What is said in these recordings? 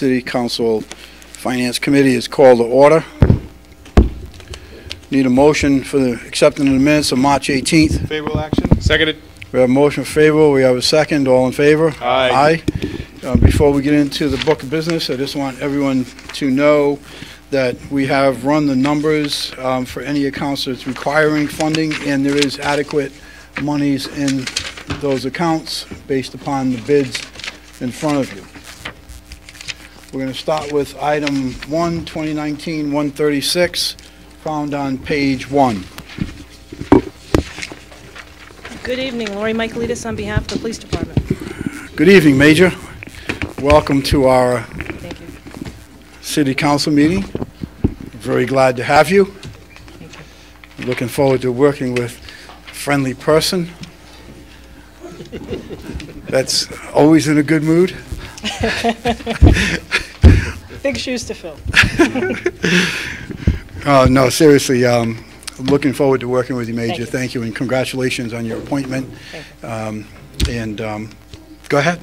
City Council Finance Committee is called to order. Need a motion for the accepting of the minutes of March 18th. Favorable action. Seconded. We have a motion favorable. We have a second. All in favor? Aye. Before we get into the book of business, I just want everyone to know that we have run the numbers for any accounts that's requiring funding, and there is adequate monies in those accounts based upon the bids in front of you. We're going to start with item 1, 2019-136, found on page 1. Good evening, Lori Michaelides on behalf of the Police Department. Good evening, Major. Welcome to our Thank you. City Council meeting. Very glad to have you. Thank you. Looking forward to working with a friendly person that's always in a good mood. Big shoes to fill. No, seriously, looking forward to working with you, Major. Thank you. Thank you, and congratulations on your appointment. Thank you. Go ahead.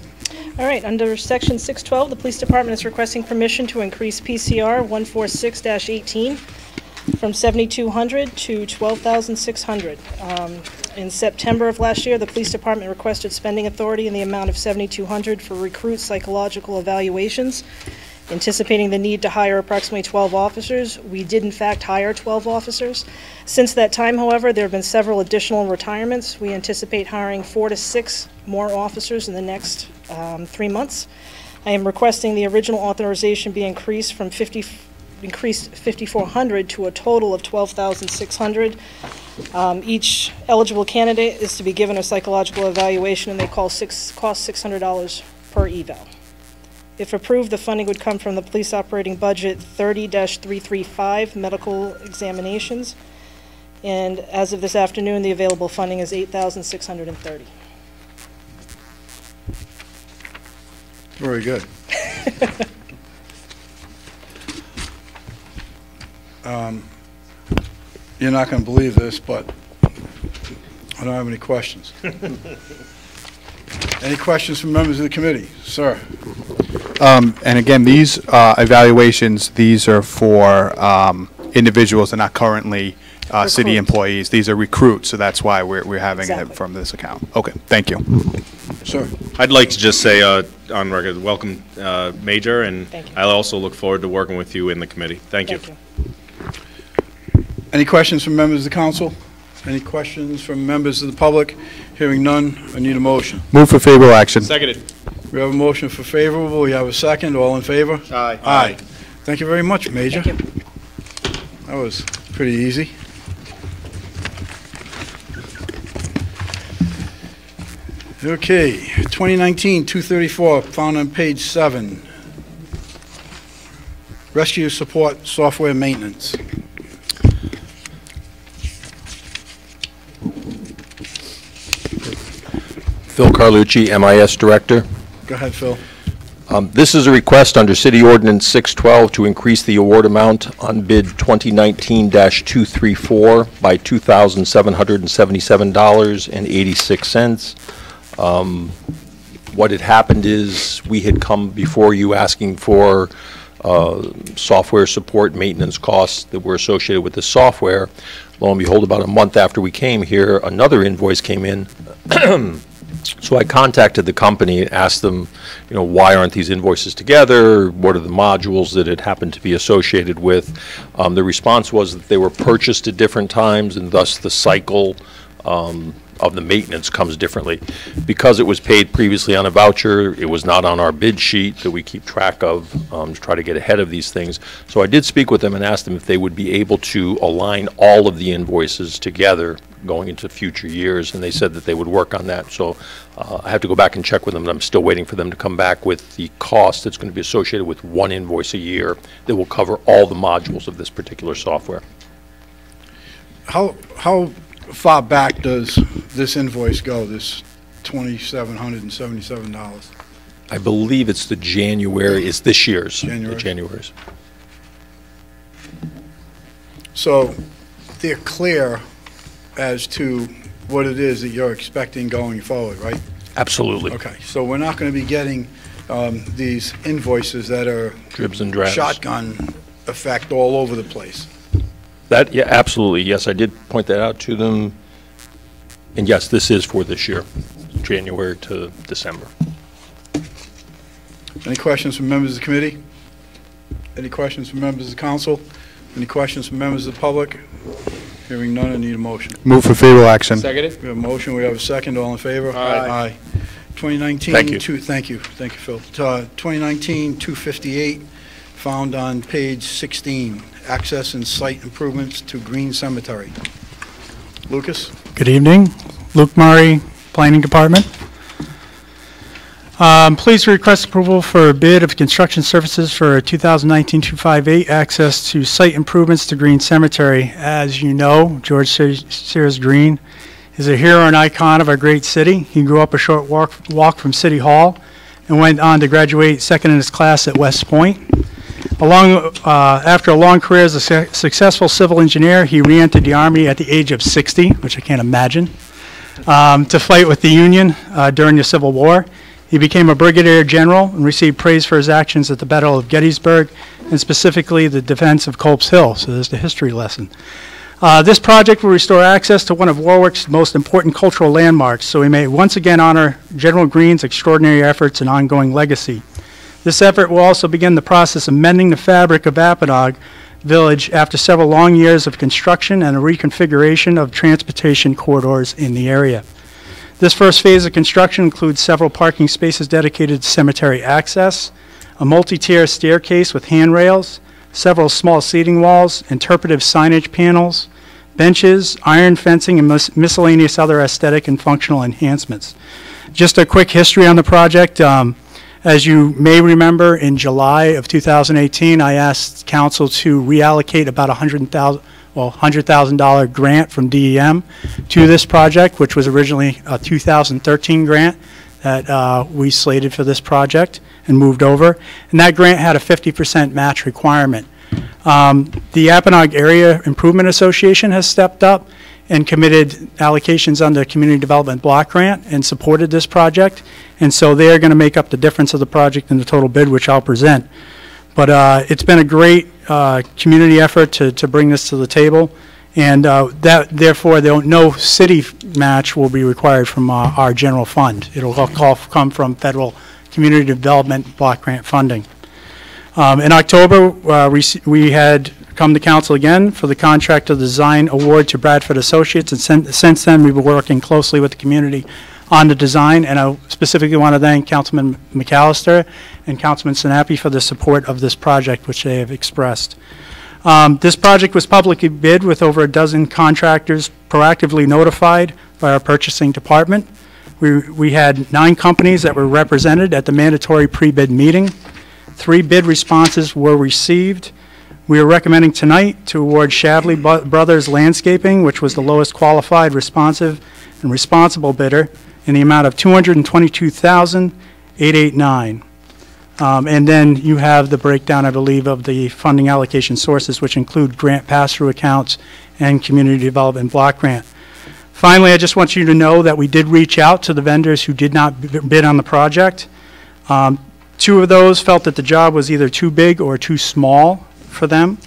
All right, under Section 612, the Police Department is requesting permission to increase PCR 146-18 from $7,200 to $12,600. In September of last year, the Police Department requested spending authority in the amount of $7,200 for recruit psychological evaluations, anticipating the need to hire approximately 12 officers. We did, in fact, hire 12 officers. Since that time, however, there have been several additional retirements. We anticipate hiring 4 to 6 more officers in the next 3 months. I am requesting the original authorization be increased from $5,400 to a total of $12,600. Each eligible candidate is to be given a psychological evaluation, and they cost $600 per eval. If approved, the funding would come from the police operating budget 30-335 medical examinations. And as of this afternoon, the available funding is $8,630. Very good. You're not going to believe this, but I don't have any questions. Any questions from members of the committee? Sir. And again, these evaluations, these are for individuals that are not currently city Recruits. employees. These are recruits, so that's why we're having Exactly. it from this account. Okay, thank you. Sir. I'd like to just say on record, welcome, Major, and Thank you. I also look forward to working with you in the committee. Thank you. Any questions from members of the council? Any questions from members of the public? Hearing none, I need a motion. Move for favorable action. Seconded. We have a motion for favorable. We have a second. All in favor? Aye. Aye. Thank you very much, Major. Thank you. That was pretty easy. Okay, 2019-234, found on page 7. Rescue support software maintenance. Phil Carlucci, MIS Director. Go ahead, Phil. This is a request under City Ordinance 612 to increase the award amount on bid 2019-234 by $2,777.86. What had happened is we had come before you asking for software support maintenance costs that were associated with the software. Lo and behold, about a month after we came here, another invoice came in. So I contacted the company and asked them, why aren't these invoices together? What are the modules that it happened to be associated with? The response was that they were purchased at different times, and thus the cycle of the maintenance comes differently. Because it was paid previously on a voucher, it was not on our bid sheet that we keep track of to try to get ahead of these things. So I did speak with them and asked them if they would be able to align all of the invoices together going into future years, and they said that they would work on that. So I have to go back and check with them, and I'm still waiting for them to come back with the cost that's going to be associated with one invoice a year that will cover all the modules of this particular software. How far back does this invoice go, this $2,777? I believe it's the January, it's this year's. January. The January's. So they're clear as to what it is that you're expecting going forward, right? Absolutely. Okay, so we're not going to be getting these invoices that are Dribs and drabs. shotgun effect all over the place. That, yeah, absolutely, yes, I did point that out to them. And yes, this is for this year, January to December. Any questions from members of the committee? Any questions from members of the council? Any questions from members of the public? Hearing none, I need a motion. Move for favorable action. We have a motion, we have a second, all in favor? Aye. 2019. Thank you. Thank you, Phil. 2019-258, found on page 16, access and site improvements to Green Cemetery. Lucas? Good evening. Luke Murray, Planning Department. Please request approval for a bid of construction services for 2019-258 access to site improvements to Green Cemetery. As you know, George Sears Green is a hero and icon of our great city. He grew up a short walk from City Hall and went on to graduate second in his class at West Point. After a long career as a successful civil engineer, he re-entered the Army at the age of 60, which I can't imagine, to fight with the Union during the Civil War. He became a brigadier general and received praise for his actions at the Battle of Gettysburg, and specifically the defense of Culp's Hill. So there's the history lesson. This project will restore access to one of Warwick's most important cultural landmarks, so we may once again honor General Green's extraordinary efforts and ongoing legacy. This effort will also begin the process of mending the fabric of Apponaug Village after several long years of construction and a reconfiguration of transportation corridors in the area. This first phase of construction includes several parking spaces dedicated to cemetery access, a multi-tier staircase with handrails, several small seating walls, interpretive signage panels, benches, iron fencing, and miscellaneous other aesthetic and functional enhancements. Just a quick history on the project. As you may remember, in July of 2018, I asked council to reallocate about $100,000 grant from DEM to this project, which was originally a 2013 grant that we slated for this project and moved over. And that grant had a 50% match requirement. The Apponaug Area Improvement Association has stepped up and committed allocations under Community Development Block Grant and supported this project. And so they are going to make up the difference of the project in the total bid, which I'll present. But it's been a great community effort to bring this to the table. And therefore, no city match will be required from our general fund. It'll all come from federal Community Development Block Grant funding. In October, we had come to council again for the contract of the design award to Bradford Associates, and since then we've been working closely with the community on the design, and I specifically want to thank Councilman McAllister and Councilman Sinapi for the support of this project, which they have expressed. This project was publicly bid with over a dozen contractors proactively notified by our purchasing department. We had 9 companies that were represented at the mandatory pre-bid meeting. 3 bid responses were received. We are recommending tonight to award Shadley Brothers Landscaping, which was the lowest qualified, responsive, and responsible bidder, in the amount of $222,889. And then you have the breakdown, I believe, of the funding allocation sources, which include grant pass-through accounts and community development block grant. Finally, I just want you to know that we did reach out to the vendors who did not bid on the project. 2 of those felt that the job was either too big or too small for them.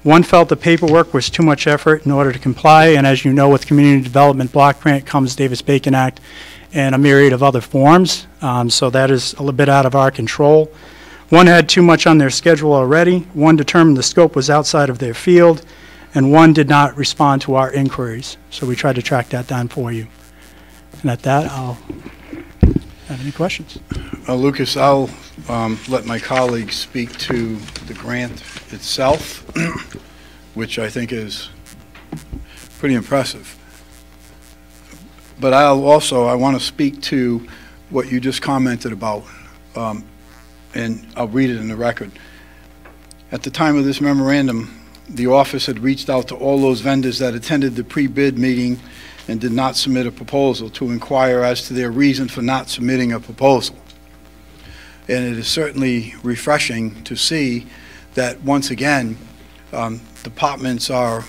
One felt the paperwork was too much effort in order to comply, and as you know, with Community Development Block Grant comes Davis-Bacon Act and a myriad of other forms, so that is a little bit out of our control. One had too much on their schedule already, one determined the scope was outside of their field, and one did not respond to our inquiries. So we tried to track that down for you. And at that, I'll have any questions. Lucas, I'll let my colleagues speak to the grant itself, which I think is pretty impressive. But I want to speak to what you just commented about, and I'll read it in the record. At the time of this memorandum, the office had reached out to all those vendors that attended the pre-bid meeting and did not submit a proposal to inquire as to their reason for not submitting a proposal. And it is certainly refreshing to see that once again, departments are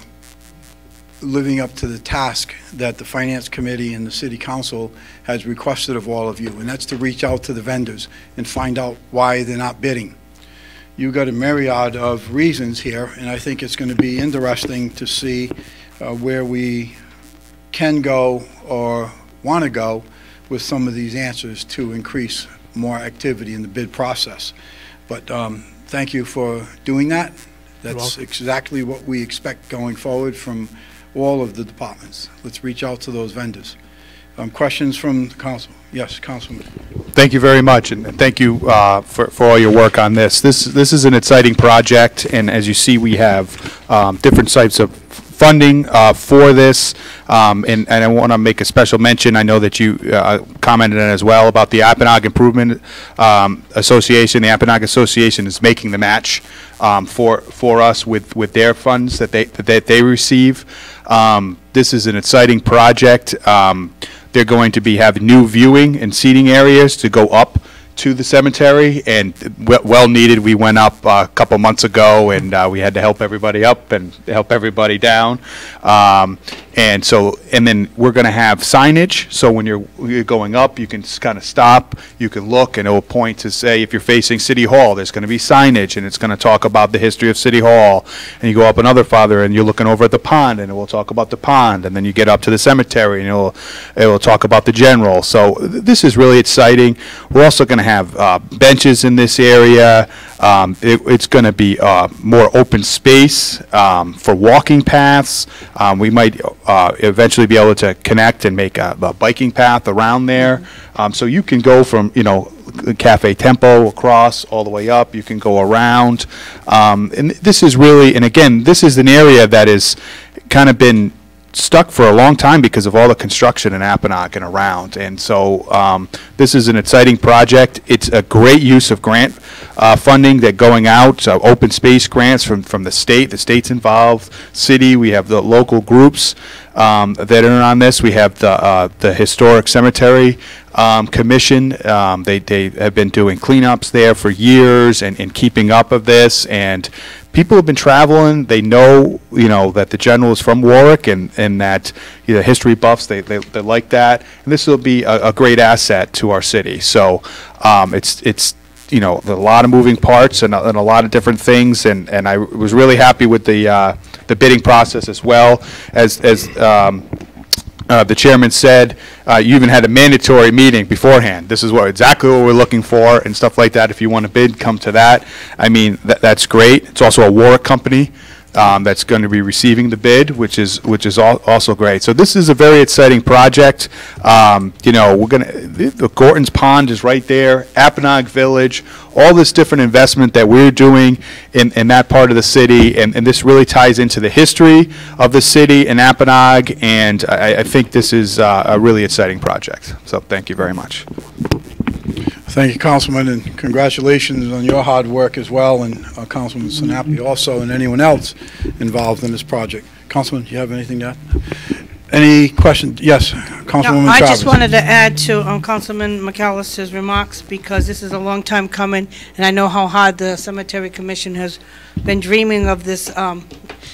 living up to the task that the Finance Committee and the City Council has requested of all of you, and that's to reach out to the vendors and find out why they're not bidding. You got a myriad of reasons here, and I think it's going to be interesting to see where we can go or want to go with some of these answers to increase more activity in the bid process. But thank you for doing that. That's exactly what we expect going forward from all of the departments. Let's reach out to those vendors. Questions from the council? Yes, Councilman. Thank you very much, and thank you for all your work on this. This is an exciting project, and as you see, we have different types of funding for this, and I want to make a special mention. I know that you commented on as well about the Apponaug Improvement Association. The Apponaug Association is making the match for us with their funds that they receive. This is an exciting project. They're going to have new viewing and seating areas to go up to the cemetery, and well needed. We went up a couple months ago, and we had to help everybody up and help everybody down. And then we're going to have signage, so when you're going up, you can kind of stop, you can look, and it will point to say, if you're facing City Hall, there's going to be signage, and it's going to talk about the history of City Hall. And you go up another farther, and you're looking over at the pond, and it will talk about the pond. And then you get up to the cemetery, and it will talk about the general. So this is really exciting. We're also going to have benches in this area. It's going to be more open space for walking paths. We might eventually be able to connect and make a biking path around there. So you can go from, Cafe Tempo across all the way up. You can go around. And this is really, and again, this is an area that has kind of been stuck for a long time because of all the construction in Apponaug and around. And so this is an exciting project. It's a great use of grant funding that going out, open space grants from the state. The state's involved, city. We have the local groups that are on this. We have the Historic Cemetery Commission. They have been doing cleanups there for years and keeping up of this. And people have been traveling. They know, that the general is from Warwick, and that history buffs, they like that. And this will be a great asset to our city. So it's a lot of moving parts and a lot of different things. And I was really happy with the bidding process as well. As the chairman said, you even had a mandatory meeting beforehand. This is exactly what we're looking for and stuff like that. If you want to bid, come to that. I mean, that's great. It's also a Warwick company that's going to be receiving the bid, which is also great. So this is a very exciting project. The Gorton's Pond is right there, Apponaug Village, all this different investment that we're doing in that part of the city, and this really ties into the history of the city and Apponaug, and I think this is a really exciting project. So thank you very much. Thank you, Councilman, and congratulations on your hard work as well, and Councilman Sinapi also, and anyone else involved in this project. Councilman, do you have anything to add? Any questions? Yes, Councilwoman No, I Chavez. just wanted to add to Councilman McAllister's remarks, because this is a long time coming, and I know how hard the Cemetery Commission has been dreaming of this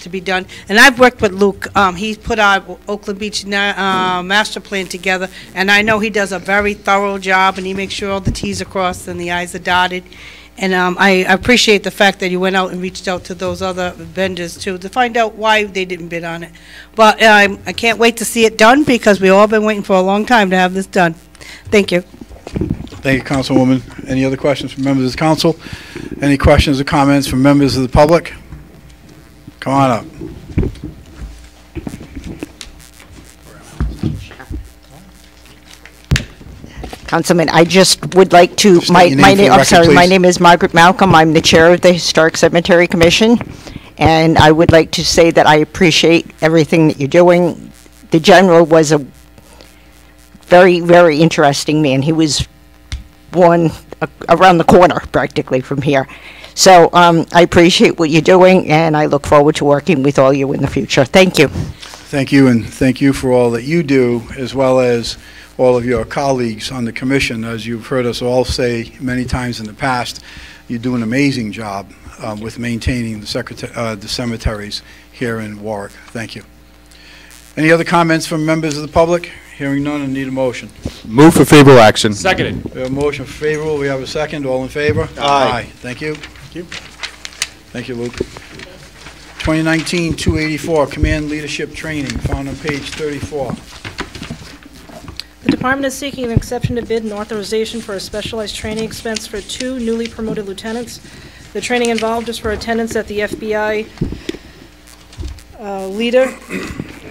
to be done. And I've worked with Luke. He put our Oakland Beach master plan together, and I know he does a very thorough job, and he makes sure all the T's are crossed and the I's are dotted. And I appreciate the fact that you went out and reached out to those other vendors, too, to find out why they didn't bid on it. But I can't wait to see it done, because we've all been waiting for a long time to have this done. Thank you. Thank you, Councilwoman. Any other questions from members of the council? Any questions or comments from members of the public? Come on up. Councilman, I just would like to, my name is Margaret Malcolm. I'm the chair of the Historic Cemetery Commission, and I would like to say that I appreciate everything that you're doing. The general was a very, very interesting man. He was born around the corner, practically, from here. So I appreciate what you're doing, and I look forward to working with all you in the future. Thank you. Thank you, and thank you for all that you do, as well as all of your colleagues on the commission. As you've heard us all say many times in the past, you do an amazing job with maintaining the cemeteries here in Warwick. Thank you. Any other comments from members of the public? Hearing none, I need a motion. Move for favorable action. Seconded. We have a motion favorable, we have a second, all in favor? Aye. Thank you. Thank you, Luke. 2019-284, Command Leadership Training, found on page 34. The department is seeking an exception to bid and authorization for a specialized training expense for 2 newly promoted lieutenants. The training involved is for attendance at the FBI Leader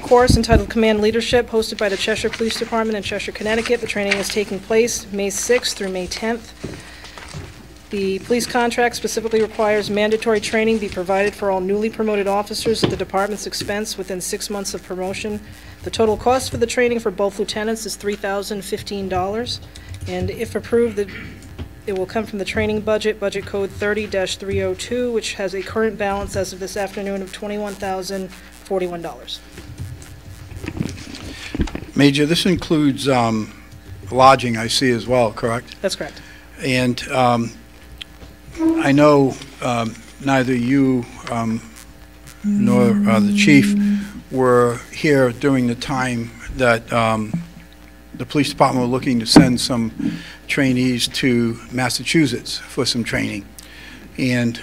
course entitled Command Leadership, hosted by the Cheshire Police Department in Cheshire, Connecticut. The training is taking place May 6th through May 10th. The police contract specifically requires mandatory training be provided for all newly promoted officers at the department's expense within 6 months of promotion. The total cost for the training for both lieutenants is $3,015, and if approved, it will come from the training budget code 30-302, which has a current balance as of this afternoon of $21,041. Major, this includes lodging, I see as well, correct? That's correct. And I know neither you nor the chief were here during the time that the police department were looking to send some trainees to Massachusetts for some training. And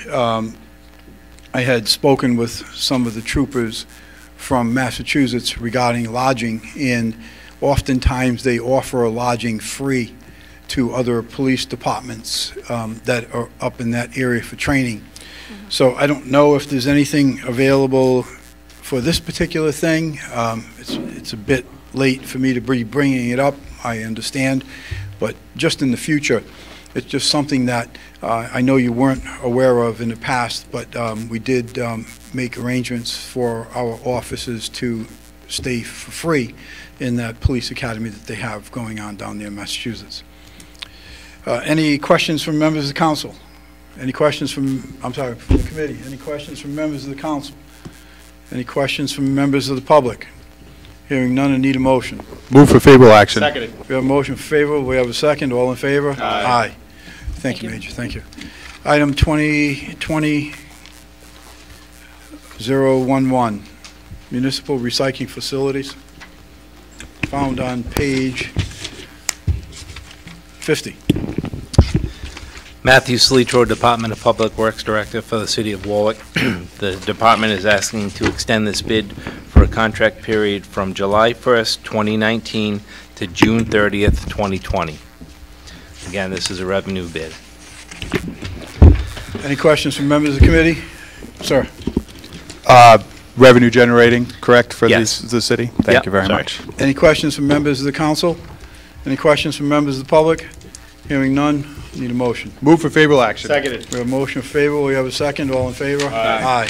I had spoken with some of the troopers from Massachusetts regarding lodging, and oftentimes they offer lodging free to other police departments that are up in that area for training. So I don't know if there's anything available for this particular thing. It's a bit late for me to be bringing it up, I understand, but just in the future, it's just something that I know you weren't aware of in the past, but we did make arrangements for our officers to stay for free in that police academy that they have going on down there in Massachusetts. Any questions from members of the council? Any questions from the committee? Any questions from members of the council? Any questions from members of the public? Hearing none, I need a motion. Move for favorable action. Seconded. We have a motion for favorable. We have a second. All in favor? Aye. Thank you, Major. Thank you. Item 2020-011, municipal recycling facilities, found on page 50. Matthew Slitro, Department of Public Works Director for the City of Warwick. The department is asking to extend this bid for a contract period from July 1st, 2019 to June 30th, 2020. Again, this is a revenue bid. Any questions from members of the committee? Sir. Revenue generating, correct, for Yes. the city? Thank you very sorry. much. Any questions from members of the council? Any questions from members of the public? Hearing none, need a motion. Move for favorable action. Seconded. We have a motion favorable. We have a second. All in favor? Aye.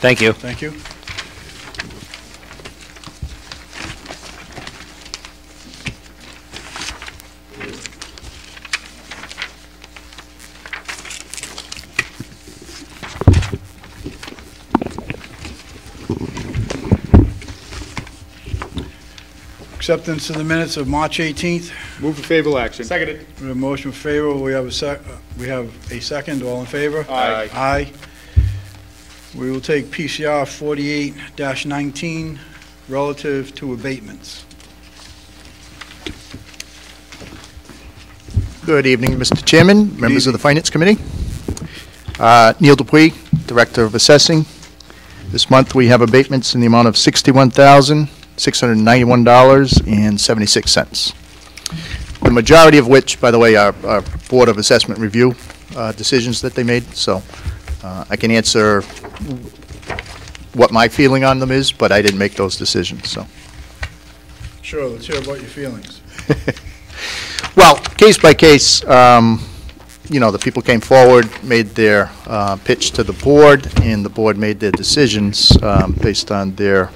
Thank you. Thank you. Acceptance of the minutes of March 18th. Move for favorable action. Seconded. We have a motion favorable. We have a second. All in favor? Aye. Aye. We will take PCR 48-19 relative to abatements. Good evening, Mr. Chairman, members of the Finance Committee. Neil Dupuy, Director of Assessing. This month, we have abatements in the amount of $61,691.76. The majority of which, by the way, are Board of Assessment review decisions that they made, so I can answer what my feeling on them is, but I didn't make those decisions, so. Sure, let's hear about your feelings. Well, case by case, you know, the people came forward, made their pitch to the board, and the board made their decisions based on their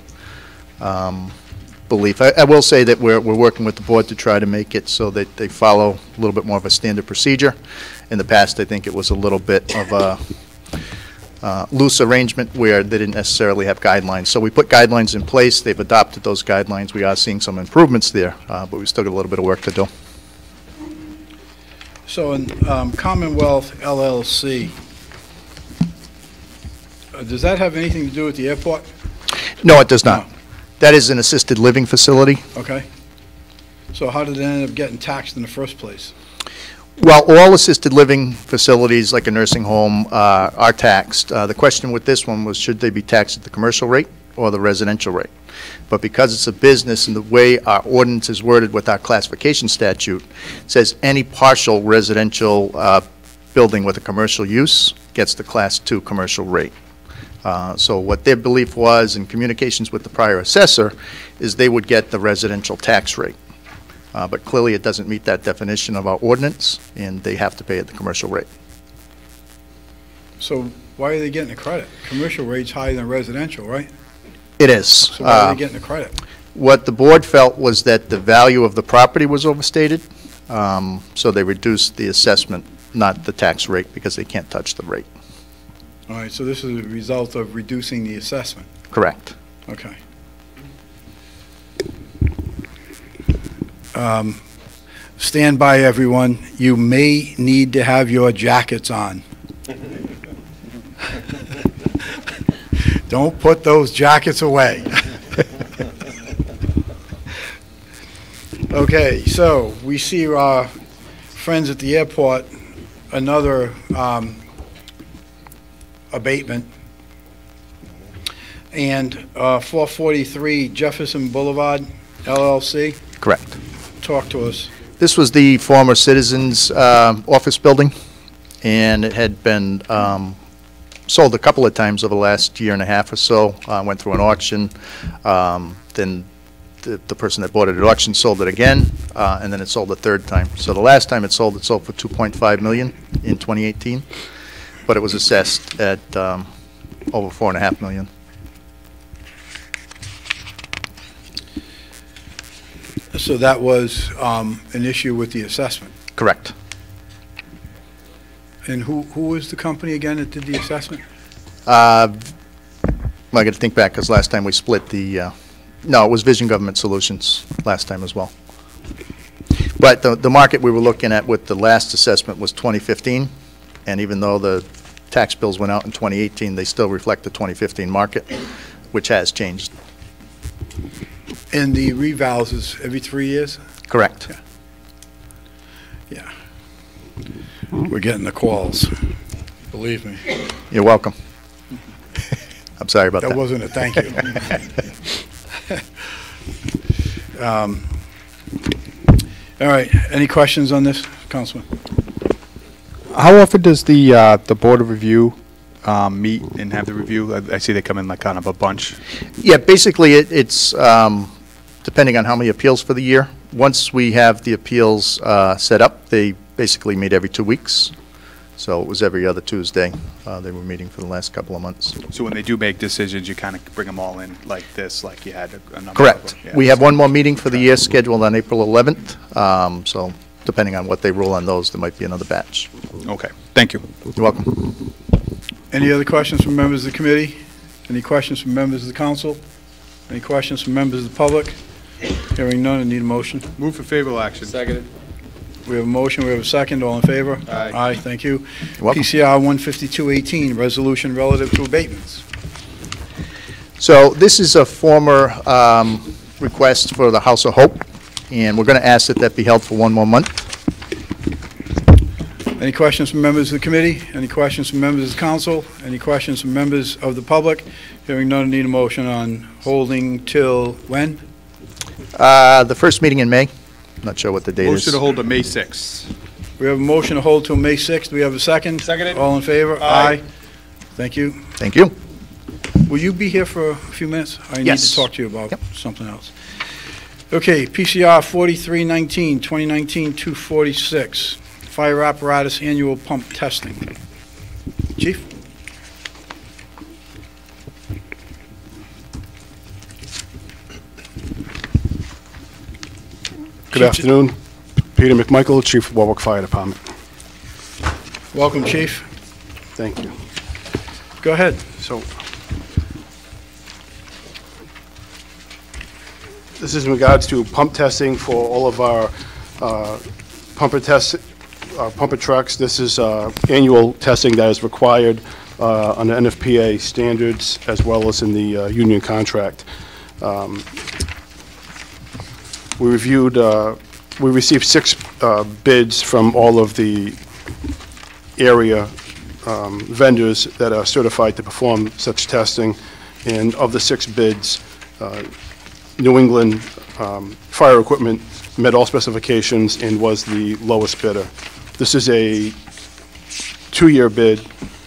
belief. I will say that we're working with the board to try to make it so that they follow a little bit more of a standard procedure. In the past, I think it was a little bit of a loose arrangement where they didn't necessarily have guidelines. So we put guidelines in place. They've adopted those guidelines. We are seeing some improvements there, but we still got a little bit of work to do. So in Commonwealth LLC, does that have anything to do with the airport? No, it does not. That is an assisted living facility. Okay. So how did it end up getting taxed in the first place? Well, all assisted living facilities, like a nursing home, are taxed. The question with this one was, should they be taxed at the commercial rate or the residential rate? But because it's a business and the way our ordinance is worded with our classification statute, it says any partial residential building with a commercial use gets the Class 2 commercial rate. So what their belief was in communications with the prior assessor is they would get the residential tax rate. But clearly it doesn't meet that definition of our ordinance, and they have to pay at the commercial rate. So why are they getting a credit? Commercial rate's higher than residential, right? It is. So why are they getting a credit? What the board felt was that the value of the property was overstated, so they reduced the assessment, not the tax rate, because they can't touch the rate. All right, so this is a result of reducing the assessment. Correct. Okay. Stand by, everyone. You may need to have your jackets on. Don't put those jackets away. Okay, so we see our friends at the airport, another abatement. And 443 Jefferson Boulevard, LLC. Correct. Talk to us. This was the former Citizens office building, and it had been sold a couple of times over the last year and a half or so. Went through an auction. Then the person that bought it at auction sold it again, and then it sold a third time. So the last time it sold for $2.5 million in 2018, but it was assessed at over $4.5 million. So that was an issue with the assessment. Correct. And who was the company again that did the assessment? Well, I got to think back, because last time we split the, no, it was Vision Government Solutions last time as well. But the market we were looking at with the last assessment was 2015, and even though the tax bills went out in 2018, they still reflect the 2015 market, which has changed. And the revals is every 3 years? Correct. Yeah. We're getting the calls, believe me. You're welcome. I'm sorry about that. That wasn't a thank you. All right, any questions on this, Councilman? How often does the Board of Review meet and have the review? I see they come in like kind of a bunch. Yeah, basically it's depending on how many appeals for the year. Once we have the appeals set up, they basically meet every 2 weeks. So it was every other Tuesday. They were meeting for the last couple of months. So when they do make decisions, you kind of bring them all in like this, like you had a number Correct. of them? Yeah. We have one more meeting for the year scheduled on April 11th. So depending on what they rule on those, there might be another batch. Okay, thank you. You're welcome. Any other questions from members of the committee? Any questions from members of the council? Any questions from members of the public? Hearing none, I need a motion. Move for favorable action. Seconded. We have a motion, we have a second, all in favor? Aye. Aye, thank you. You're welcome. PCR 15218, resolution relative to abatements. So this is a former request for the House of Hope, and we're going to ask that that be held for one more month. Any questions from members of the committee? Any questions from members of the council? Any questions from members of the public? Hearing none, I need a motion on holding till when? The first meeting in May. Not sure what the date Motion is. to hold to May 6th. We have a motion to hold till May 6th. Do we have a second? Seconded. All in favor? Aye. Thank you. Thank you. Will you be here for a few minutes? I need Yes. to talk to you about Yep. something else. Okay, PCR 4319, 2019-246, fire apparatus annual pump testing. Chief? Good afternoon. Peter McMichael, Chief of Warwick Fire Department. Welcome, Chief. Thank you. Go ahead. So, this is in regards to pump testing for all of our pumper trucks. This is annual testing that is required under NFPA standards as well as in the union contract. We reviewed, we received 6 bids from all of the area vendors that are certified to perform such testing, and of the 6 bids, New England Fire Equipment met all specifications and was the lowest bidder. This is a 2-year bid.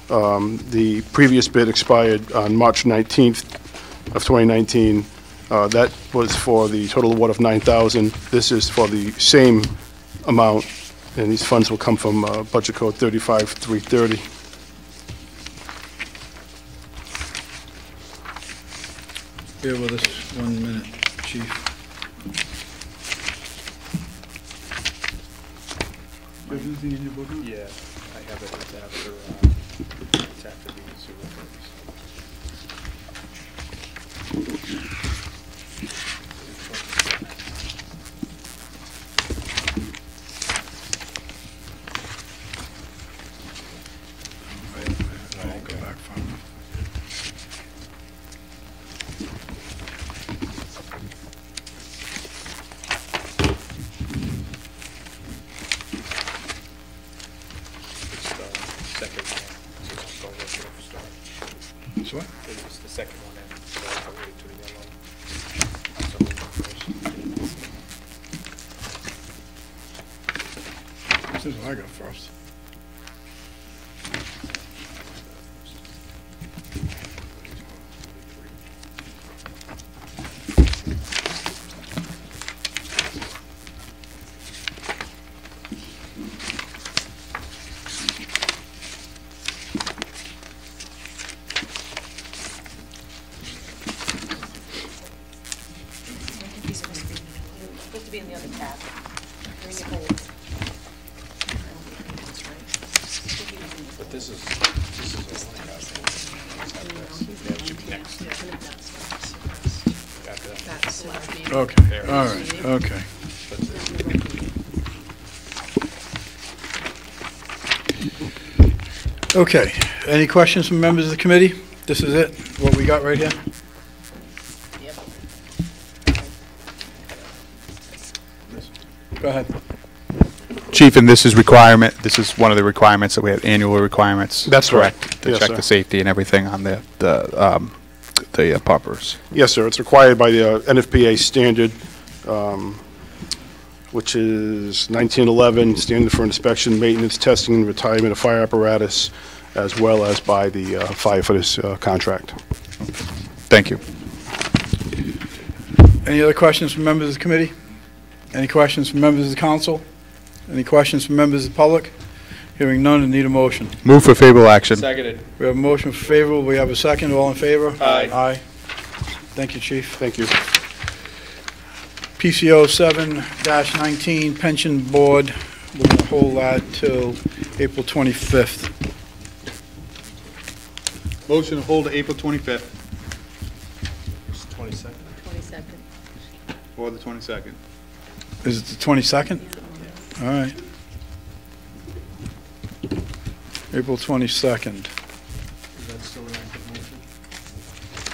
The previous bid expired on March 19th of 2019. That was for the total award of $9,000. This is for the same amount, and these funds will come from Budget Code 35330. Bear with us 1 minute, Chief. Do you have anything in your book? Yeah, I have it. It's after the sewer I'll go back from it. So what? It's the second one in, so I'll wait to the yellow. This is what I got first. Supposed to be in the other tab. But this is Okay, all right, okay. Okay, any questions from members of the committee? This is it, what we got right here? Go ahead. Chief, and this is one of the requirements that we have, annual requirements. That's correct. Correct, to Yes, check sir. the safety and everything on the pumpers. Yes, sir. It's required by the NFPA standard, which is 1911, Standard for Inspection, Maintenance, Testing, and Retirement of Fire Apparatus, as well as by the firefighter's contract. Thank you. Any other questions from members of the committee? Any questions from members of the council? Any questions from members of the public? Hearing none, I need a motion. Move for favorable action. Seconded. We have a motion for favorable, we have a second, all in favor? Aye. Aye. Thank you, Chief. Thank you. PCO 7-19 Pension Board, we're going to hold that till April 25th. Motion to hold to April 25th. 22nd. Or the 22nd. Is it the 22nd? All right. April 22nd.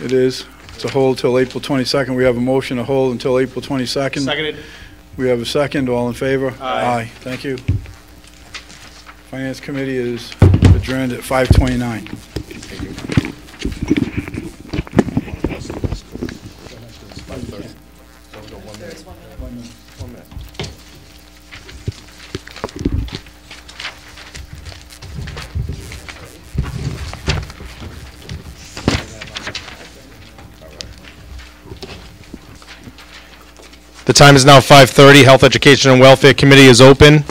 It is. To hold till April 22nd. We have a motion to hold until April 22nd. Seconded. We have a second. All in favor? Aye. Thank you. Finance Committee is adjourned at 5:29. The time is now 5:30. Health, Education, and Welfare Committee is open.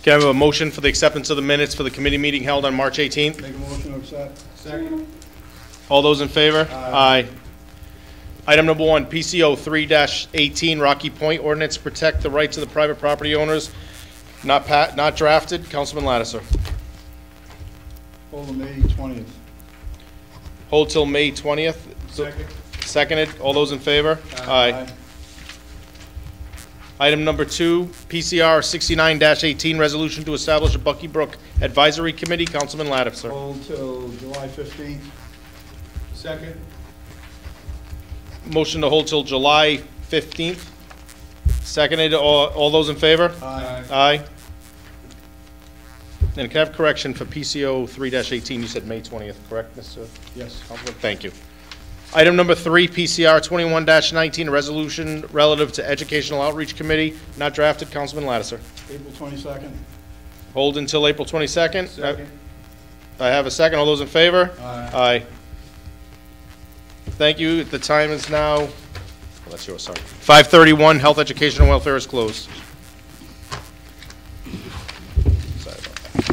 Can I have a motion for the acceptance of the minutes for the committee meeting held on March 18th? Make a motion to accept. Second. All those in favor? Aye. Item number 1, PCO 3-18, Rocky Point Ordinance, protect the rights of the private property owners, not drafted. Councilman Lattiser. Hold on May 20th. Hold till May 20th. Second. Seconded. All those in favor? Aye. Item number 2, PCR 69-18, resolution to establish a Bucky Brook Advisory Committee. Councilman Lattiser. Hold till July 15th. Second. Motion to hold till July 15th. Seconded. All those in favor? Aye. Aye. And can I have correction for PCO 3-18? You said May 20th, correct, Mr. Yes. Councilman? Thank you. Item number 3, PCR 21-19, a resolution relative to Educational Outreach Committee, not drafted. Councilman Lattiser. April 22nd. Hold until April 22nd. Second. I have a second. All those in favor? Aye. Aye. Thank you. The time is now, oh, that's yours, sorry. 5:31, Health, Education, and Welfare is closed. Sorry about that.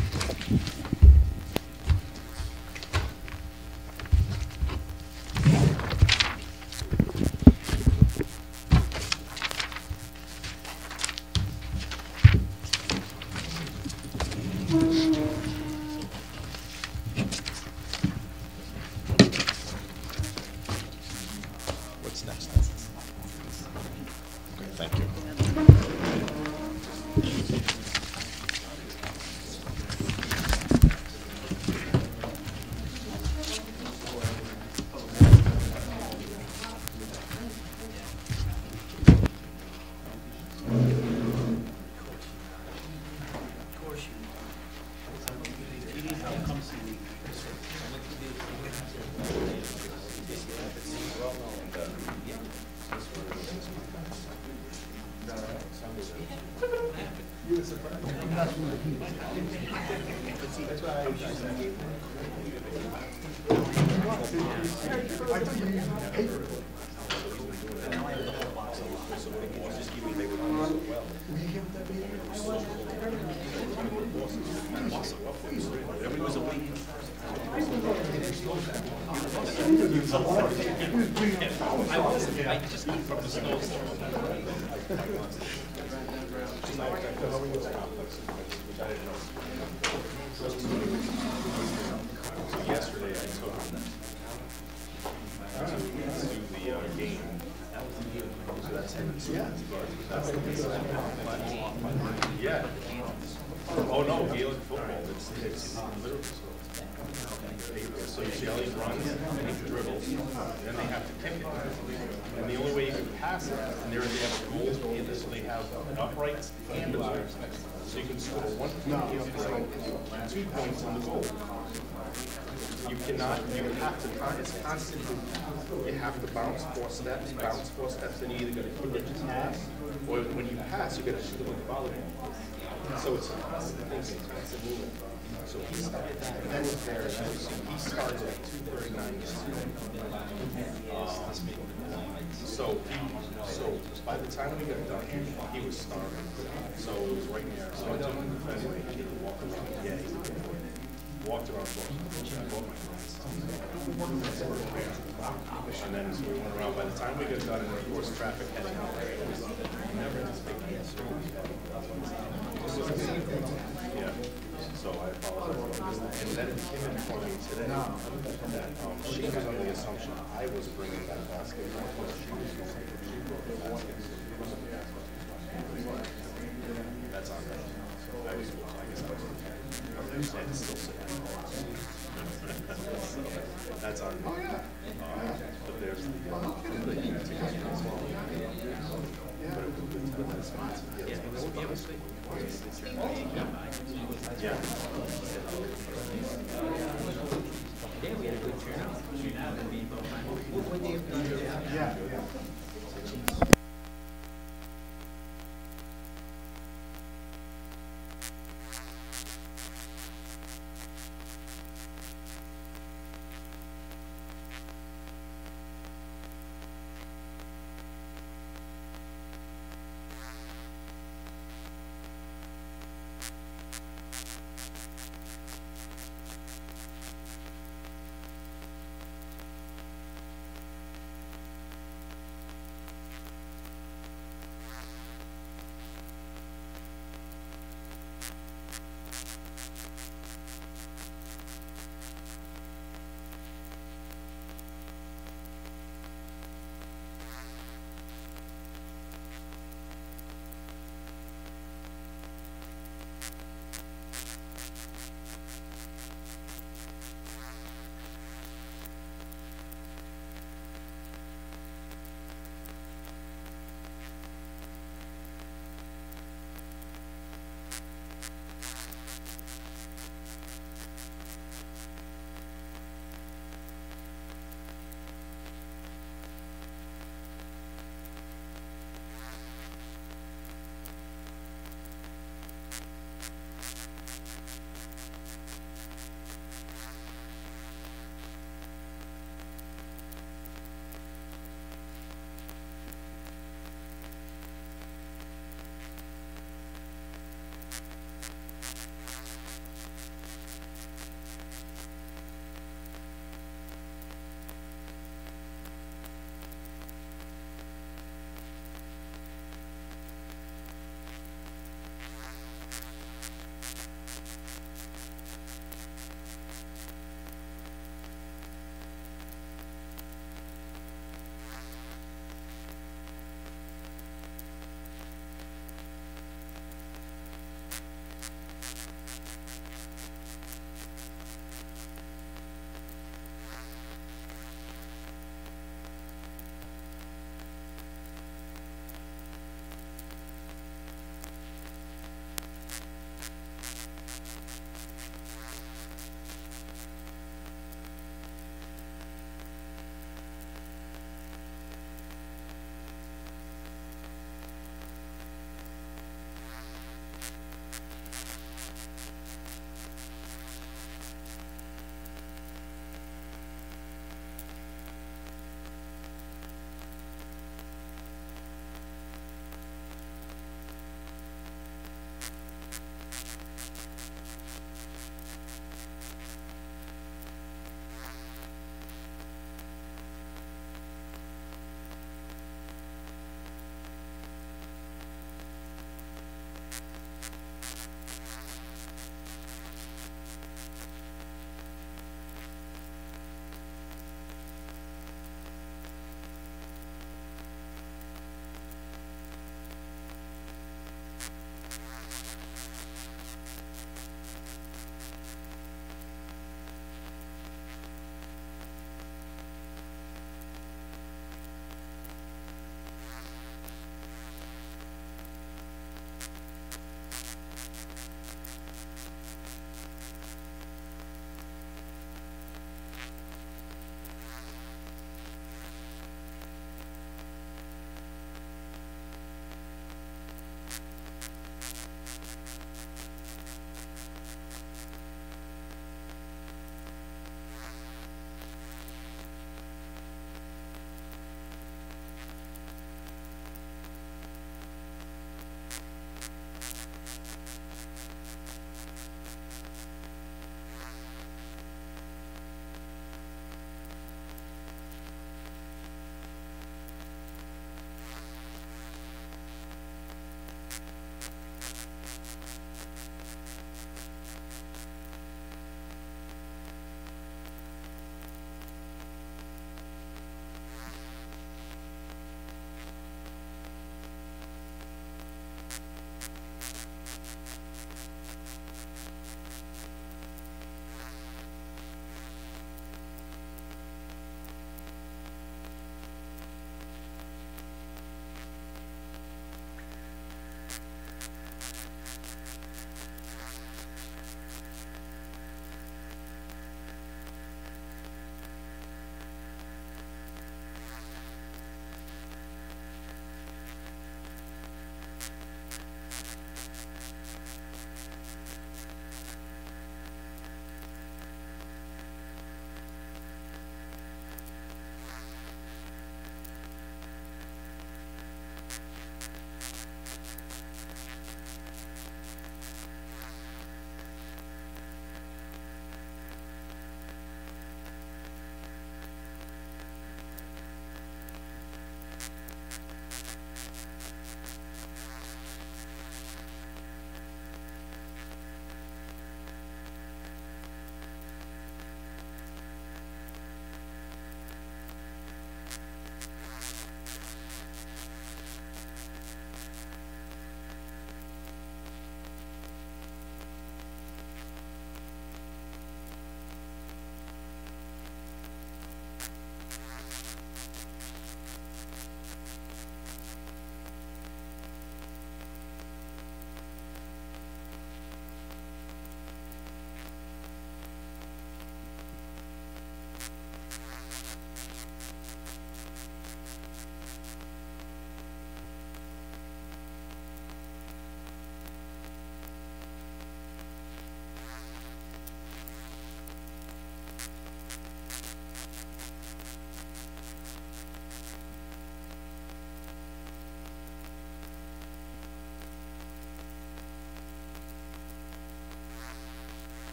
What's next? Okay, thank you. Yeah. Oh, no, Gaelic football, it's literally. So you see all these runs, and he dribbles, then they have to kick it. And the only way you can pass it, and they have a goal, so they have uprights and a goal. So you can score 1 point, you can score 2 points on the goal. You cannot, you have to, it's constantly, you have to bounce 4 steps, and you either gotta kick it to pass, or when you pass, you gotta shoot it like volleyball. So it's a constant thing, it's a constant movement. So he started that, and that was there, he started at 2:39. So by the time we got done, he was starving. So it was right there. So I took him to the fence, and he could walk around. Yeah, he walked around, I bought my friends. And then so we went around. By the time we got done, and of course traffic heading out there, it was never this big. Yeah. So I apologize. And then it came in for me today that she was under the assumption I was bringing that basket. She brought the basket. That's on her. I guess I was okay. And it's still sitting. That's on me. But there's the tickets as well. But it was a good time response. Yeah.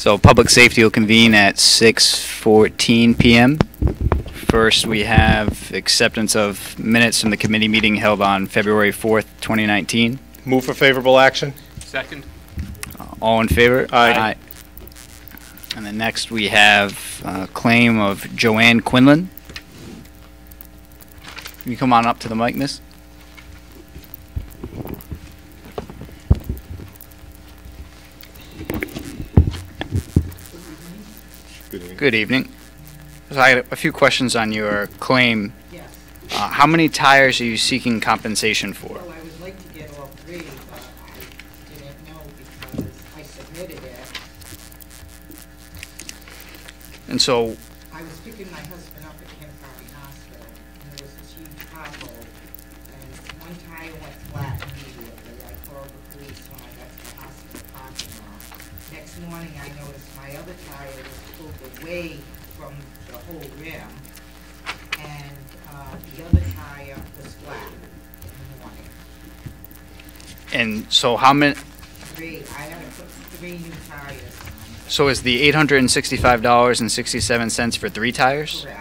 So Public Safety will convene at 6:14 PM. First, we have acceptance of minutes from the committee meeting held on February 4th, 2019. Move for favorable action. Second. All in favor? Aye. And then next, we have a claim of Joanne Quinlan. Can you come on up to the mic, miss? Good evening. So I had a few questions on your claim. Yes. How many tires are you seeking compensation for? Well, I would like to get all three, but I didn't know because I submitted it. And so, I was picking my husband up at Kent County Hospital, and there was this huge pothole, and one tire went flat immediately. I called the police when I got to the hospital parking lot. Next morning, I noticed my other tire was pulled away from the whole rim, and the other tire was flat in the morning. and so how many, Three, I had to put 3 new tires on. so is the $865.67 for 3 tires? Correct.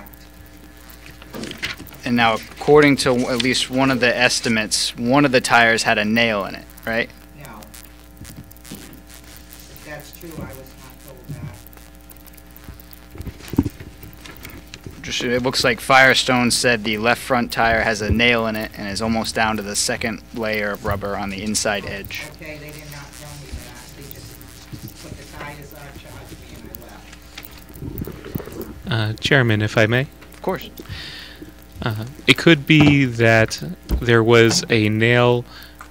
And now, according to at least one of the estimates, one of the tires had a nail in it, right? No. If that's true, I was not told that. Just, it looks like Firestone said the left front tire has a nail in it and is almost down to the second layer of rubber on the inside edge. Okay, they did not tell me that. They just put the tires on, charged me, and I left. Chairman, if I may. Of course. It could be that there was a nail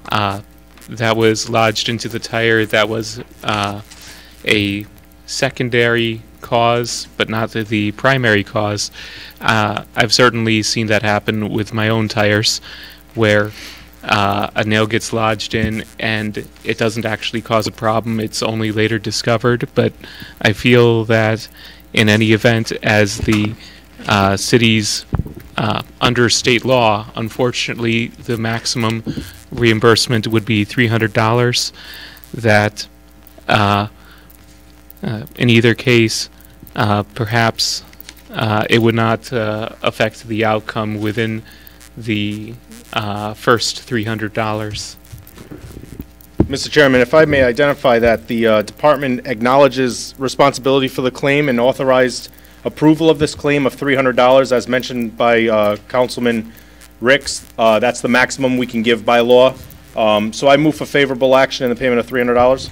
that was lodged into the tire that was a secondary cause, but not the primary cause. I've certainly seen that happen with my own tires, where a nail gets lodged in and it doesn't actually cause a problem. It's only later discovered, but I feel that in any event, as the city's under state law, unfortunately, the maximum reimbursement would be $300. That in either case, perhaps it would not affect the outcome within the first $300. Mr. Chairman, if I may identify that the department acknowledges responsibility for the claim and authorized approval of this claim of $300, as mentioned by Councilman Ricks. That's the maximum we can give by law. So I move for favorable action in the payment of $300.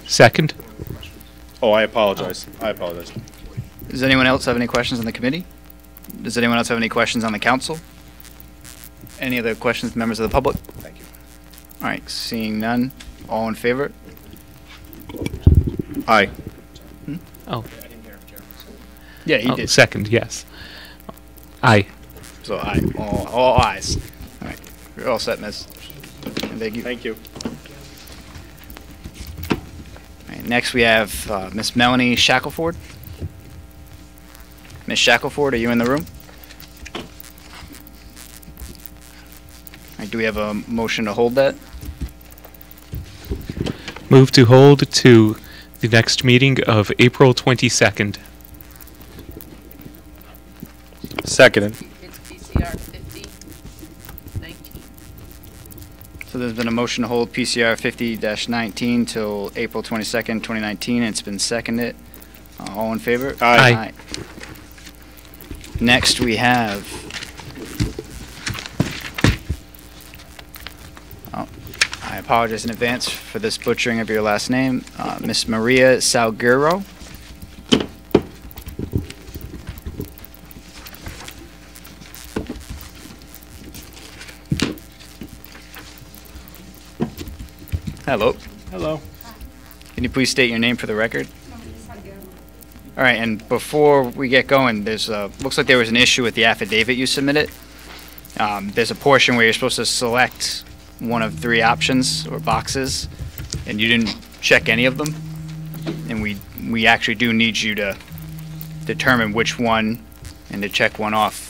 Second. Oh, I apologize. I apologize. Does anyone else have any questions on the committee? Does anyone else have any questions on the council? Any other questions, members of the public? Thank you. All right, seeing none, all in favor? Aye. Oh. Yeah, he did. Second, yes. Aye. So aye, all ayes. All right, you're all set, miss. And thank you. Thank you. All right, next we have Miss Melanie Shackelford. Miss Shackelford, are you in the room? All right, do we have a motion to hold that? Move to hold to the next meeting of April 22nd. Seconded. It's PCR 50-19. So there's been a motion to hold PCR 50-19 till April 22nd, 2019, and it's been seconded. All in favor? Aye. Aye. Next, we have... Oh, I apologize in advance for this butchering of your last name. Miss Maria Salguero. Hello. Hello. Can you please state your name for the record? All right, and before we get going, there's looks like there was an issue with the affidavit you submitted. There's a portion where you're supposed to select one of 3 options or boxes, and you didn't check any of them. And we actually do need you to determine which one and to check one off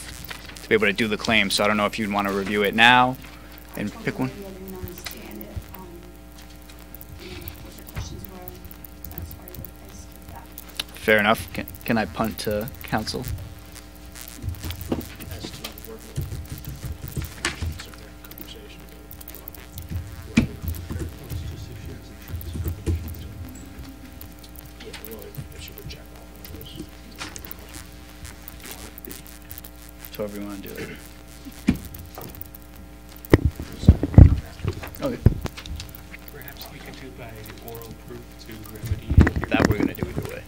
to be able to do the claim. So I don't know if you'd want to review it now and pick one. Fair enough. Can I punt to council? However you want to do it. Okay. Perhaps we could do by oral proof to remedy. That we're going to do either way.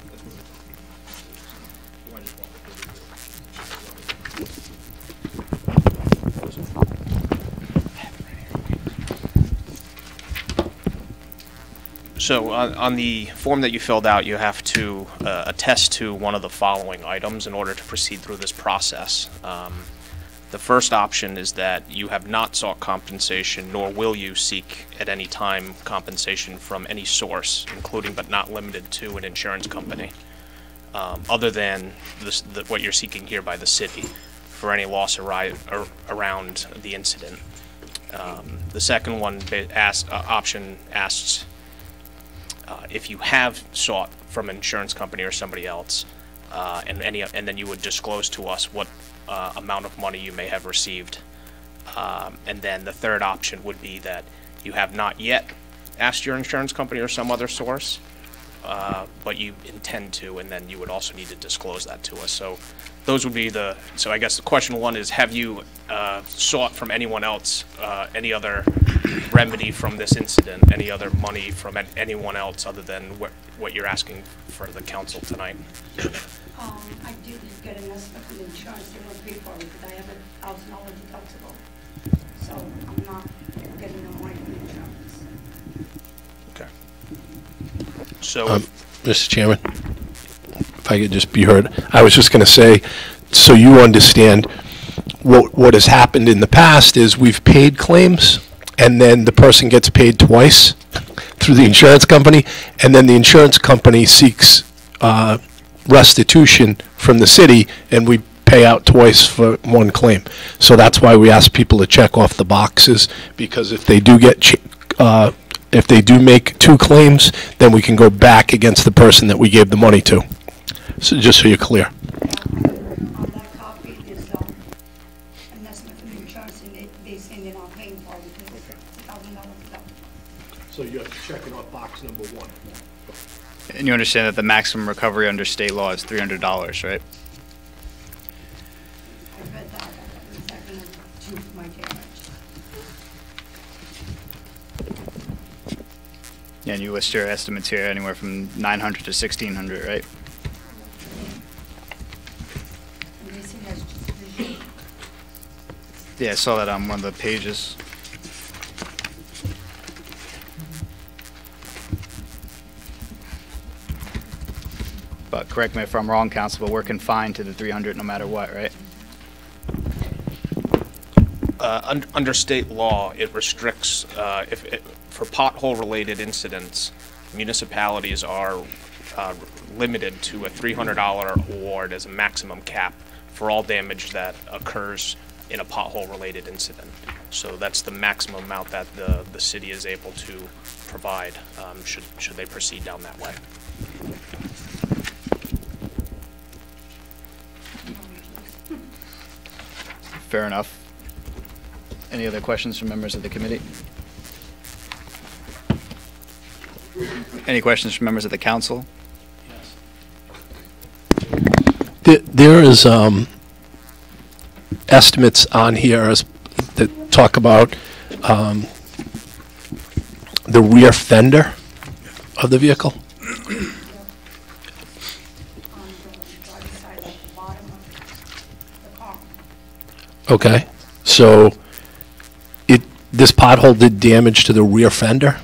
So on the form that you filled out, you have to attest to one of the following items in order to proceed through this process. The first option is that you have not sought compensation, nor will you seek at any time compensation from any source, including but not limited to an insurance company, other than what you're seeking here by the city for any loss around the incident. The second one option asks if you have sought from an insurance company or somebody else, and then you would disclose to us what amount of money you may have received. And then the third option would be that you have not yet asked your insurance company or some other source, but you intend to, and then you would also need to disclose that to us. So those would be so I guess the question one is, have you sought from anyone else any other remedy from this incident, any other money from anyone else other than what you're asking for the council tonight? I did get an estimate from the insurance, they won't pay for it because I have a $1,000 deductible. So I'm not getting no money from insurance. Okay. So, Mr. Chairman, if I could just be heard, I was just going to say, so you understand, what has happened in the past is we've paid claims, and then the person gets paid twice through the insurance company, and then the insurance company seeks restitution from the city, and we pay out twice for one claim. So that's why we ask people to check off the boxes, because if they do get if they do make two claims, then we can go back against the person that we gave the money to. So just so you're clear. On that copy, there's an estimate from the insurance, and they say they're not paying for it because it's $1,000 deductible. So you're checking off box number one. And you understand that the maximum recovery under state law is $300, right? I read that, exactly to my damage. Yeah, and you list your estimates here anywhere from $900 to $1,600, right? And they say that's just visual. Yeah, I saw that on one of the pages. But correct me if I'm wrong, counsel, but we're confined to the 300 no matter what, right? Under state law, it restricts, for pothole-related incidents, municipalities are limited to a $300 award as a maximum cap for all damage that occurs in a pothole-related incident. So that's the maximum amount that the city is able to provide should they proceed down that way. Fair enough. Any other questions from members of the committee? Any questions from members of the council? There is estimates on here that talk about the rear fender of the vehicle. Okay, so this pothole did damage to the rear fender?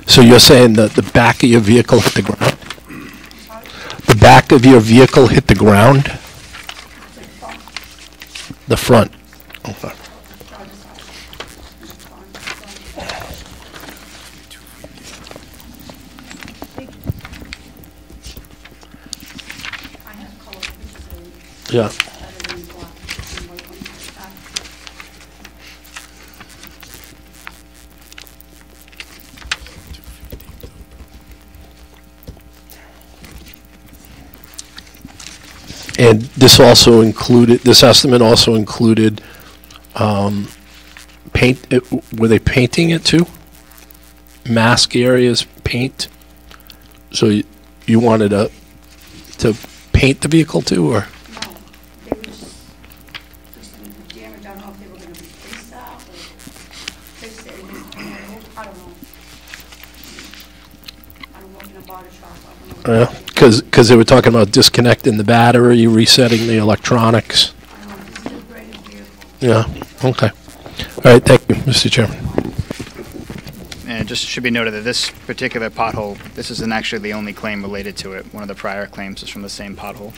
So you're saying that the back of your vehicle hit the ground? The back of your vehicle hit the ground? The front. Okay. Yeah. And this also included, this estimate also included paint, were they painting it too? Mask areas, paint? So you wanted to paint the vehicle too, or? No, they were just fixing the damage. I don't know if they were gonna replace that or fix it. I don't know. I don't work in a body shop. I don't know. Because they were talking about disconnecting the battery, resetting the electronics. I don't know, this is a brand new vehicle. Yeah, okay. All right, thank you, Mr. Chairman. And it just should be noted that this particular pothole, this isn't actually the only claim related to it. One of the prior claims is from the same pothole.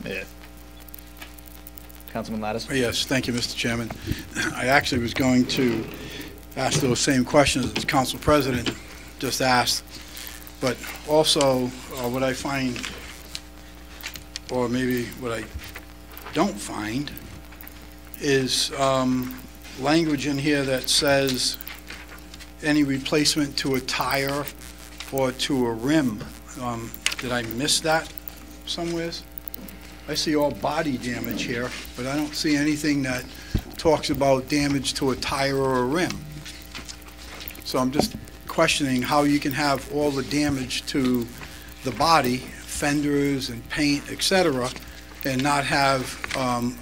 Yeah. Councilman Lattiser? Yes, thank you, Mr. Chairman. I actually was going to ask those same questions that the Council President just asked, but also what I find, or maybe what I don't find, is language in here that says any replacement to a tire or to a rim. Did I miss that somewheres? I see all body damage here, but I don't see anything that talks about damage to a tire or a rim. So I'm just questioning how you can have all the damage to the body, fenders and paint, etc., and not have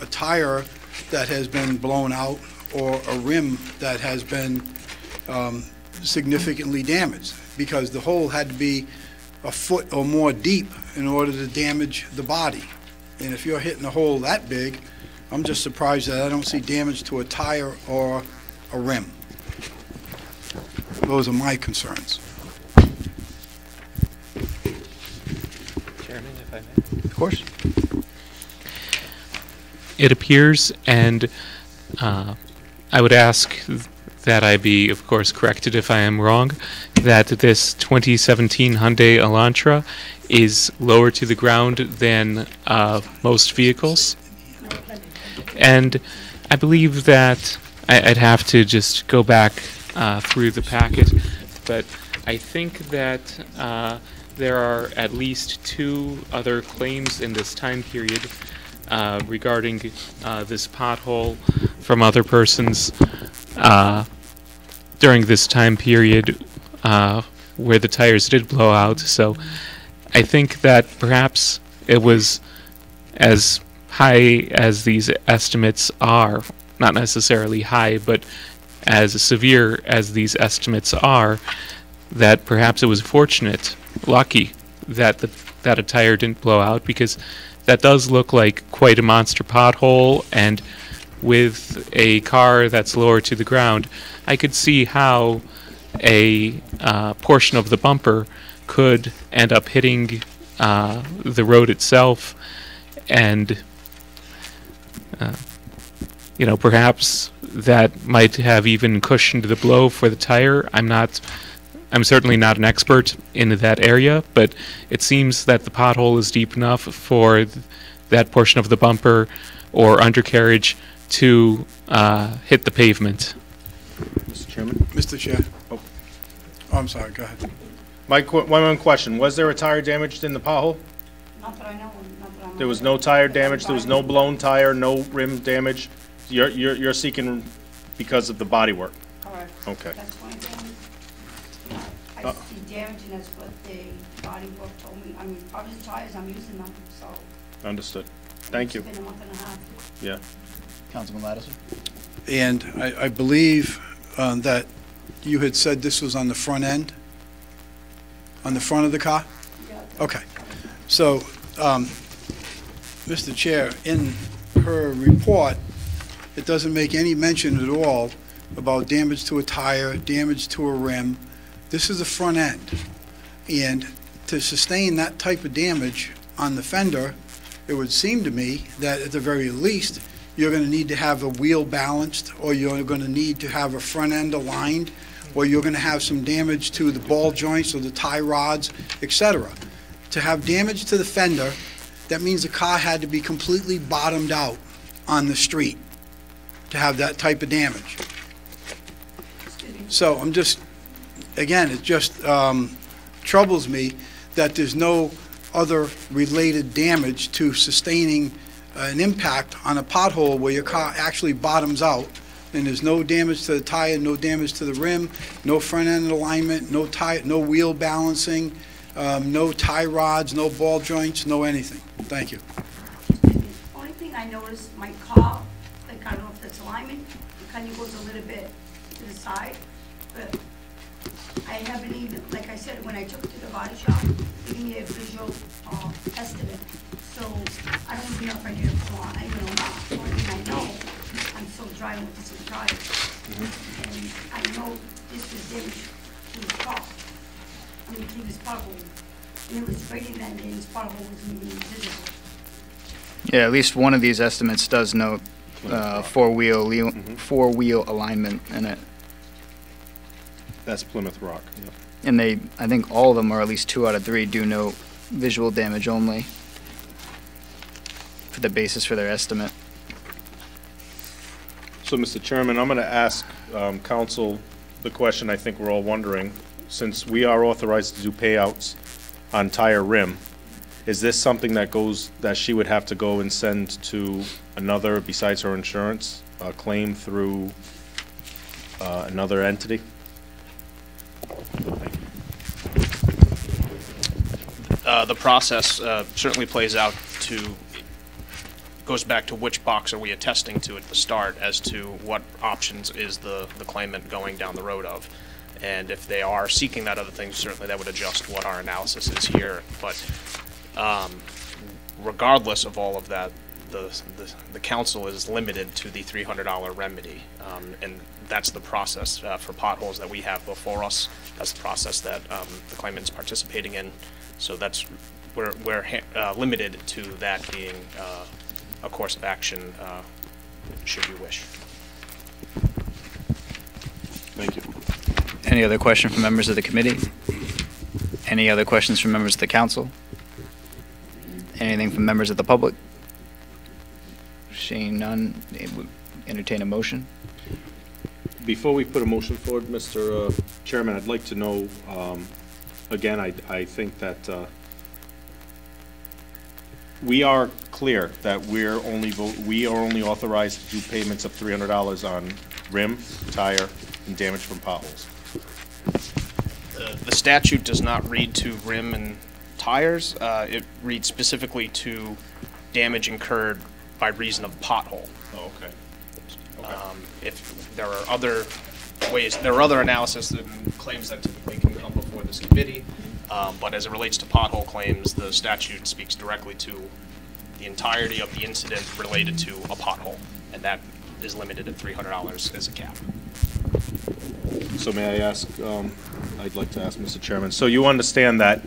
a tire that has been blown out or a rim that has been significantly damaged, because the hole had to be a foot or more deep in order to damage the body. And if you're hitting a hole that big, I'm just surprised that I don't see damage to a tire or a rim. Those are my concerns. Chairman, if I may. Of course. It appears, and I would ask that I be, of course, corrected if I am wrong, that this 2017 Hyundai Elantra is lower to the ground than most vehicles. And I believe that I'd have to just go back through the packet, but I think that there are at least 2 other claims in this time period regarding this pothole from other persons during this time period where the tires did blow out. So I think that perhaps it was as high as these estimates are, not necessarily high, but as severe as these estimates are, that perhaps it was fortunate, lucky, that that a tire didn't blow out, because that does look like quite a monster pothole, and with a car that's lower to the ground, I could see how a portion of the bumper could end up hitting the road itself, and perhaps that might have even cushioned the blow for the tire. I'm certainly not an expert in that area, but it seems that the pothole is deep enough for that portion of the bumper or undercarriage to hit the pavement. Mr. Chairman? Mr. Chair. Oh, I'm sorry, go ahead. One question, was there a tire damaged in the pothole? Not that I know, not that I'm There was no tire damage, there was no blown tire, no rim damage? You're seeking because of the body work? Correct. Okay. That's one thing. I see damage, and that's what the body work told me. I mean, part of the tires, I'm using them, so. Understood. Thank you. It's been a month and a half. Yeah. Councilman Lattiser? And I believe that you had said this was on the front end? On the front of the car? Yeah. Okay. So, Mr. Chair, in her report, it doesn't make any mention at all about damage to a tire, damage to a rim, This is the front end. And to sustain that type of damage on the fender, it would seem to me that at the very least, you're going to need to have a wheel balanced, or you're going to need to have a front end aligned, or you're going to have some damage to the ball joints or the tie rods, etc. To have damage to the fender, that means the car had to be completely bottomed out on the street to have that type of damage. So I'm just, again, it just troubles me that there's no other related damage to sustaining an impact on a pothole where your car actually bottoms out, and there's no damage to the tire, no damage to the rim, no front end alignment, no wheel balancing, no tie rods, no ball joints, no anything. Thank you. The only thing I noticed, my car, like, I don't know if that's alignment, it kind of goes a little bit to the side, but I haven't even, like I said, when I took it to the body shop, they gave me a visual estimate. So I don't even know if I need a pull on, I don't know. The only thing I know, I'm still driving with this tires. And I know this was damage to his car. I mean, to his pothole. And it was raining that day, and his pothole wasn't even visible. Yeah, at least one of these estimates does note four-wheel alignment in it. That's Plymouth Rock. Yep. And I think all of them, or at least 2 out of 3, do note visual damage only for the basis for their estimate. So, Mr. Chairman, I'm going to ask council the question I think we're all wondering. Since we are authorized to do payouts on tire rim, is this something that she would have to go and send to another, besides her insurance, claim through another entity? The process certainly plays out goes back to which box are we attesting to at the start as to what options is the claimant going down the road of. And if they are seeking that other thing, certainly that would adjust what our analysis is here. But regardless of all of that, the council is limited to the $300 remedy. And that's the process for potholes that we have before us. That's the process that the claimant is participating in. So we're limited to that being a course of action should you wish. Thank you. Any other question from members of the committee? Any other questions from members of the council? Anything from members of the public? Seeing none, entertain a motion. Before we put a motion forward, Mr. Chairman, I'd like to know, again, I think that we are clear that we are only authorized to do payments of $300 on rim, tire, and damage from potholes. The statute does not read to rim and tires. It reads specifically to damage incurred by reason of pothole. Oh, okay. If there are other ways, there are other analysis and claims that typically can come before this committee, but as it relates to pothole claims, the statute speaks directly to the entirety of the incident related to a pothole, and that is limited at $300 as a cap. So may I ask, I'd like to ask Mr. Chairman, so you understand that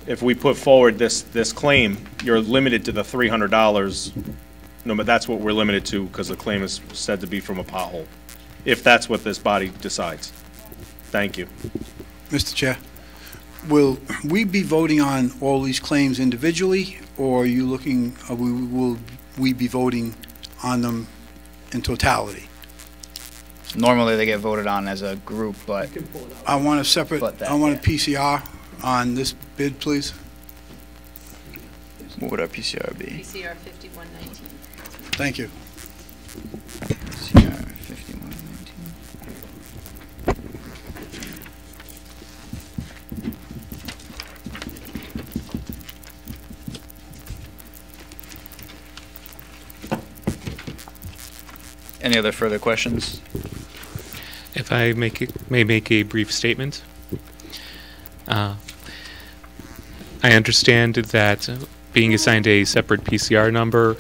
if we put forward this claim, you're limited to the $300, no, but that's what we're limited to because the claim is said to be from a pothole, if that's what this body decides. Thank you. Mr. Chair, will we be voting on all these claims individually, or are you looking, will we be voting on them in totality? Normally, they get voted on as a group, but I want a separate, I want a PCR on this bid, please. what would our PCR be? PCR 5119. Thank you. PCR 5119. Any other further questions? If I may make a brief statement. I understand that being assigned a separate PCR number,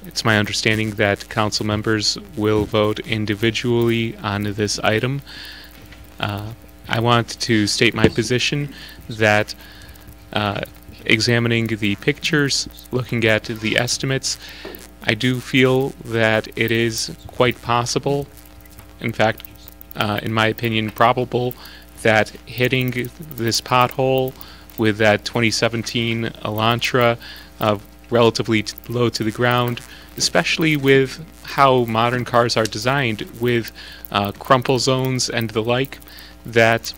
it's my understanding that council members will vote individually on this item. I want to state my position that examining the pictures, looking at the estimates, I do feel that it is quite possible, in fact, in my opinion, probable, that hitting this pothole with that 2017 Elantra relatively low to the ground, especially with how modern cars are designed with crumple zones and the like, that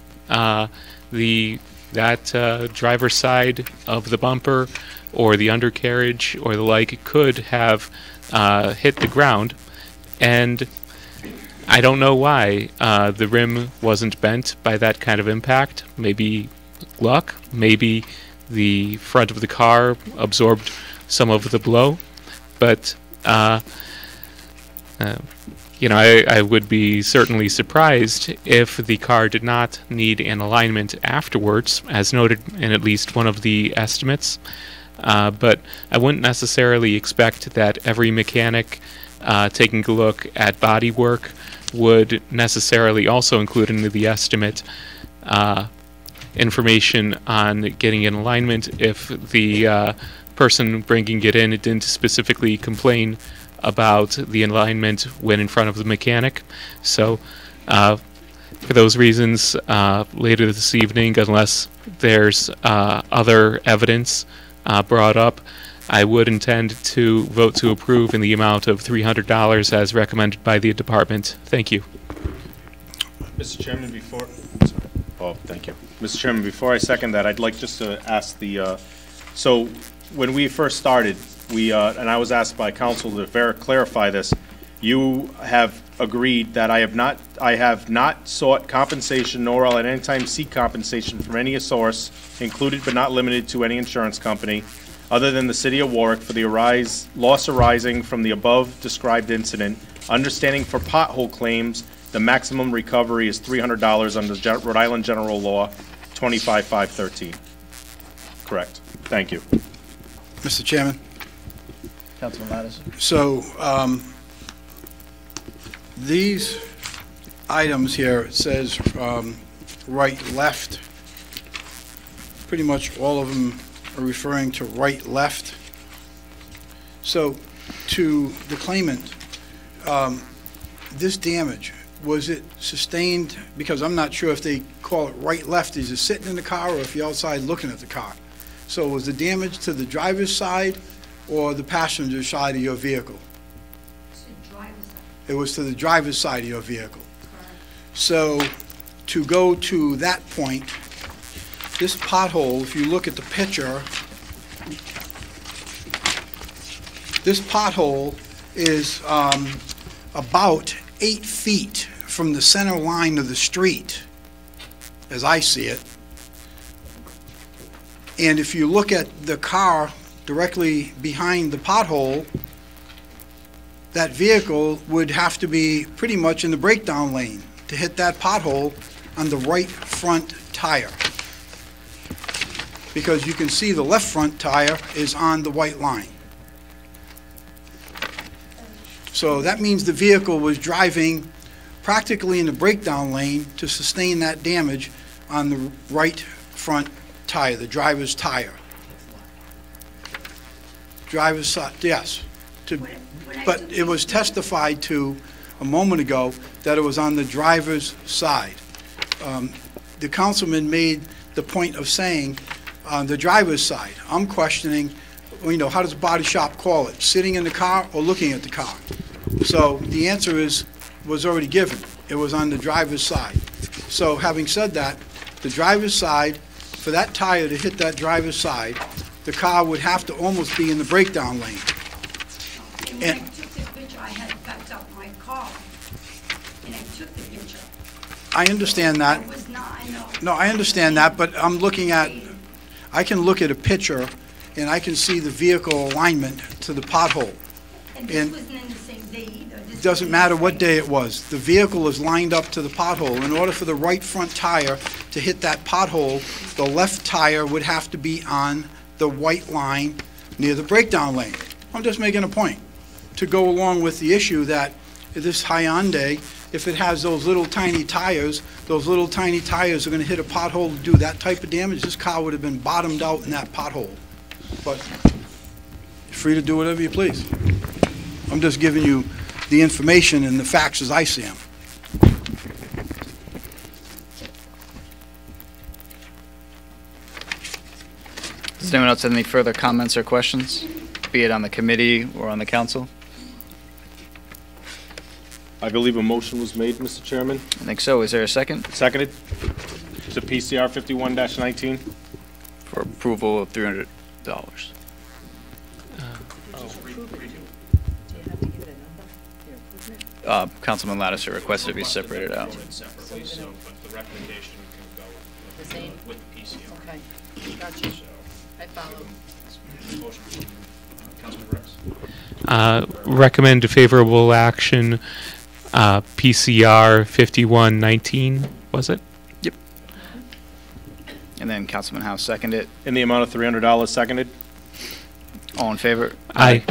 driver's side of the bumper or the undercarriage or the like could have hit the ground. And I don't know why the rim wasn't bent by that kind of impact. Maybe luck, maybe the front of the car absorbed some of the blow, but I would be certainly surprised if the car did not need an alignment afterwards, as noted in at least one of the estimates. But I wouldn't necessarily expect that every mechanic taking a look at bodywork would necessarily also include into the estimate information on getting an alignment if the person bringing it in didn't specifically complain about the alignment when in front of the mechanic. So for those reasons, later this evening, unless there's other evidence brought up, I would intend to vote to approve in the amount of $300 as recommended by the department. Thank you. Mr. Chairman, thank you. Mr. Chairman, before I second that, I'd like just to ask so when we first started, and I was asked by counsel to clarify this, you have agreed that I have not sought compensation, nor will at any time seek compensation from any source, included but not limited to any insurance company, other than the City of Warwick, for the loss arising from the above described incident. Understanding for pothole claims, the maximum recovery is $300 under Rhode Island General Law 25-513. Correct. Thank you. Mr. Chairman? Councilman Madison. So, these items here, it says right, left. Pretty much all of them are referring to right, left. So, to the claimant, this damage, was it sustained, because I'm not sure if they call it right, left, is it sitting in the car or if you're outside looking at the car? So was the damage to the driver's side or the passenger side of your vehicle? It was to the driver's side of your vehicle. So to go to that point, this pothole, if you look at the picture, this pothole is about 8 feet from the center line of the street, as I see it. And if you look at the car directly behind the pothole, that vehicle would have to be pretty much in the breakdown lane to hit that pothole on the right front tire. Because you can see the left front tire is on the white line. So that means the vehicle was driving practically in the breakdown lane to sustain that damage on the right front tire, the driver's tire. Driver's side, yes. But it was testified to a moment ago that it was on the driver's side. The councilman made the point of saying on the driver's side. I'm questioning, how does a body shop call it? Sitting in the car or looking at the car? So the answer was already given. It was on the driver's side. So having said that, the driver's side, for that tire to hit that driver's side, the car would have to almost be in the breakdown lane. And when I took the picture, I had backed up my car, and I took the picture. I understand that. It was not, I know. No, I understand that, but I'm looking at, I can look at a picture, and I can see the vehicle alignment to the pothole. And this wasn't in the same day either. This Doesn't matter what day it was. The vehicle is lined up to the pothole. In order for the right front tire to hit that pothole, the left tire would have to be on the white line near the breakdown lane. I'm just making a point to go along with the issue that this Hyundai if it has those little tiny tires are gonna hit a pothole and do that type of damage. This car would have been bottomed out in that pothole. But you're free to do whatever you please. I'm just giving you the information and the facts as I see them. Does anyone else have any further comments or questions, be it on the committee or on the council? I believe a motion was made, Mr. Chairman. I think so. Is there a second? Seconded. To PCR 51-19. For approval of $300. Councilman Lattiser requested to be separated out. Separately, so, but the recommendation can go The same? with the PCO. Okay, gotcha. I follow. Motion from Councilman Rex. Recommend favorable action, PCR 5119, was it? Yep. And then Councilman House seconded. In the amount of $300, seconded. All in favor? Aye.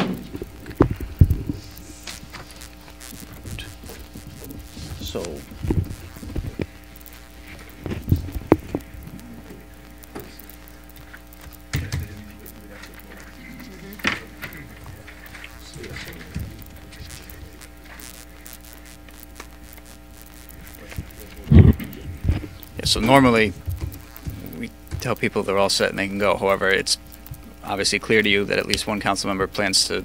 So, Yeah, so normally, we tell people they're all set and they can go. However, it's obviously clear to you that at least one council member plans to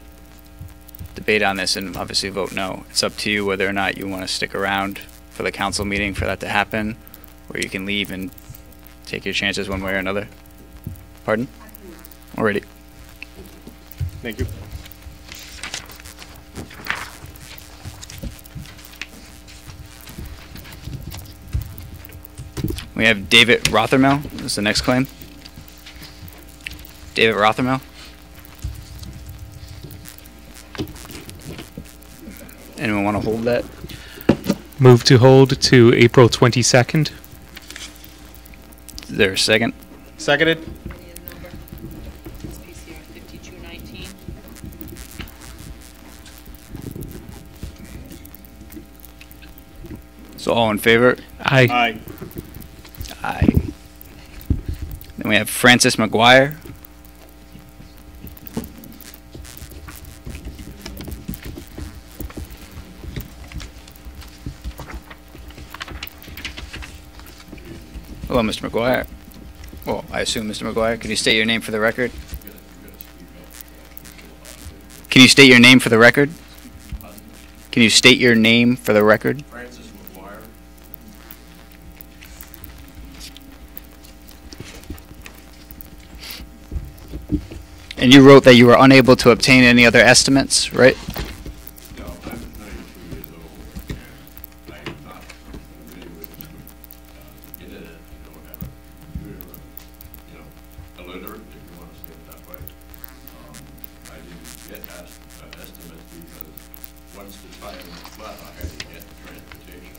debate on this and obviously vote no. It's up to you whether or not you want to stick around for the council meeting for that to happen, or you can leave and take your chances one way or another. Pardon? Already. Thank you. We have David Rothermel. This is the next claim. David Rothermel. Anyone want to hold that? Move to hold to April 22nd. Is there a second? Seconded. It's PCR 5219. So all in favor? Aye. Aye. Aye. Then we have Francis McGuire. Hello, Mr. McGuire. Well, I assume Mr. McGuire. Can you state your name for the record? Can you state your name for the record? Can you state your name for the record? Francis McGuire. And you wrote that you were unable to obtain any other estimates, right? No, I'm 92 years old, and I am not familiar with the internet. I don't have a computer, illiterate, if you want to say it that way. I didn't get estimates because once the tire was flat, I had to get transportation.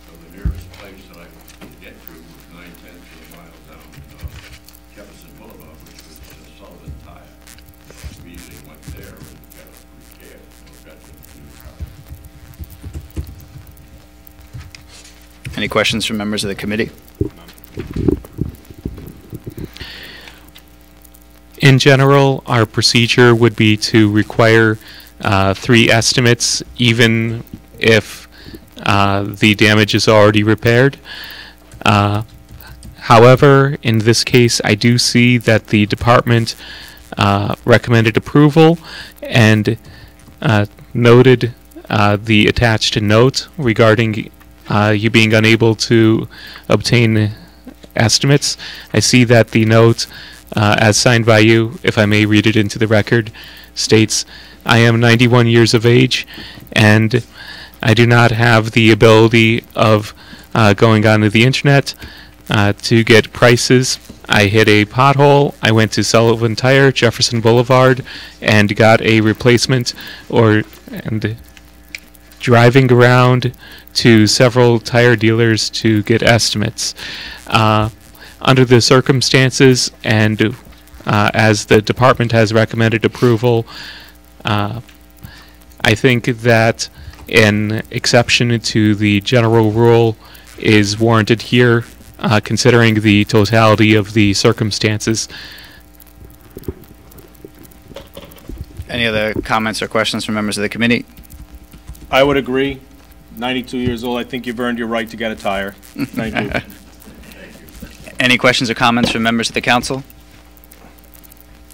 So the nearest place that I could get to was 9/10 of a mile down Jefferson Boulevard, which was Sullivan Tire. We usually went there and got it repaired, or got the new tire. Any questions from members of the committee? In general, our procedure would be to require 3 estimates, even if the damage is already repaired. However, in this case, I do see that the department recommended approval and noted the attached note regarding you being unable to obtain estimates. I see that the note, as signed by you, if I may read it into the record, states, "I am 91 years of age, and I do not have the ability of going onto the internet to get prices. I hit a pothole. I went to Sullivan Tire, Jefferson Boulevard, and got a replacement, and driving around to several tire dealers to get estimates. Under the circumstances, and as the department has recommended approval, I think that an exception to the general rule is warranted here, considering the totality of the circumstances. Any other comments or questions from members of the committee? I would agree. 92 years old, I think you've earned your right to get a tire. Thank you. Any questions or comments from members of the council?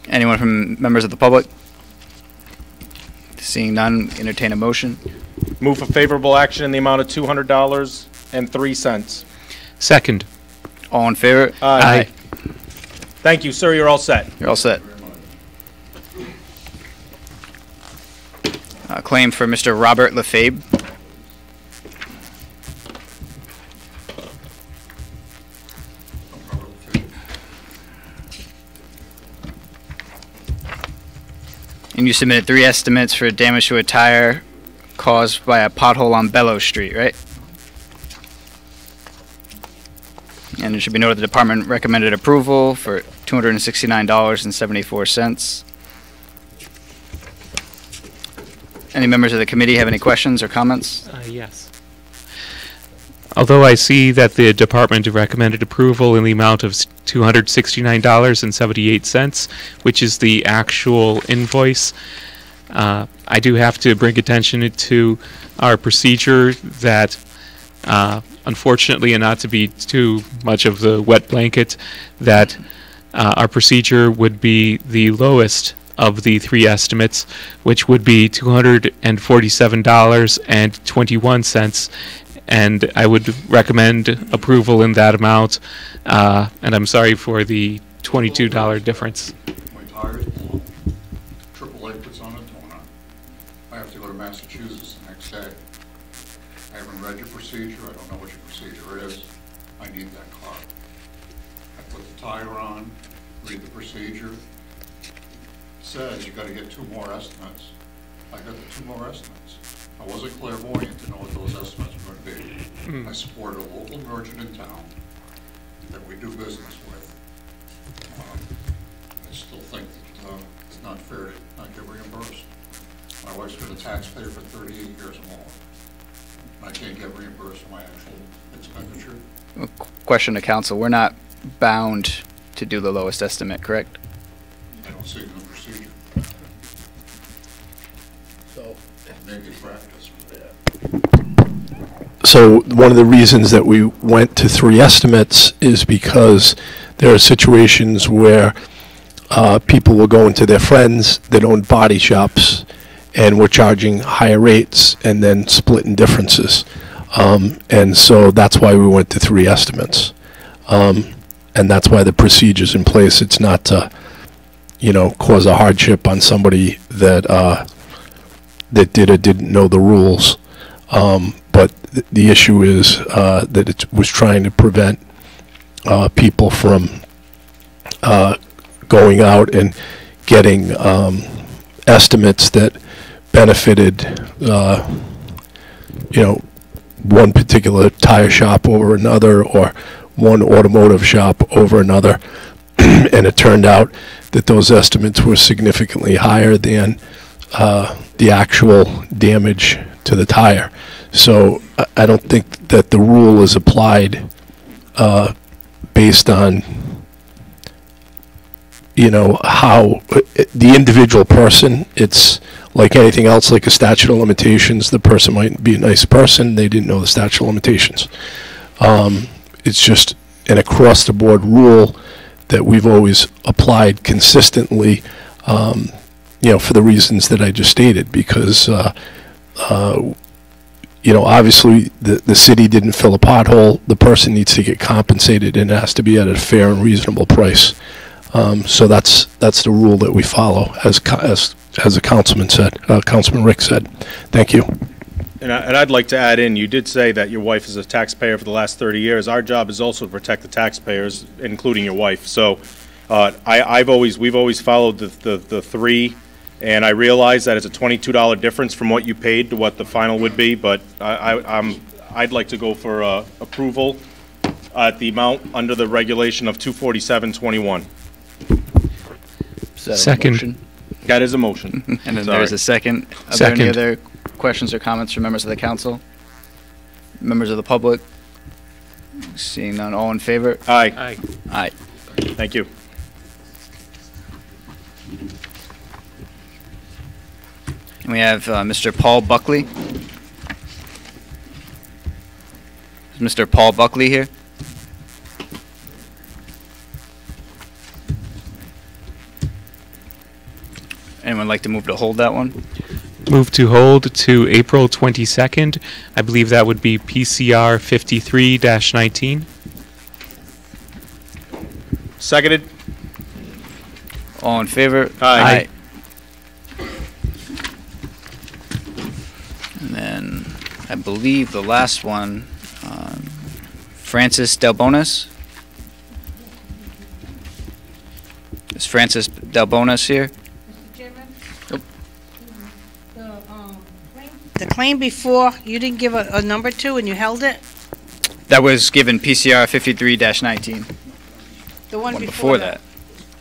Anyone from members of the public? Seeing none, entertain a motion. Move for favorable action in the amount of $200.03. Second. All in favor? Aye. Thank you, sir. You're all set. You're all set. Claim for Mr. Robert Lefebvre. And you submitted 3 estimates for damage to a tire caused by a pothole on Bellows Street, right? And it should be noted the department recommended approval for $269.74. Any members of the committee have any questions or comments? Yes. Although I see that the department recommended approval in the amount of $269.78, which is the actual invoice, I do have to bring attention to our procedure that, unfortunately, and not to be too much of the wet blanket, that our procedure would be the lowest of the 3 estimates, which would be $247.21, and I would recommend approval in that amount, and I'm sorry for the $22 difference. My tires blow. AAA puts on a toner. I have to go to Massachusetts the next day. I haven't read your procedure. I don't know what your procedure is. I need that car. I put the tire on, read the procedure. It says you got to get 2 more estimates. I got the 2 more estimates. I wasn't clairvoyant to know what those estimates were going to be. I supported a local merchant in town that we do business with. I still think that it's not fair to not get reimbursed. My wife's been a taxpayer for 38 years or more. I can't get reimbursed for my actual expenditure. Question to council, we're not bound to do the lowest estimate, correct? I don't see it in the procedure. So, maybe practice with that. So one of the reasons that we went to 3 estimates is because there are situations where people will go into their friends that own body shops and we're charging higher rates and then splitting differences. And so that's why we went to 3 estimates. And that's why the procedure's in place. It's not to, cause a hardship on somebody that that did or didn't know the rules. But the issue is that it was trying to prevent people from going out and getting estimates that benefited, one particular tire shop over another or one automotive shop over another. And it turned out that those estimates were significantly higher than the actual damage to the tire. So I don't think that the rule is applied based on, how the individual person. It's like anything else, like a statute of limitations. The person might be a nice person. They didn't know the statute of limitations. It's just an across-the-board rule that we've always applied consistently, for the reasons that I just stated, because obviously the city didn't fill a pothole. The person needs to get compensated, and it has to be at a fair and reasonable price. So that's the rule that we follow, as the Councilman Rick said. Thank you. And I'd like to add in, you did say that your wife is a taxpayer for the last 30 years. Our job is also to protect the taxpayers, including your wife. So we've always followed the 3. And I realize that it's a $22 difference from what you paid to what the final would be, but I'd like to go for approval at the amount under the regulation of $247.21. Is that a Second. motion? That is a motion. And then Sorry. there's a second. Are Second. there any other questions or comments from members of the council? Members of the public? Seeing none, all in favor? Aye. Aye. Aye. Thank you. And we have Mr. Paul Buckley. Is Mr. Paul Buckley here? Anyone like to move to hold that one? Move to hold to April 22nd. I believe that would be PCR 53-19. Seconded. All in favor? Aye. And then I believe the last one, Francis Delbonis. Is Francis Delbonis here? The claim before, you didn't give a number to and you held it? That was given PCR 53-19. The one One before before that?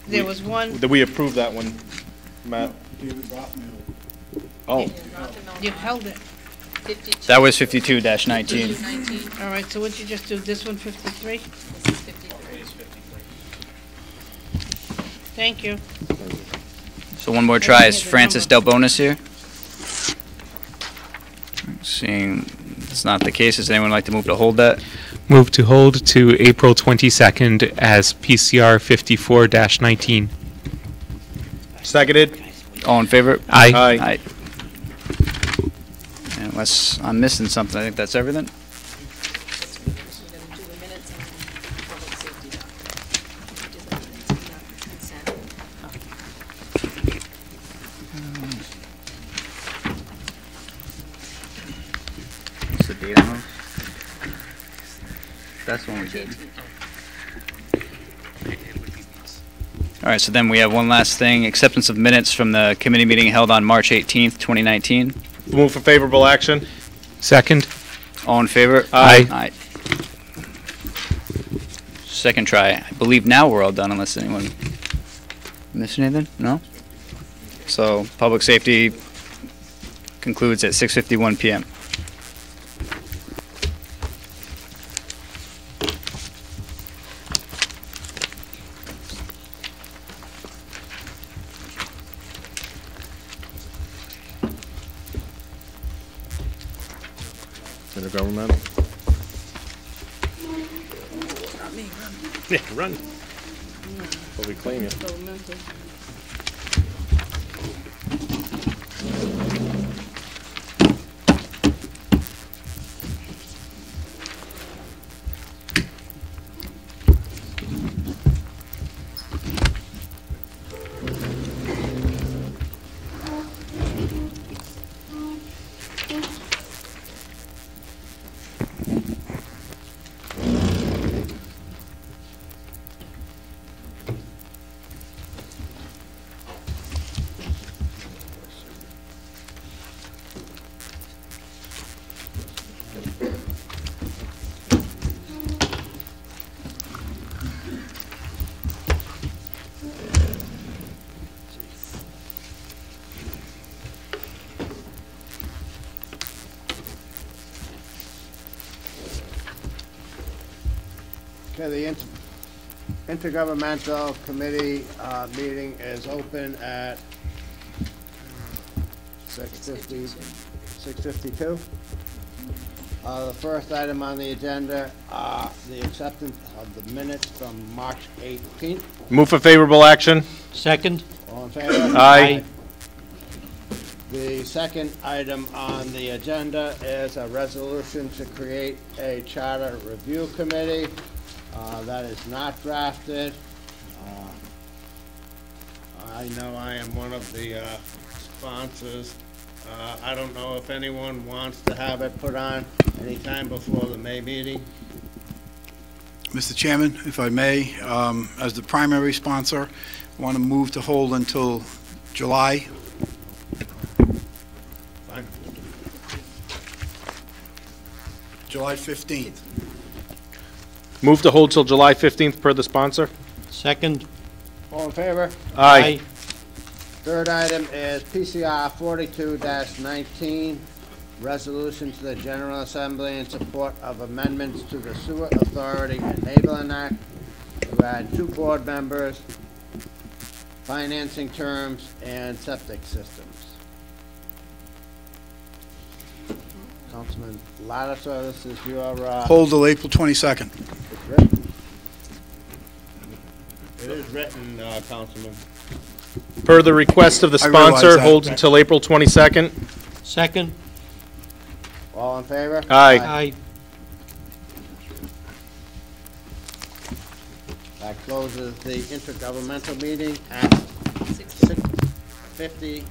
There was one, Did we approve that one, Matt? Oh. you held it. That was 52-19. All right, so what'd you just do, this one 53? Thank you. So one more try. Is Francis Delbonis here? Seeing it's not the case, does anyone like to move to hold that? Move to hold to April 22nd as PCR 54-19. Seconded. All in favor? Aye. Aye. Unless I'm missing something, I think that's everything. What's the date on those? That's one we did. All right, so then we have one last thing, acceptance of minutes from the committee meeting held on March 18th, 2019. Move for favorable action. Second. All in favor? Aye. Aye. Second try. I believe now we're all done unless anyone missed anything? No? So public safety concludes at 6:51 PM. Intergovernmental. Yeah, run. But we claim you. Okay, the Intergovernmental Committee meeting is open at 6:52. The first item on the agenda, the acceptance of the minutes from March 18th. Move for favorable action. Second. All in favor? Aye. The second item on the agenda is a resolution to create a charter review committee. That is not drafted. I know I am one of the sponsors. I don't know if anyone wants to have it put on anytime before the May meeting. Mr. Chairman, if I may, as the primary sponsor, I want to move to hold until July. Fine. July 15th. Move to hold till July 15th per the sponsor. Second. All in favor? Aye. Third item is PCR 42-19. resolution to the General Assembly in support of amendments to the Sewer Authority Enabling Act to add 2 board members, financing terms, and septic systems. Councilman Lattiser, this is your, Hold till April 22nd. It is written, Councilman. Per the request of the I realize sponsor, that. holds until April 22nd. Second. All in favor? Aye. That closes the intergovernmental meeting at 6:54.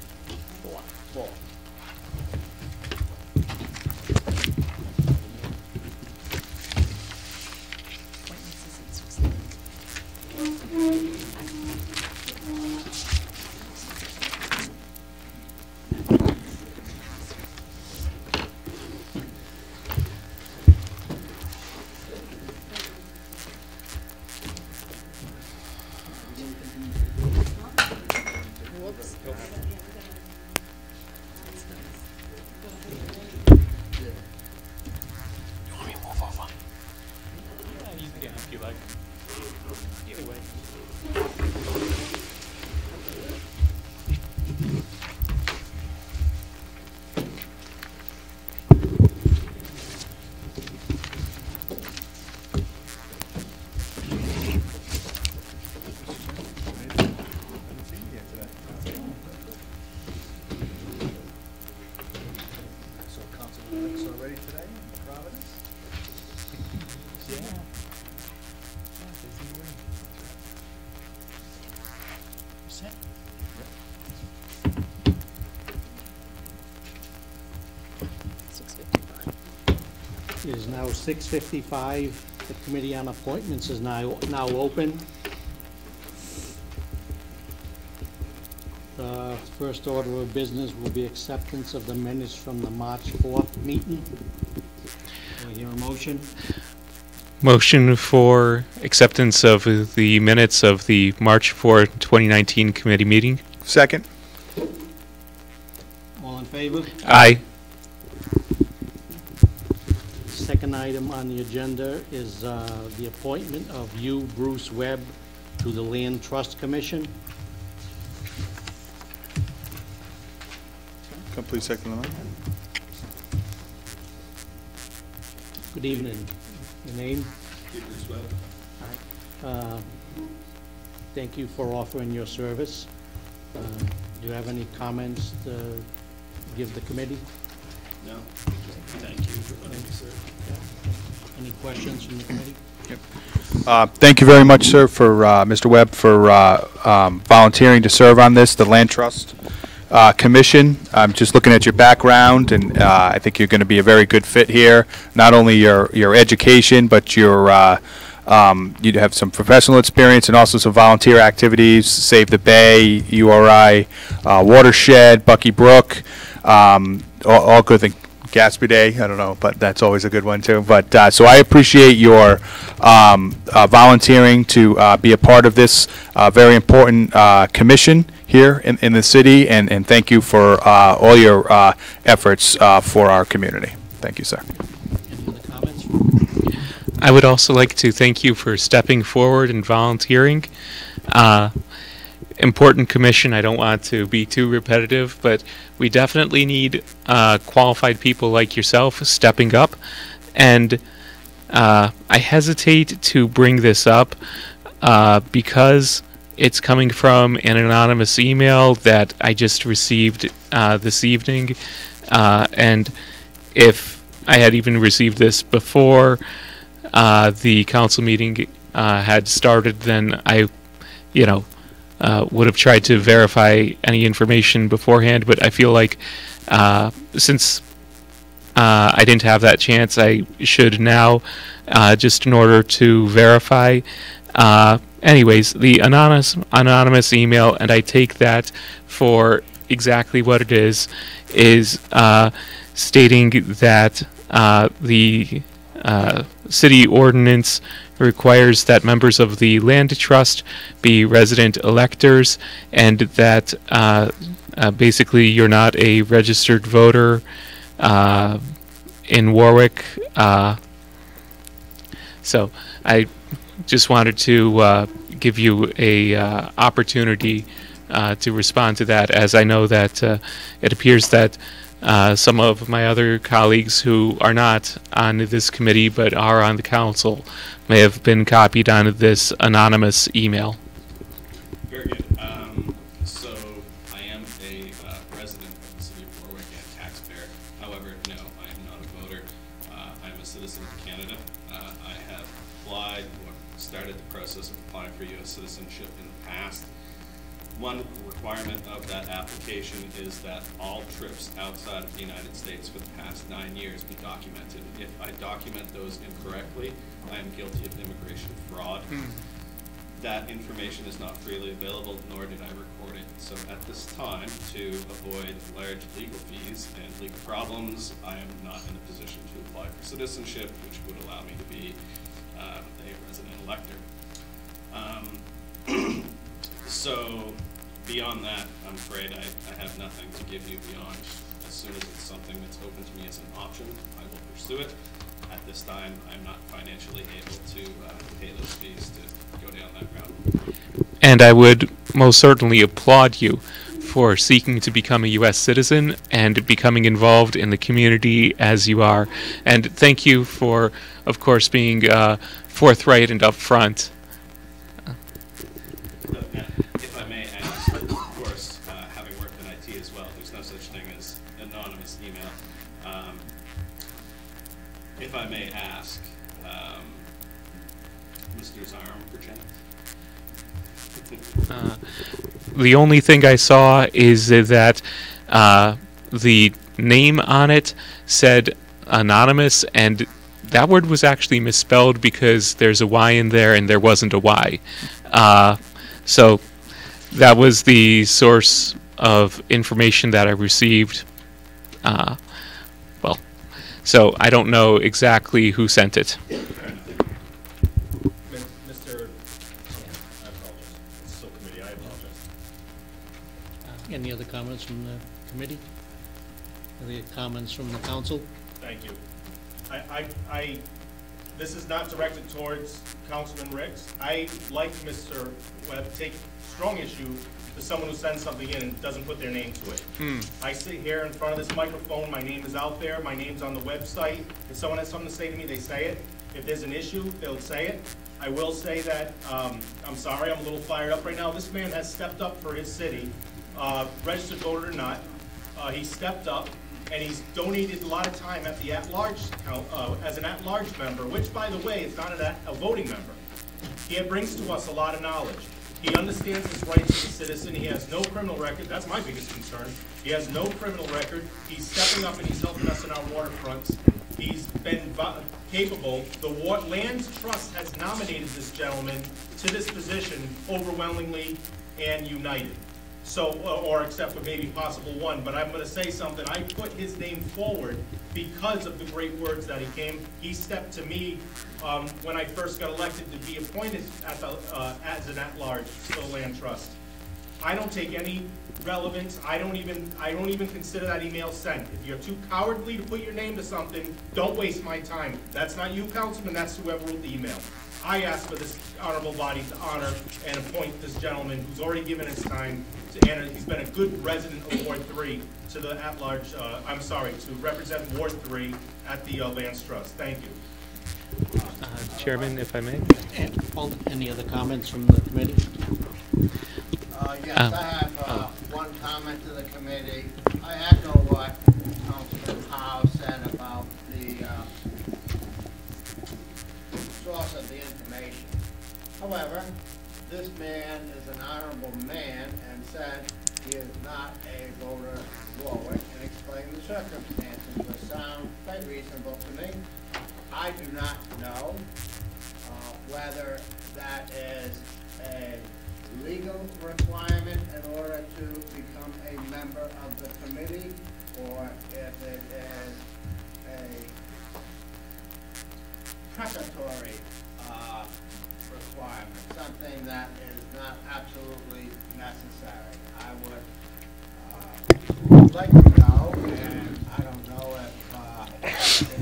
It is now 6:55. The Committee on Appointments is now open. The first order of business will be acceptance of the minutes from the March 4th meeting. Do I hear a motion? Motion for acceptance of the minutes of the March 4, 2019 committee meeting. Second. All in favor? Aye. Second item on the agenda is the appointment of you, Bruce Webb, to the Land Trust Commission. Complete second on that. Good evening. Your name? Thank you for offering your service. Do you have any comments to give the committee? No. Thank you. Thank you, sir. Any questions from the committee? Thank you very much, sir, for Mr. Webb, for volunteering to serve on this, the Land Trust Commission. I'm just looking at your background, and I think you're going to be a very good fit here. Not only your education, but your you have some professional experience and also some volunteer activities. Save the Bay, URI, Watershed, Bucky Brook, all good things. Gatsby Day, I don't know, but that's always a good one too. But so I appreciate your volunteering to be a part of this very important commission here in the city, and thank you for all your efforts for our community. Thank you, sir. Any other comments? I would also like to thank you for stepping forward and volunteering. Important commission. I don't want to be too repetitive, but we definitely need qualified people like yourself stepping up. And I hesitate to bring this up because it's coming from an anonymous email that I just received this evening. And if I had even received this before the council meeting had started, then I, would have tried to verify any information beforehand, but I feel like since I didn't have that chance, I should now, just in order to verify. Anyways, the anonymous email, and I take that for exactly what it is stating that the city ordinance requires that members of the land trust be resident electors, and that basically you're not a registered voter in Warwick. So I just wanted to give you a opportunity to respond to that, as I know that it appears that some of my other colleagues who are not on this committee but are on the council may have been copied on this anonymous email. Very good. So I am a resident of the city of Warwick and taxpayer. However, no, I am not a voter. I am a citizen of Canada. I have applied or started the process of applying for U.S. citizenship in the past. One requirement of that application is that all trips outside of the United States for the past 9 years be documented. If I document those incorrectly, I am guilty of immigration fraud. That information is not freely available, nor did I record it. So at this time, to avoid large legal fees and legal problems, I am not in a position to apply for citizenship, which would allow me to be a resident elector. So beyond that, I'm afraid I have nothing to give you beyond, as soon as it's something that's open to me as an option, I will pursue it. At this time, I'm not financially able to pay those fees to go down that route. And I would most certainly applaud you for seeking to become a U.S. citizen and becoming involved in the community as you are. And thank you for, of course, being forthright and upfront. If I may ask, of course, having worked in IT as well, there's no such thing as anonymous email. If I may ask, Mr. Zarm, perchance? The only thing I saw is that the name on it said anonymous, and that word was actually misspelled because there's a Y in there and there wasn't a Y. So that was the source of information that I received. Well, so I don't know exactly who sent it. Mr. I apologize. It's still committee. I apologize. Any other comments from the committee? Any comments from the council? Thank you. This is not directed towards Councilman Ricks. I, like Mr. Webb, take strong issue to someone who sends something in and doesn't put their name to it. I sit here in front of this microphone, my name is out there, my name's on the website. If someone has something to say to me, they say it. If there's an issue, they'll say it. I will say that, I'm sorry, I'm a little fired up right now. This man has stepped up for his city, registered voter or not. He stepped up, and he's donated a lot of time at the at-large count, as an at-large member, which, by the way, is not a voting member. He brings to us a lot of knowledge. He understands his rights as a citizen. He has no criminal record. That's my biggest concern. He has no criminal record. He's stepping up and he's helping us in our waterfronts. He's been capable. The Land Trust has nominated this gentleman to this position overwhelmingly and united. So, or except for maybe possible one, but I'm going to say something. I put his name forward because of the great words that he came. He stepped to me when I first got elected to be appointed at the, as an at-large for the Land Trust. I don't take any relevance. I don't even consider that email sent. If you're too cowardly to put your name to something, don't waste my time. That's not you, Councilman. That's whoever wrote the email. I ask for this honorable body to honor and appoint this gentleman who's already given his time and he's been a good resident of Ward 3 to the at-large, to represent Ward 3 at the Lands Trust. Thank you. Chairman, if I may. Any other comments from the committee? Yes, I have one comment to the committee. I echo what Councilman Howe said about the source of the information. However, this man is an honorable man and said he is not a voter of Warwick and explained the circumstances, which sound quite reasonable to me. I do not know whether that is a legal requirement in order to become a member of the committee, or if it is a precatory requirement, something that is not absolutely necessary. I would like to know, and I don't know if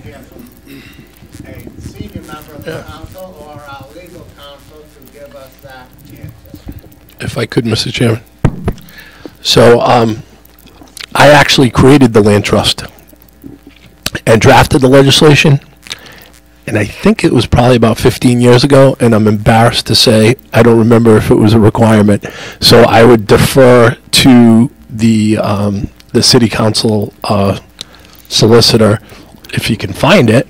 hear from a senior member of the council or our legal counsel to give us that answer. If I could, Mr. Chairman. So I actually created the land trust and drafted the legislation, and I think it was probably about 15 years ago, and I'm embarrassed to say I don't remember if it was a requirement. So I would defer to the city council solicitor, if you can find it,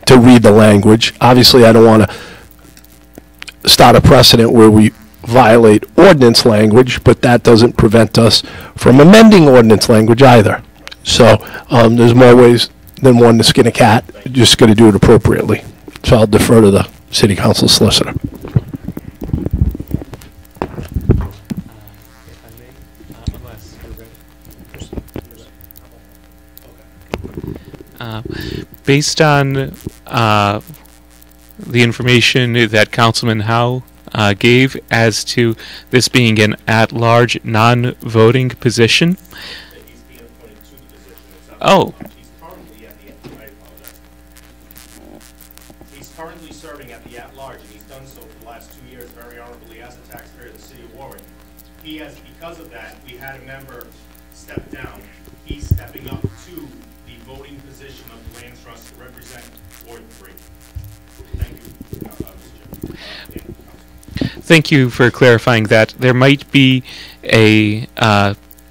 to read the language. Obviously, I don't want to start a precedent where we violate ordinance language, but that doesn't prevent us from amending ordinance language either. So there's more ways than one to skin a cat. You're just got to do it appropriately. So I'll defer to the city council solicitor. Based on the information that Councilman Howe gave as to this being an at-large, non-voting position. Oh. He's currently serving at the at-large, and he's done so for the last 2 years very honorably as a taxpayer of the city of Warwick. He has, because of that, we had a member step down. He's stepping up to the voting position of the Land Trust to represent Ward 3. Thank you, Mr. Chairman. Thank you for clarifying that. There might be a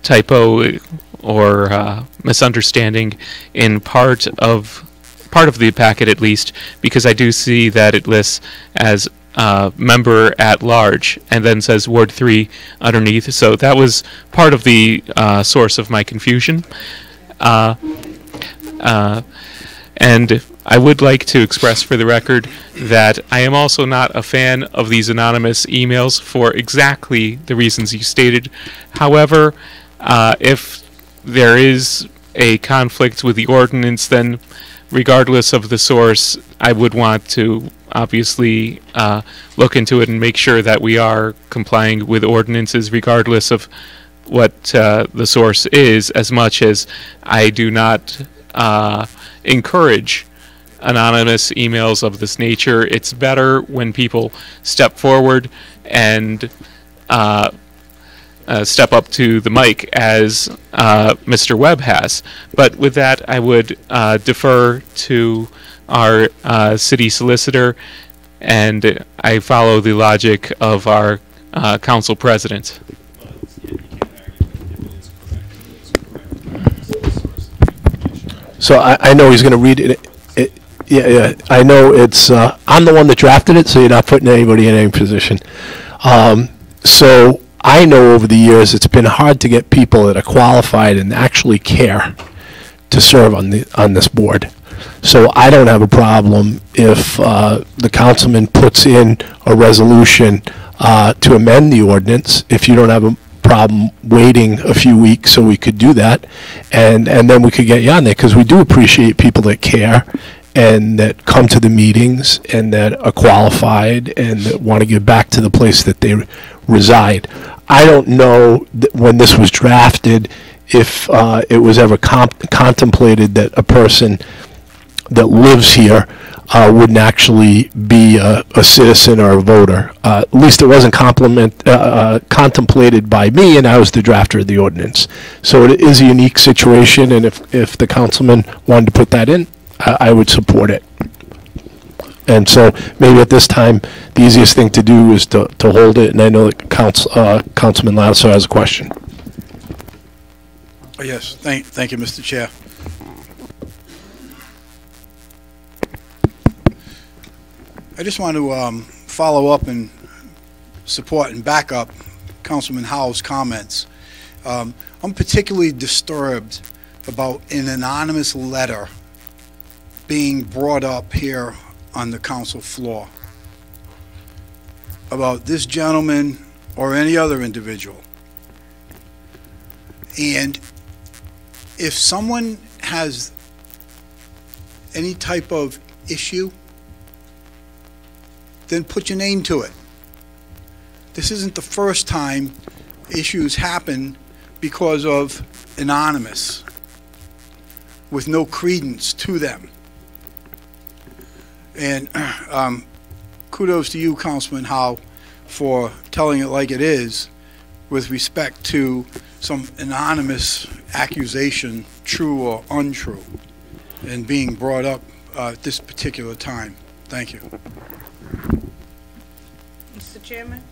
typo or misunderstanding in part of the packet, at least, because I do see that it lists as member at large and then says Ward 3 underneath. So that was part of the source of my confusion. And I would like to express for the record that I am also not a fan of these anonymous emails for exactly the reasons you stated. However, if there is a conflict with the ordinance, then regardless of the source, I would want to obviously look into it and make sure that we are complying with ordinances regardless of what the source is, as much as I do not encourage anonymous emails of this nature. It's better when people step forward and step up to the mic, as Mr. Webb has. But with that, I would defer to our city solicitor, and I follow the logic of our council president. So I know he's going to read it. Yeah, I know it's, I'm the one that drafted it, so you're not putting anybody in any position. So I know over the years it's been hard to get people that are qualified and actually care to serve on this board. So I don't have a problem if the councilman puts in a resolution to amend the ordinance. If you don't have a problem waiting a few weeks so we could do that, and then we could get you on there, because we do appreciate people that care and that come to the meetings and that are qualified and that want to give back to the place that they reside. I don't know when this was drafted if it was ever contemplated that a person that lives here wouldn't actually be a citizen or a voter. At least it wasn't contemplated by me, and I was the drafter of the ordinance. So it is a unique situation, and if the councilman wanted to put that in, I would support it. And so maybe at this time, the easiest thing to do is to hold it, and I know that Councilman Lattiser has a question. Yes, thank you, Mr. Chair. I just want to follow up and support and back up Councilman Howe's comments. I'm particularly disturbed about an anonymous letter being brought up here on the council floor about this gentleman or any other individual. And if someone has any type of issue, then put your name to it. This isn't the first time issues happen because of anonymous, with no credence to them. And kudos to you, Councilman Howe, for telling it like it is with respect to some anonymous accusation, true or untrue, and being brought up at this particular time. Thank you. Mr. Chairman?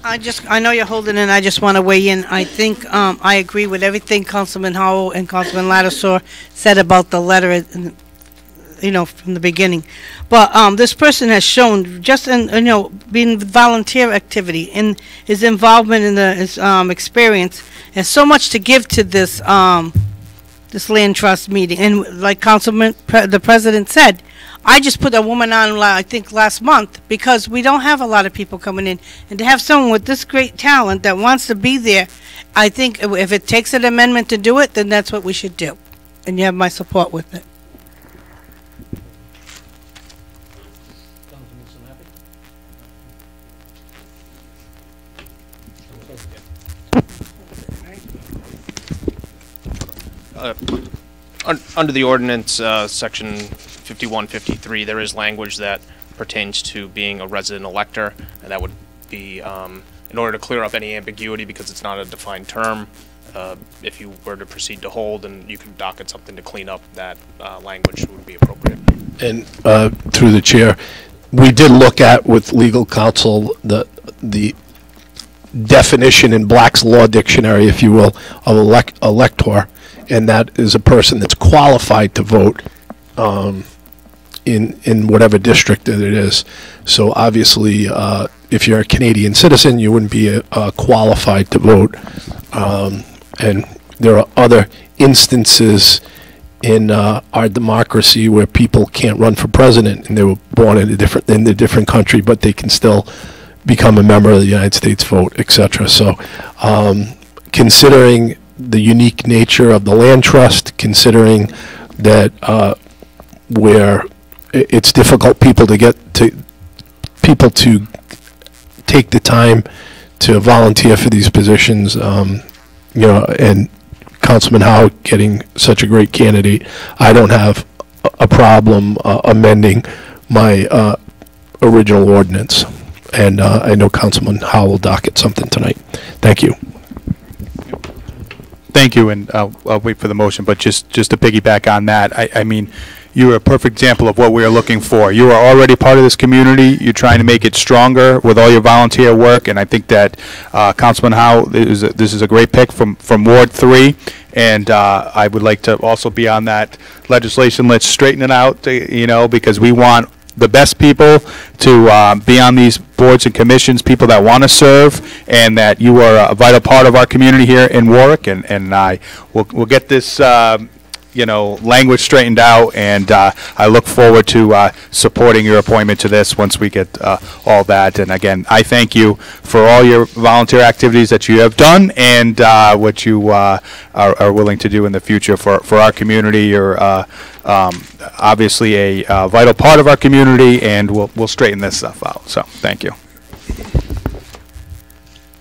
I know you're holding in, I just want to weigh in. I think I agree with everything Councilman Howell and Councilman Lattisaw said about the letter, from the beginning. But this person has shown, just in, being volunteer activity, in his involvement in his experience, has so much to give to this this land trust meeting. And like the President said, I just put a woman on, I think, last month because we don't have a lot of people coming in. And to have someone with this great talent that wants to be there, I think if it takes an amendment to do it, then that's what we should do. And you have my support with it. Under the ordinance, section 5153, there is language that pertains to being a resident elector, and that would be in order to clear up any ambiguity because it's not a defined term. If you were to proceed to hold, and you could docket something to clean up that language would be appropriate. And through the chair, we did look at with legal counsel the definition in Black's Law Dictionary, if you will, of elector, and that is a person that's qualified to vote in whatever district that it is. So obviously, if you're a Canadian citizen, you wouldn't be qualified to vote. And there are other instances in our democracy where people can't run for president and they were born in a different country, but they can still become a member of the United States vote, etc. So considering the unique nature of the land trust, considering that where it's difficult people to take the time to volunteer for these positions, and Councilman Howe getting such a great candidate, I don't have a problem amending my original ordinance. And I know Councilman Howe will docket something tonight. Thank you. Thank you, and I'll wait for the motion, but just to piggyback on that, I mean, you're a perfect example of what we are looking for. You are already part of this community. You're trying to make it stronger with all your volunteer work, and I think that Councilman Howe, this is a great pick from Ward 3, and I would like to also be on that legislation. Let's straighten it out, because we want the best people to be on these boards and commissions, people that want to serve, and that you are a vital part of our community here in Warwick, and we'll get this language straightened out, and I look forward to supporting your appointment to this once we get all that. And again, I thank you for all your volunteer activities that you have done and what you are willing to do in the future for our community. You're obviously a vital part of our community, and we'll straighten this stuff out. So thank you.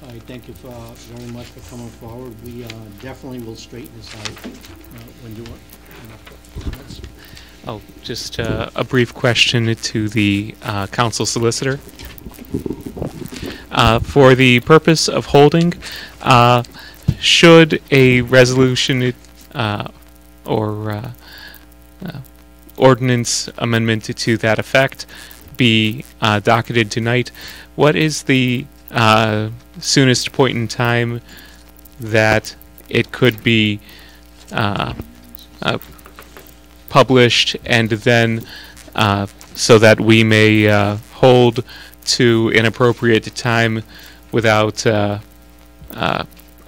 All right, thank you very much for coming forward. We definitely will straighten this out when you want. Oh, just a brief question to the council solicitor. For the purpose of holding, should a resolution or ordinance amendment to that effect be docketed tonight, what is the soonest point in time that it could be published, and then so that we may hold to an appropriate time without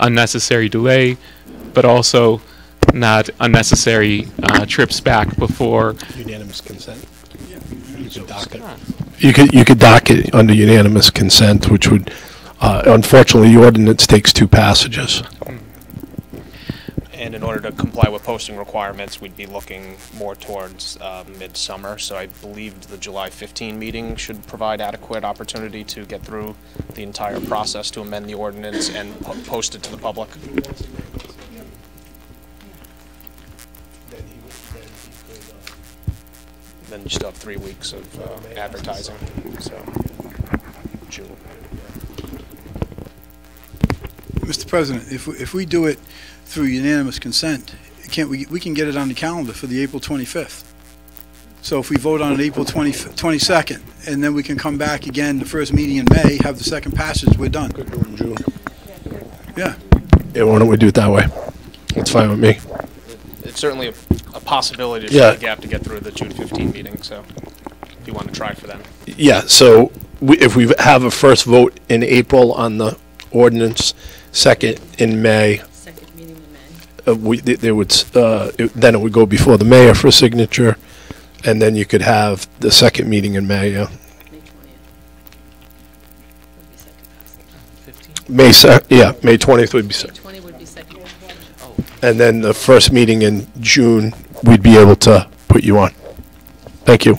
unnecessary delay, but also not unnecessary trips back before unanimous consent? You could docket under unanimous consent, which would unfortunately the ordinance takes 2 passages. And in order to comply with posting requirements, we'd be looking more towards midsummer. So I believe the July 15 meeting should provide adequate opportunity to get through the entire process to amend the ordinance and post it to the public. then you still have 3 weeks of advertising, so June. Mr. President, if we do it through unanimous consent, we can get it on the calendar for the April 25th. So if we vote on it April 22nd, and then we can come back again, the first meeting in May, have the second passage, we're done. Could do it in June. Yeah. Yeah, why don't we do it that way? That's fine with me. It's certainly a possibility to Yeah. fill the gap to get through the June 15 meeting, so if you want to try for them. Yeah, so if we have a first vote in April on the ordinance, second in May, Second meeting in May. then it would go before the mayor for signature, and then you could have the second meeting in May, yeah. May 20th would be second. 20 would be second. And then the first meeting in June, we'd be able to put you on. Thank you.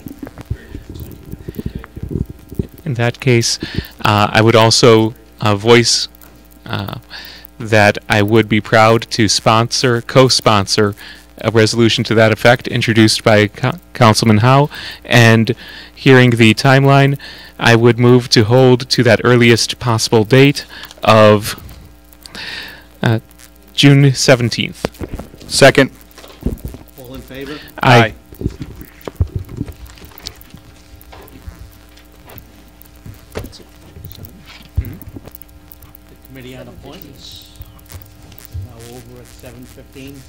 In that case, I would also voice that I would be proud to co-sponsor a resolution to that effect introduced by Councilman Howe. And hearing the timeline, I would move to hold to that earliest possible date of June 17th. Second. All in favor? Aye. The Committee on Appointments is now over at 7:15.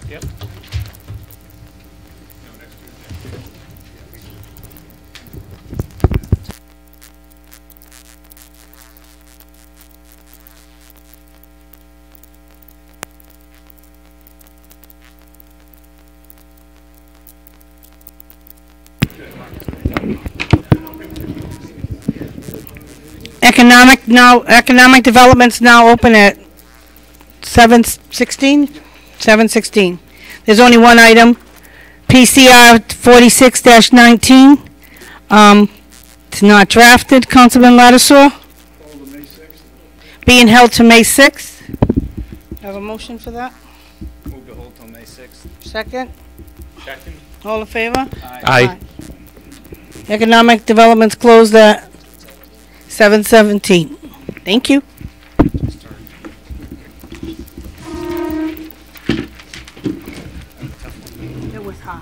Yep. Economic development's now open at 7:16? 7:16. There's only one item, PCR 46-19. It's not drafted, Councilman Lattisaw. Being held to May 6th. Have a motion for that? Move to hold till May 6th. Second? Second. All in favor? Aye. Economic development's closed at 7:17. Thank you. It was hard.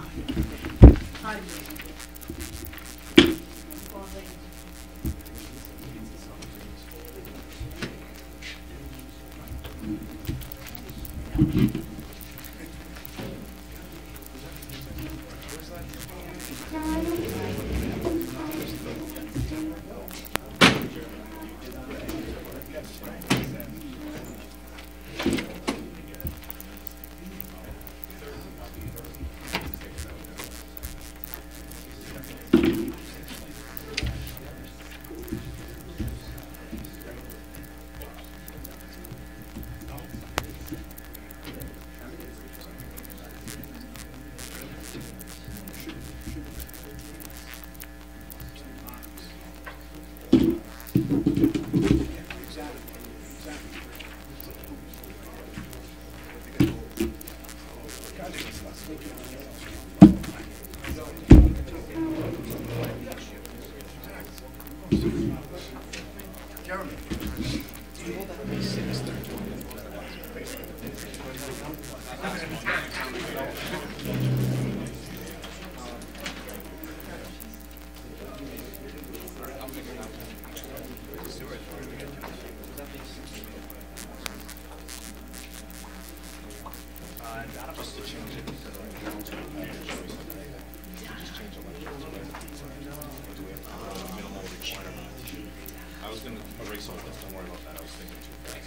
I was going to erase all this, don't worry about that, I was thinking too fast.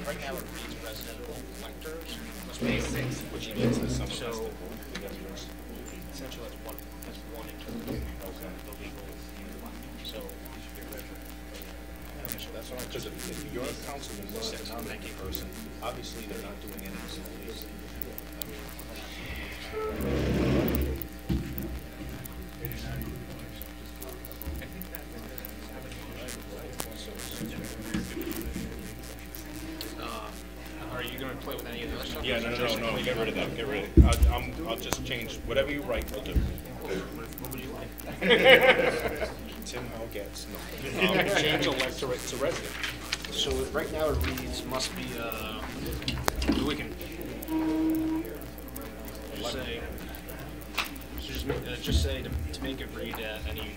Bring out resident electors. May 6th, which means the summer festival. Essentially, that's one interpretation of the legal. So, that's all right, because if your councilman was a non-banking person, obviously they're not doing anything illegal. Are you going to play with any of the other stuff? Yeah, no, get rid of that, get rid of it. I'll just change, whatever you write, we'll do. What would you like? Tim Hall gets, no. Change electorate to resident. So right now it reads, must be, we can just say to make it read any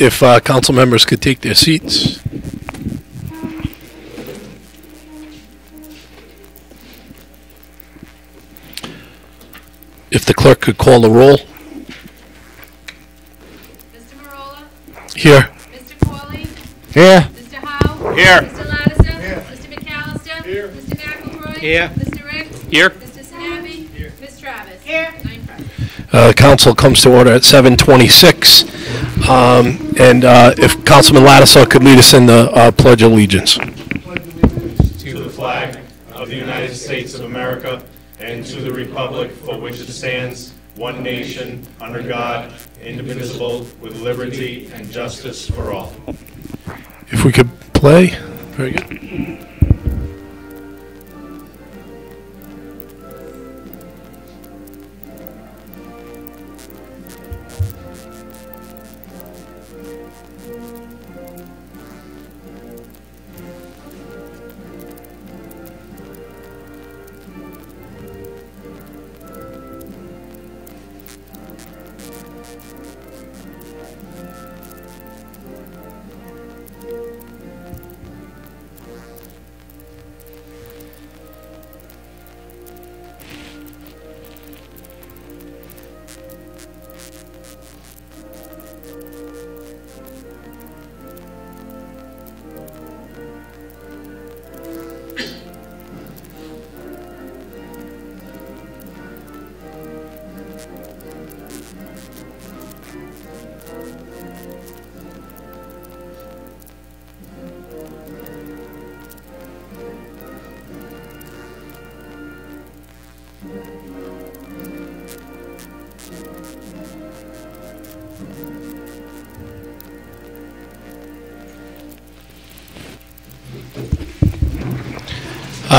if council members could take their seats. If the clerk could call the roll. Mr. Marola? Here. Mr. Corley? Here. Mr. Howe? Here. Mr. Lattiser? Here. Mr. McAllister? Here. Mr. McElroy? Here. Mr. Ricks? Here. Mr. Sinabi? Here. Ms. Travis? Here. 9 present. Council comes to order at 7:26. And if Councilman Lattiser could lead us in the Pledge of Allegiance. To the flag of the United States of America and to the republic for which it stands, one nation, under God, indivisible, with liberty and justice for all. If we could play. Very good.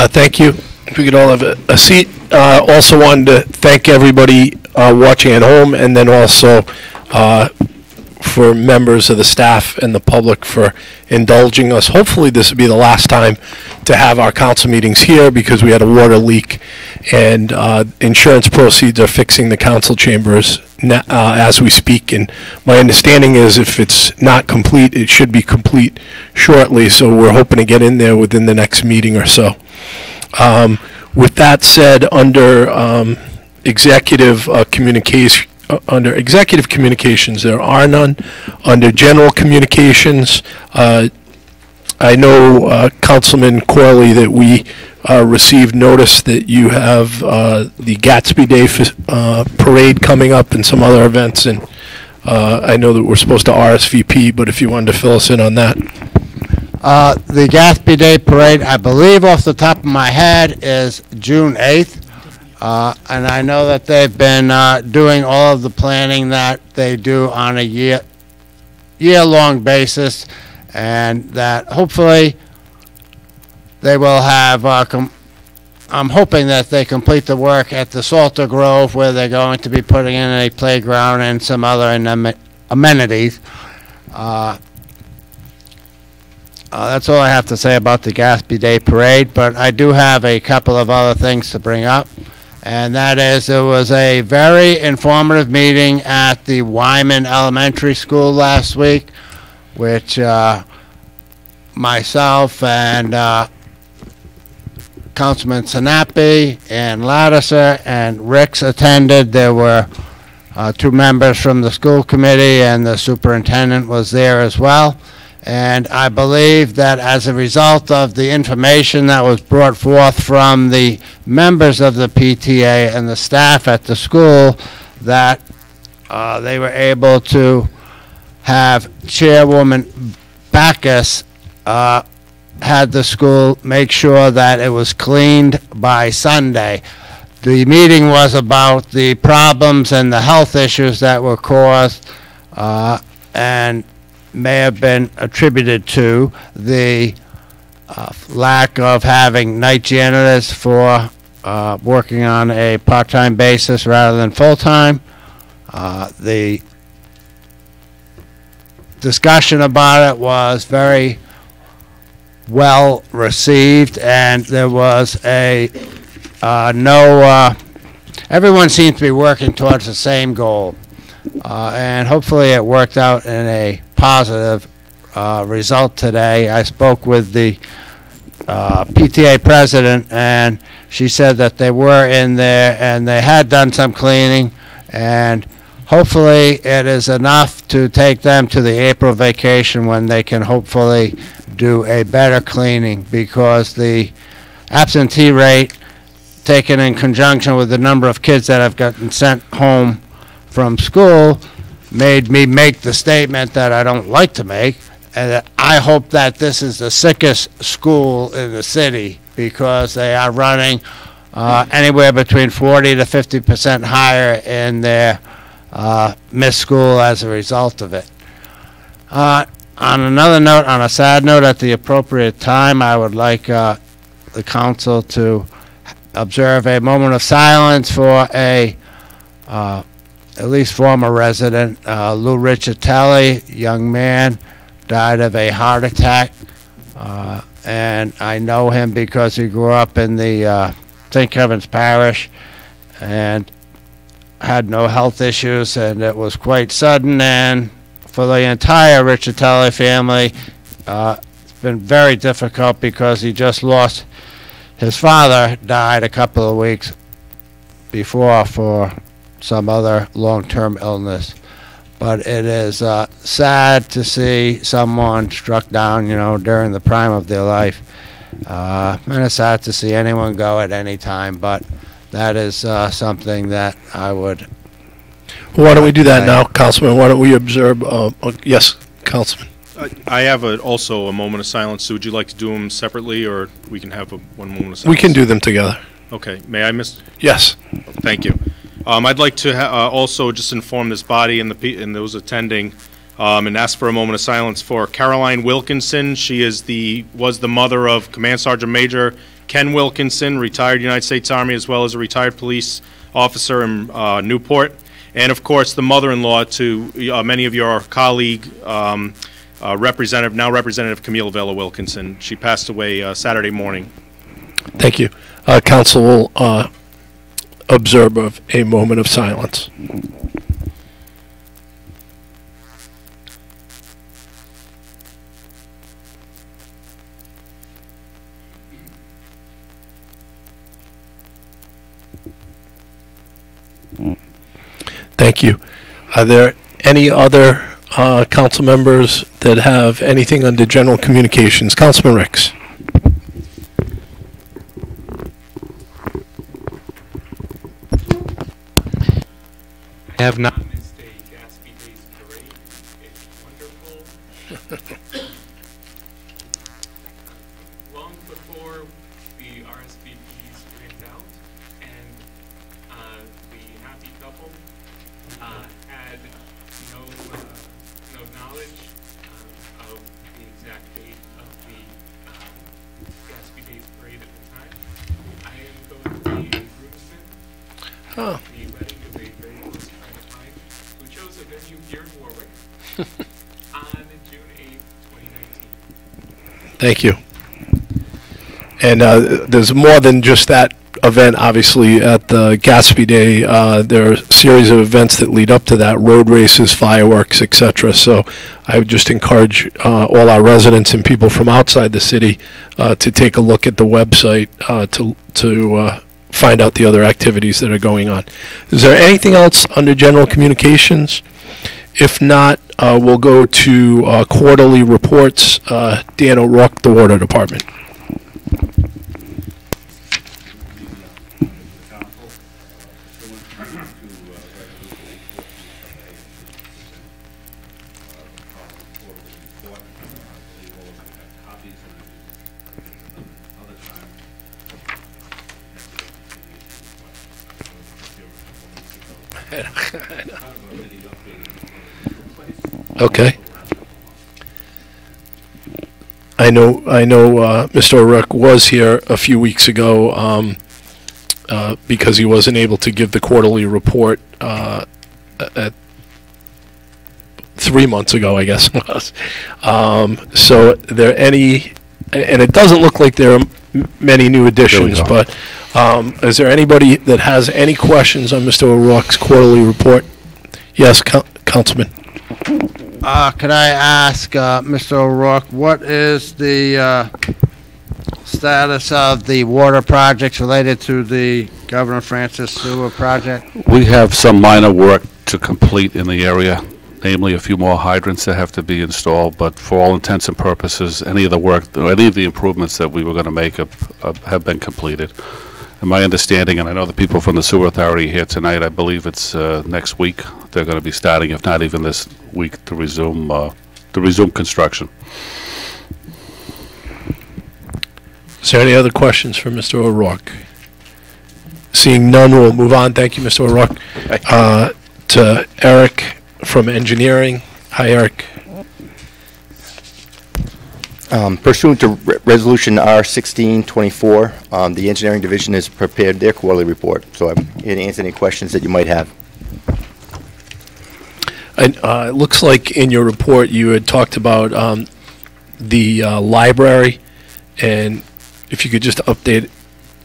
Thank you. If we could all have a seat. Also wanted to thank everybody watching at home, and then also for members of the staff and the public for indulging us. Hopefully this will be the last time to have our council meetings here, because we had a water leak, and insurance proceeds are fixing the council chambers as we speak. And my understanding is if it's not complete, it should be complete shortly, so we're hoping to get in there within the next meeting or so. With that said, under executive communications, there are none. Under general communications, I know, Councilman Corley, that we received notice that you have the Gatsby Day parade coming up and some other events, and I know that we're supposed to RSVP, but if you wanted to fill us in on that. The Gatsby Day Parade, I believe off the top of my head, is June 8th. And I know that they've been doing all of the planning that they do on a year-long basis, and that hopefully they will have, I'm hoping that they complete the work at the Salter Grove, where they're going to be putting in a playground and some other amenities. That's all I have to say about the Gatsby Day Parade, but I do have a couple of other things to bring up, and that is there was a very informative meeting at the Wyman Elementary School last week, which myself and Councilman Sinapi and Lattiser and Ricks attended. There were 2 members from the school committee, and the superintendent was there as well. And I believe that as a result of the information that was brought forth from the members of the PTA and the staff at the school, that they were able to have Chairwoman Backus had the school make sure that it was cleaned by Sunday. The meeting was about the problems and the health issues that were caused and may have been attributed to the lack of having night janitors for working on a part-time basis rather than full-time. The discussion about it was very well received, and there was a everyone seems to be working towards the same goal, and hopefully it worked out in a positive result today. I spoke with the PTA president, and she said that they were in there and they had done some cleaning, and hopefully it is enough to take them to the April vacation when they can hopefully do a better cleaning, because the absentee rate, taken in conjunction with the number of kids that have gotten sent home from school, made me make the statement that I don't like to make, and that I hope that this is the sickest school in the city, because they are running anywhere between 40 to 50% higher in their missed school as a result of it. On another note, on a sad note, at the appropriate time, I would like the council to observe a moment of silence for a at least former resident, Lou Riccitelli, young man, died of a heart attack, and I know him because he grew up in the St. Kevin's Parish and had no health issues, and it was quite sudden, and for the entire Riccitelli family, it's been very difficult because he just lost his father, died a couple of weeks before for some other long-term illness. But it is sad to see someone struck down, during the prime of their life. And it's sad to see anyone go at any time, but that is something that I would... Why don't we do that now, Councilman? Why don't we observe, yes, Councilman. I have also a moment of silence. So would you like to do them separately, or we can have one moment of silence? We can do them together. Okay. May I, Mr.? Yes. Thank you. I'd like to also just inform this body and those attending, and ask for a moment of silence for Caroline Wilkinson. She was the mother of Command Sergeant Major Ken Wilkinson, retired United States Army, as well as a retired police officer in Newport, and of course the mother-in-law to many of your colleague, now Representative Camille Vela Wilkinson. She passed away Saturday morning. Thank you. Council will observe a moment of silence. Thank you. Are there any other council members that have anything under general communications? Councilman Ricks. I have not missed a Gatsby Days parade. It's wonderful. Long before the RSVPs went out, and the happy couple had no knowledge of the exact date of the Gatsby Days parade at the time. I am going to be a groomsman. Oh. The wedding is a very close friend of mine who chose a venue here in Warwick on June 8th, 2019. Thank you. And there's more than just that event, obviously, at the Gatsby Day. There are a series of events that lead up to that, road races, fireworks, etc. So I would just encourage all our residents and people from outside the city to take a look at the website to find out the other activities that are going on. Is there anything else under general communications? If not, we'll go to quarterly reports. Dan O'Rourke, the Water Department. Okay. I know. Mr. O'Rourke was here a few weeks ago because he wasn't able to give the quarterly report at 3 months ago, I guess it was. So, there any, and it doesn't look like there are many new additions, but is there anybody that has any questions on Mr. O'Rourke's quarterly report? Yes, Councilman. Could I ask Mr. O'Rourke, what is the status of the water projects related to the Governor Francis Sewer project? We have some minor work to complete in the area, namely a few more hydrants that have to be installed, but for all intents and purposes, any of the work, any of the improvements that we were going to make have been completed. And my understanding, and I know the people from the Sewer Authority here tonight, I believe it's next week, they're going to be starting, if not even this week, to resume construction. Is there any other questions for Mr. O'Rourke? Seeing none, we'll move on. Thank you, Mr. O'Rourke. To Eric from Engineering. Hi, Eric. Pursuant to Resolution R1624, the Engineering Division has prepared their quarterly report, so I'm here to answer any questions that you might have. And, it looks like in your report you had talked about the library, and if you could just update,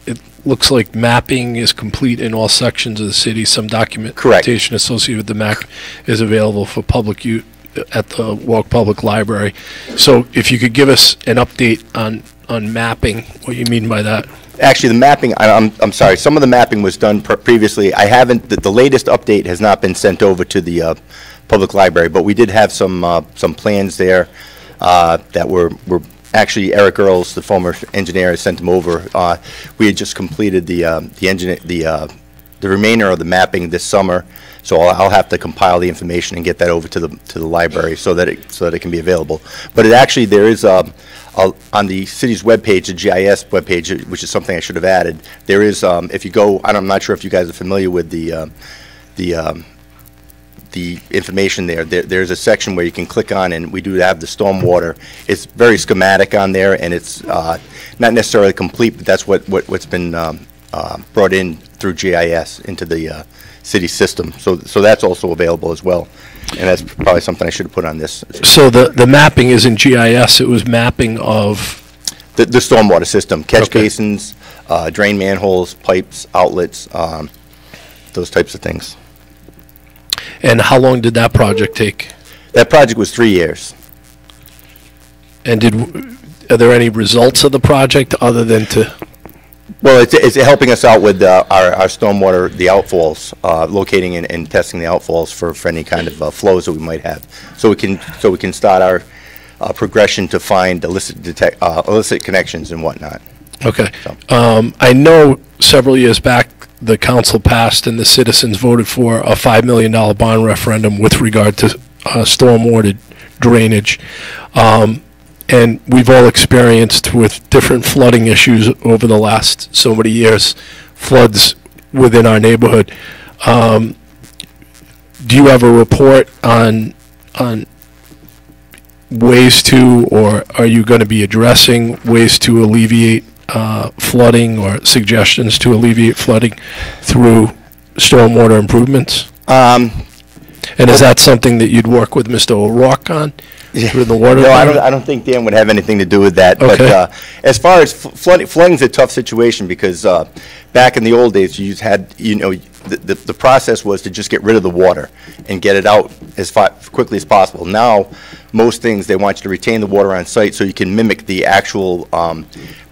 it looks like mapping is complete in all sections of the city. Some documentation associated with the map is available for public use at the Warwick Public Library. So if you could give us an update on mapping, what you mean by that? Actually, the mapping, I'm sorry, some of the mapping was done previously. I haven't, the latest update has not been sent over to the public library, but we did have some plans there that were actually Eric Earls, the former engineer, sent them over. We had just completed the remainder of the mapping this summer, so I'll have to compile the information and get that over to the library so that it can be available. But there is on the city's webpage, the GIS webpage, which is something I should have added. There is, if you go, I'm not sure if you guys are familiar with the information there. There's a section where you can click on, and we do have the stormwater. It's very schematic on there, and it's not necessarily complete, but that's what's been brought in through GIS into the city system. So that's also available as well, and that's probably something I should have put on this. So the mapping is in GIS. It was mapping of the stormwater system, catch basins, drain manholes, pipes, outlets, those types of things. And how long did that project take? That project was 3 years. And are there any results of the project other than to? Well, it's helping us out with our stormwater, the outfalls, locating and testing the outfalls for any kind of flows that we might have. So we can start our progression to find illicit connections and whatnot. Okay. I know several years back the council passed and the citizens voted for a $5 million bond referendum with regard to stormwater drainage. And we've all experienced with different flooding issues over the last so many years, floods within our neighborhood. Do you have a report on ways to, or are you going to be addressing ways to alleviate flooding or suggestions to alleviate flooding through stormwater improvements? And is that something that you'd work with Mr. O'Rourke on? Through the water? No, I don't think Dan would have anything to do with that. Okay. But as far as flooding's a tough situation because back in the old days, you had, the process was to just get rid of the water and get it out as quickly as possible. Now, most things, they want you to retain the water on site so you can mimic the actual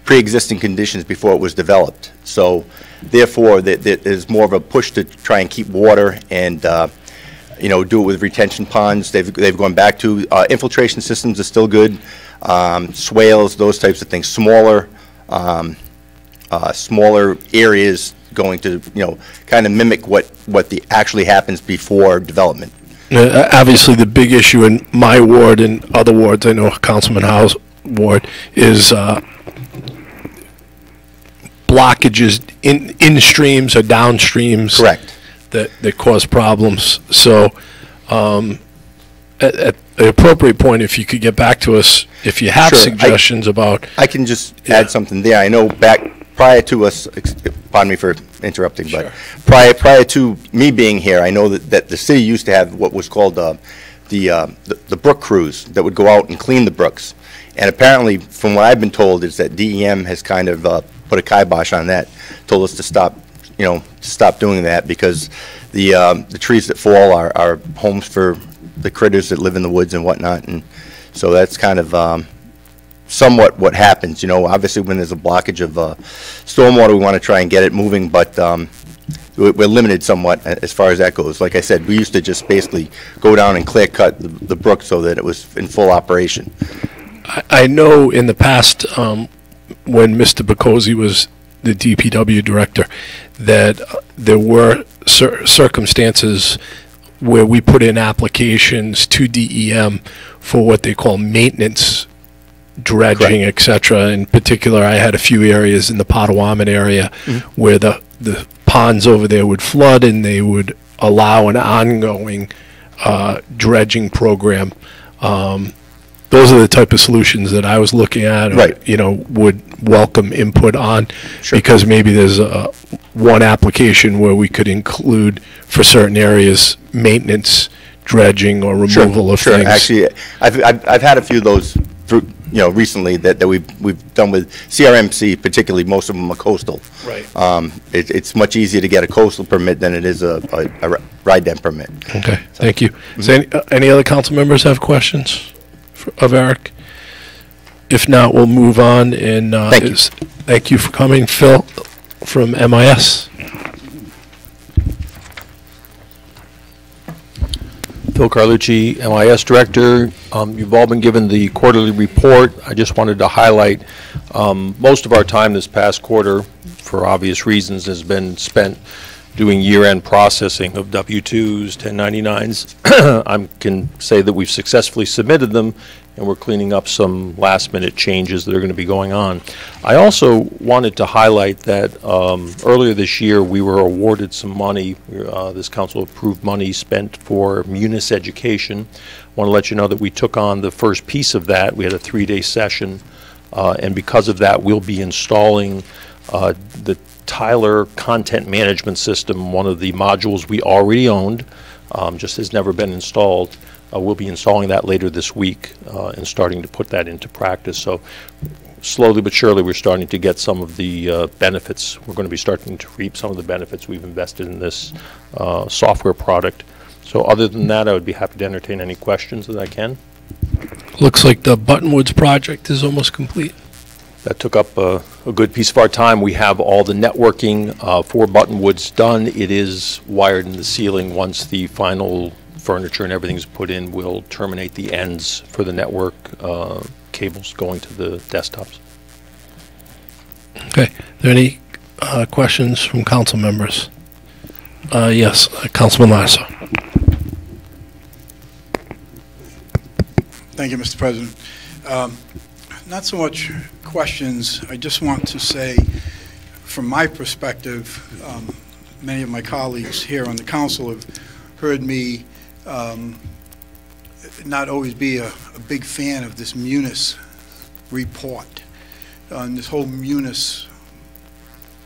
pre-existing conditions before it was developed. So, therefore, there's more of a push to try and keep water and do it with retention ponds. They've gone back to infiltration systems are still good, swales, those types of things. Smaller areas going to kind of mimic what actually happens before development. Obviously, the big issue in my ward and other wards, I know Councilman Howe's ward, is blockages in streams or downstreams. Correct. That cause problems. So at the appropriate point, if you could get back to us, if you have suggestions about. I can just add something there. I know prior to us, pardon me for interrupting, but prior to me being here, I know that the city used to have what was called the brook crews that would go out and clean the brooks. And apparently, from what I've been told, is that DEM has kind of put a kibosh on that, told us to stop doing that because the trees that fall are homes for the critters that live in the woods and whatnot, and so that's kind of somewhat what happens. You know, obviously when there's a blockage of stormwater, we want to try and get it moving, but we're limited somewhat as far as that goes. Like I said, we used to just basically go down and clear cut the brook so that it was in full operation. I know in the past, when Mr. Boccozzi was the DPW director, that there were circumstances where we put in applications to DEM for what they call maintenance, dredging, et cetera. In particular, I had a few areas in the Potawatomi area where the ponds over there would flood, and they would allow an ongoing dredging program. Those are the type of solutions that I was looking at, or, you know, would welcome input on, because maybe there's one application where we could include for certain areas maintenance, dredging, or removal of things. Actually, I've had a few of those through, you know, recently that we've done with CRMC, particularly. Most of them are coastal. Right. It's much easier to get a coastal permit than it is a ride den permit. Okay, thank you. Does any other council members have questions of Eric? If not, we'll move on. And thank you for coming, Phil, from MIS. Phil Carlucci, MIS Director. You've all been given the quarterly report. I just wanted to highlight most of our time this past quarter, for obvious reasons, has been spent doing year-end processing of W-2s, 1099s. I can say that we've successfully submitted them, and we're cleaning up some last-minute changes that are going to be going on. I also wanted to highlight that earlier this year we were awarded some money. This council approved money spent for Munis education. I want to let you know that we took on the first piece of that. We had a 3-day session, and because of that, we'll be installing the Tyler Content Management System, one of the modules we already owned, just has never been installed. We'll be installing that later this week and starting to put that into practice. So slowly but surely we're starting to get some of the benefits. We're going to be starting to reap some of the benefits we've invested in this software product. So other than that, I would be happy to entertain any questions that I can. Looks like the Buttonwoods project is almost complete. That took up a good piece of our time. We have all the networking for Buttonwoods done. It is wired in the ceiling. Once the final furniture and everything's put in, we'll terminate the ends for the network cables going to the desktops. Okay. Are there any questions from council members? Yes, Councilman Lasso. Thank you, Mr. President. Not so much questions. I just want to say, from my perspective, many of my colleagues here on the council have heard me not always be a big fan of this Munis report, and this whole Munis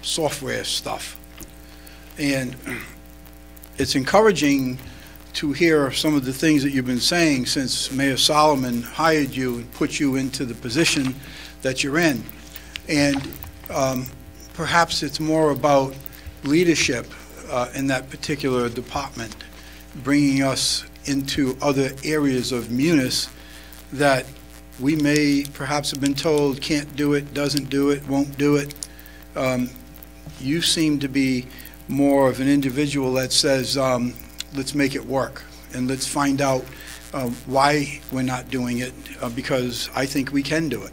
software stuff. And it's encouraging to hear some of the things that you've been saying since Mayor Solomon hired you and put you into the position that you're in. And perhaps it's more about leadership in that particular department, bringing us into other areas of Munis that we may perhaps have been told can't do it, doesn't do it, won't do it. You seem to be more of an individual that says, let's make it work, and let's find out why we're not doing it, because I think we can do it.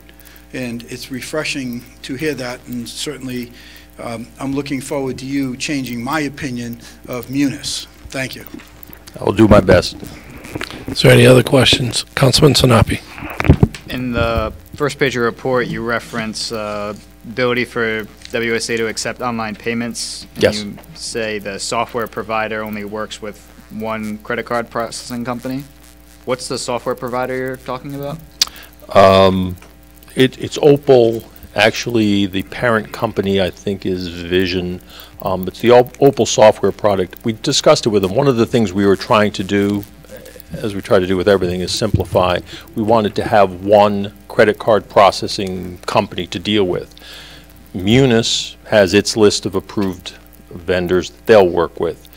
And it's refreshing to hear that, and certainly I'm looking forward to you changing my opinion of Munis. Thank you. I'll do my best. Is there any other questions? Councilman Sinapi. In the first page of your report, you reference ability for WSA to accept online payments. And yes. You say the software provider only works with one credit card processing company. What's the software provider you're talking about? It's Opal. Actually, the parent company, I think, is Vision. It's the Opal software product. We discussed it with them. One of the things we were trying to do, as we try to do with everything, is simplify. We wanted to have one credit card processing company to deal with. Munis has its list of approved vendors that they'll work with.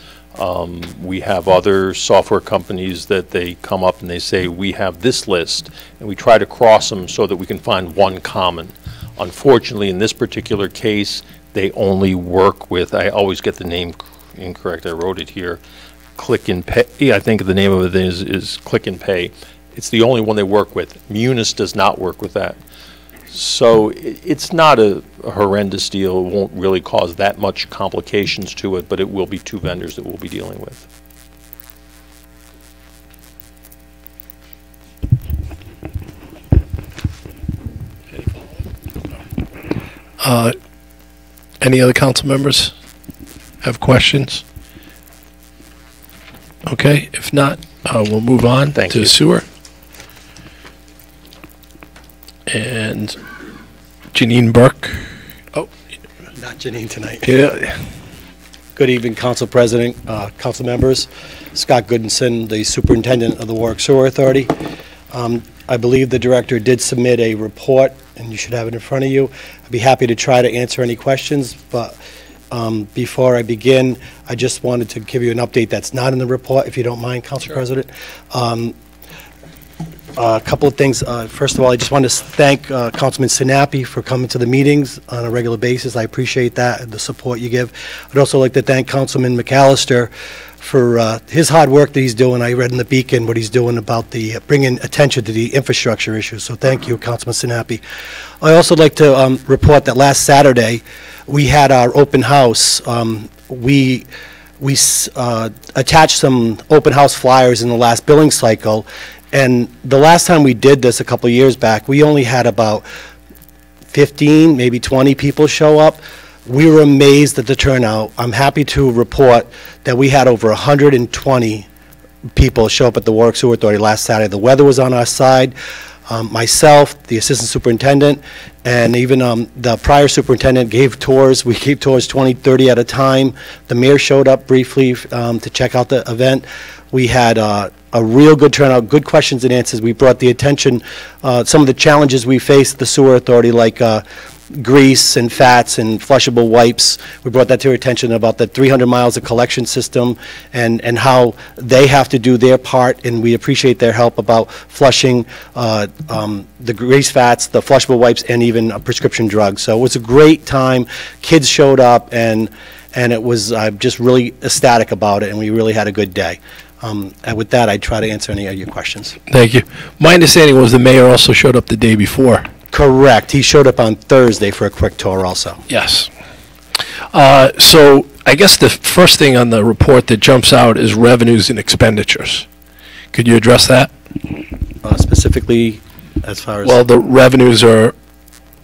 We have other software companies that they come up and they say, we have this list, and we try to cross them so that we can find one common. Unfortunately, in this particular case, they only work with, I always get the name incorrect, I wrote it here, Click and Pay. Yeah, I think the name of it is Click and Pay. It's the only one they work with. Munis does not work with that. So it's not a horrendous deal. It won't really cause that much complications to it, but it will be two vendors that we'll be dealing with. Any other council members have questions? Okay, if not, we'll move on to sewer. And Janine Burke. Oh, not Janine tonight. Yeah. Good evening, Council President, council members. Scott Goodinson, the Superintendent of the Warwick Sewer Authority. I believe the director did submit a report, and you should have it in front of you. I'd be happy to try to answer any questions, but before I begin, I just wanted to give you an update that's not in the report, if you don't mind, Council President. A couple of things. First of all, I just want to thank Councilman Sinapi for coming to the meetings on a regular basis. I appreciate that and the support you give. I'd also like to thank Councilman McAllister for his hard work that he's doing. I read in the Beacon what he's doing about the bringing attention to the infrastructure issues. So thank you, Councilman Sinapi. I also like to report that last Saturday we had our open house. We attached some open house flyers in the last billing cycle. And the last time we did this a couple of years back, we only had about 15, maybe 20 people show up. We were amazed at the turnout. I'm happy to report that we had over 120 people show up at the Warwick Sewer Authority last Saturday. The weather was on our side. Myself, the assistant superintendent, and even the prior superintendent gave tours. We gave tours 20, 30 at a time. The mayor showed up briefly to check out the event. We had a real good turnout, good questions and answers. We brought the attention, some of the challenges we faced at the sewer authority, like grease and fats and flushable wipes. We brought that to your attention about the 300 miles of collection system and how they have to do their part, and we appreciate their help about flushing the grease fats, the flushable wipes, and even prescription drugs. So it was a great time. Kids showed up, and it was just really ecstatic about it, and we really had a good day. And with that, I try to answer any of your questions. Thank you. My understanding was the mayor also showed up the day before. Correct. He showed up on Thursday for a quick tour also. Yes. So I guess the first thing on the report that jumps out is revenues and expenditures. Could you address that? Specifically, as far as... Well, the revenues are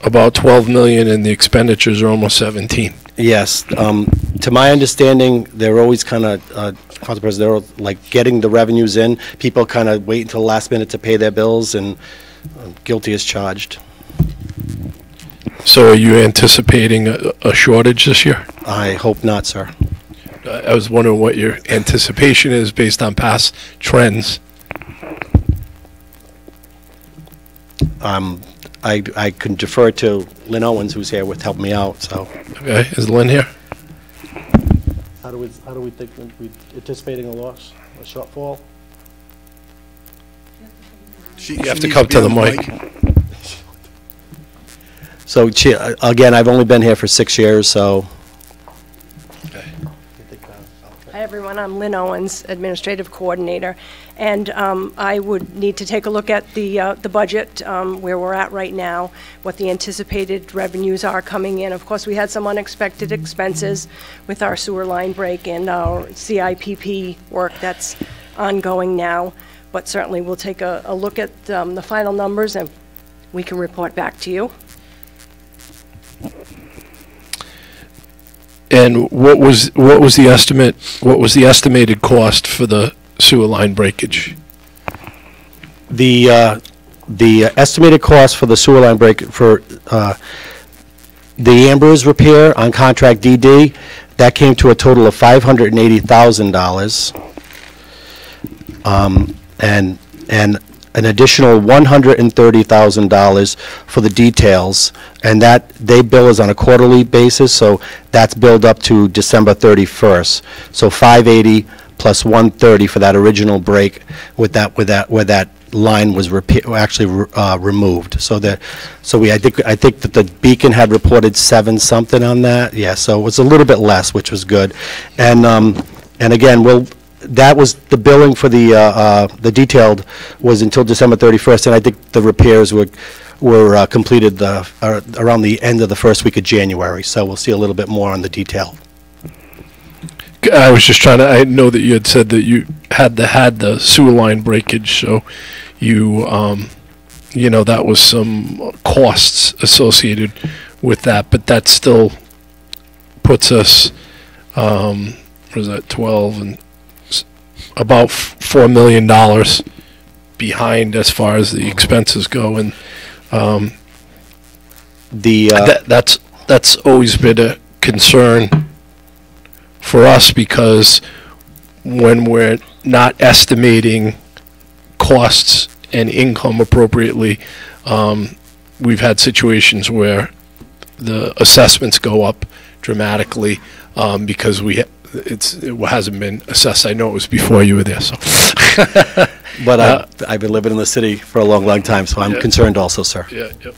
about 12 million and the expenditures are almost 17. Yes. To my understanding, they're always kind of, Council President, they're like getting the revenues in. People kind of wait until the last minute to pay their bills, and guilty as charged. So are you anticipating a shortage this year? I hope not, sir. I was wondering what your anticipation is based on past trends. I can defer to Lynn Owens, who's here with helping me out. So. Okay, is Lynn here? How do we think we anticipating a loss, a shortfall? You have to come to the mic. So again, I've only been here for 6 years, so. Hi, everyone. I'm Lynn Owens, Administrative Coordinator, and I would need to take a look at the budget, where we're at right now, what the anticipated revenues are coming in. Of course, we had some unexpected expenses with our sewer line break and our CIPP work that's ongoing now, but certainly we'll take a look at the final numbers and we can report back to you. And what was the estimate? What was the estimated cost for the sewer line breakage? The estimated cost for the sewer line break for the Amber's repair on contract DD, that came to a total of $580,000. And an additional $130,000 for the details, and that, they bill us on a quarterly basis, so that's billed up to December 31st. So 580 plus 130 for that original break where that line was removed. So I think that the Beacon had reported 7 something on that. Yeah, so it was a little bit less, which was good. And again, that was the billing for the detailed was until December 31st, and I think the repairs were completed around the end of the first week of January. So we'll see a little bit more on the detail. I was just I know that you had said that you had the sewer line breakage, so you, that was some costs associated with that, but that still puts us, what is that, 12 and about $4 million behind as far as the expenses go, and that's always been a concern for us, because when we're not estimating costs and income appropriately, we've had situations where the assessments go up dramatically because it hasn't been assessed. I know it was before you were there, so. But I've been living in the city for a long, long time, so I'm concerned also, sir. Yeah, yep.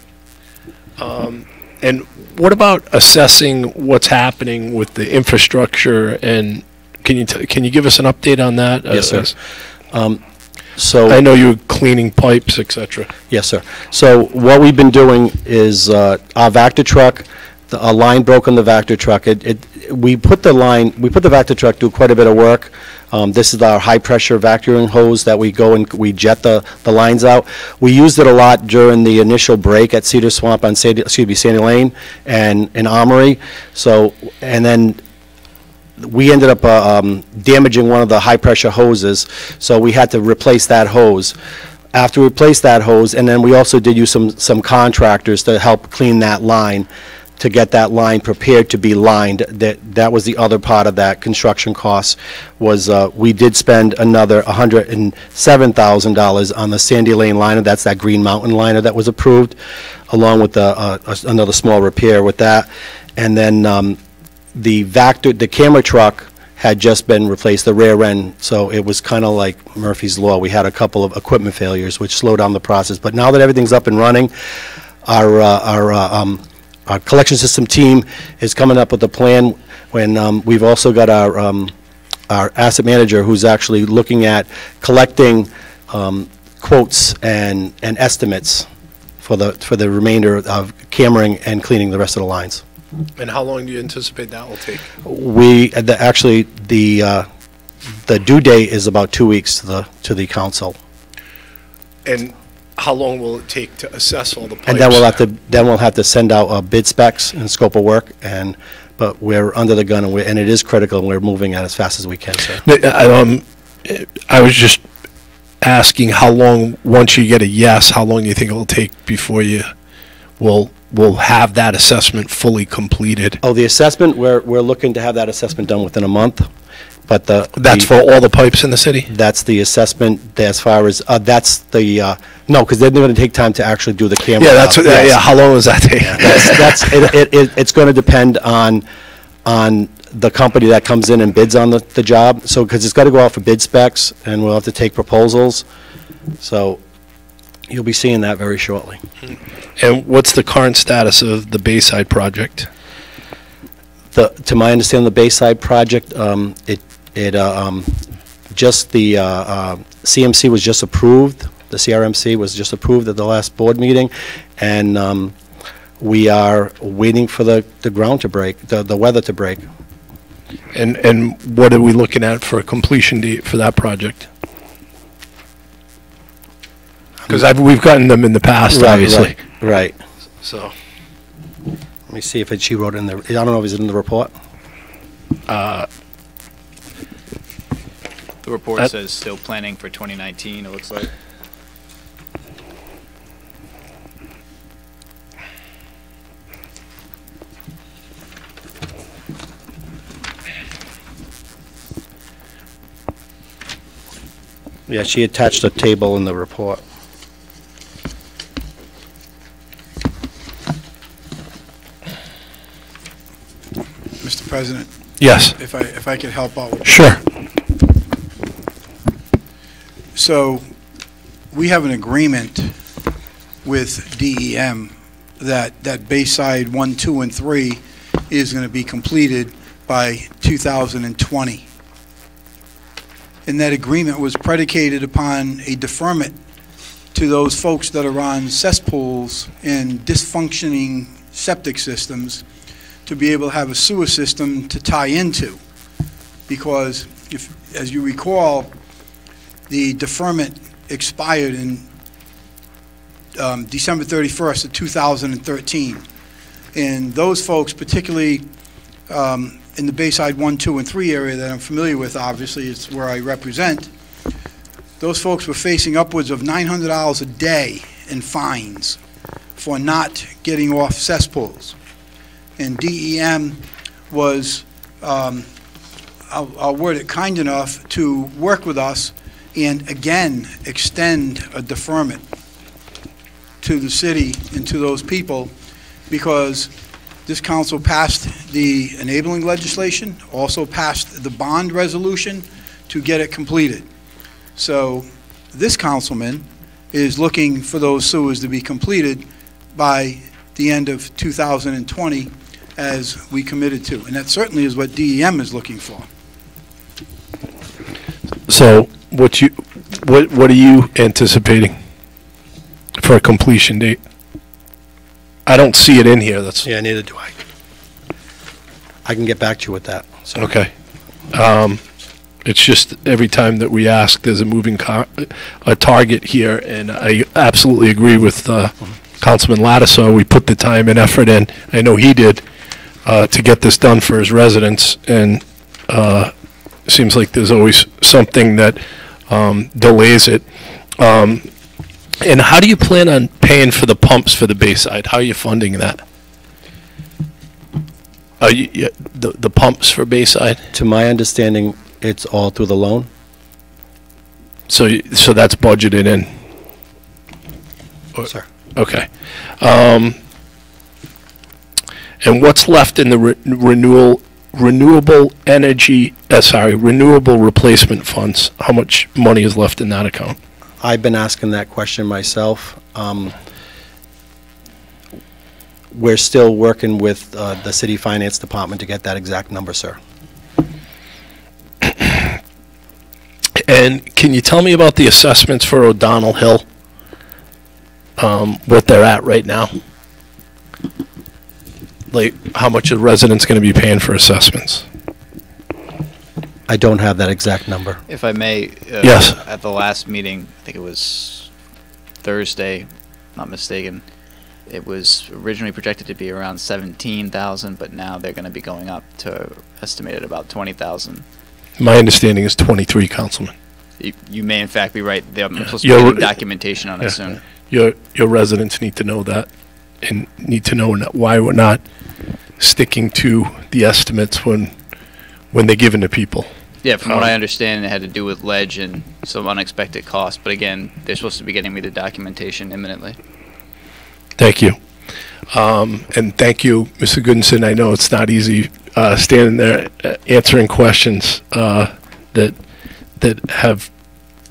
And what about assessing what's happening with the infrastructure, and can you give us an update on that? Yes, sir. So I know you're cleaning pipes, etc. Yes, sir. So what we've been doing is our Vector truck, a line broke on the Vector truck. We put the Vector truck through quite a bit of work. This is our high-pressure vacuuming hose that we go and we jet the lines out. We used it a lot during the initial break at Cedar Swamp on Sandy Lane and Armory. So, and then we ended up damaging one of the high-pressure hoses, so we had to replace that hose. After we replaced that hose, and then we also did use some contractors to help clean that line, to get that line prepared to be lined. That was the other part of that construction cost, was we did spend another $107,000 on the Sandy Lane liner. That's that Green Mountain liner that was approved, along with another small repair with that. And then the camera truck had just been replaced, the rear end, so it was kind of like Murphy's Law. We had a couple of equipment failures, which slowed down the process. But now that everything's up and running, our collection system team is coming up with a plan. When we've also got our asset manager who's actually looking at collecting quotes and estimates for the remainder of cameraing and cleaning the rest of the lines. And how long do you anticipate that will take? Actually the due date is about 2 weeks to the council. And how long will it take to assess all the pipes? And then we'll have to send out bid specs and scope of work, but we're under the gun, and it is critical, and we're moving at as fast as we can, sir. I was just asking how long, once you get a yes, how long do you think it will take before you will have that assessment fully completed? Oh, the assessment, we're looking to have that assessment done within a month. But that's for all the pipes in the city? That's the assessment as far as, no, because they're going to take time to actually do the camera. Yeah, yeah, how long does that take? It's going to depend on the company that comes in and bids on the job. So, because it's got to go out for bid specs, and we'll have to take proposals. So, you'll be seeing that very shortly. And what's the current status of the Bayside project? To my understanding, the Bayside project, just the CMC was just approved. The CRMC was just approved at the last board meeting, and we are waiting for the ground to break, the weather to break. And what are we looking at for a completion date for that project? Because we've gotten them in the past, obviously. Right. So. Let me see if she wrote it in there. I don't know if it's in the report. The report says still planning for 2019, it looks like. Yeah, she attached a table in the report. Mr. President. Yes. If I could help out with Sure. So, we have an agreement with DEM that Bayside 1, 2, and 3 is going to be completed by 2020. And that agreement was predicated upon a deferment to those folks that are on cesspools and dysfunctioning septic systems to be able to have a sewer system to tie into. Because, if, as you recall, the deferment expired in December 31st of 2013. And those folks, particularly in the Bayside 1, 2, and 3 area that I'm familiar with, obviously, it's where I represent, those folks were facing upwards of $900 a day in fines for not getting off cesspools. And DEM was, I'll word it, kind enough to work with us and again extend a deferment to the city and to those people, because this council passed the enabling legislation, also passed the bond resolution to get it completed. So this councilman is looking for those sewers to be completed by the end of 2020, as we committed to. And that certainly is what DEM is looking for. So what are you anticipating for a completion date? I don't see it in here. That's Yeah, neither do I. I can get back to you with that. So. okay. It's just every time that we ask, there's a moving a target here, and I absolutely agree with Councilman Lattisaw. We put the time and effort in. I know he did to get this done for his residents, and seems like there's always something that delays it. And how do you plan on paying for the pumps for the Bayside? How are you funding that? Are you, the pumps for Bayside? To my understanding, it's all through the loan. So that's budgeted in? Sir. Okay. And what's left in the renewable replacement funds? How much money is left in that account? I've been asking that question myself. We're still working with the city finance department to get that exact number, sir. And can you tell me about the assessments for O'Donnell Hill? What they're at right now? Like, how much a resident's going to be paying for assessments? I don't have that exact number. If I may, yes. At the last meeting, I think it was Thursday, not mistaken, it was originally projected to be around 17,000, but now they're going to be going up to estimated about 20,000. My understanding is 23, Councilman. You may in fact be right. They're supposed to be getting documentation on it soon. Your residents need to know that, and need to know why we're not sticking to the estimates when they're given to people. Yeah, from what I understand, it had to do with ledge and some unexpected costs. But again, they're supposed to be getting me the documentation imminently. Thank you. And thank you, Mr. Goodson. I know it's not easy standing there answering questions that have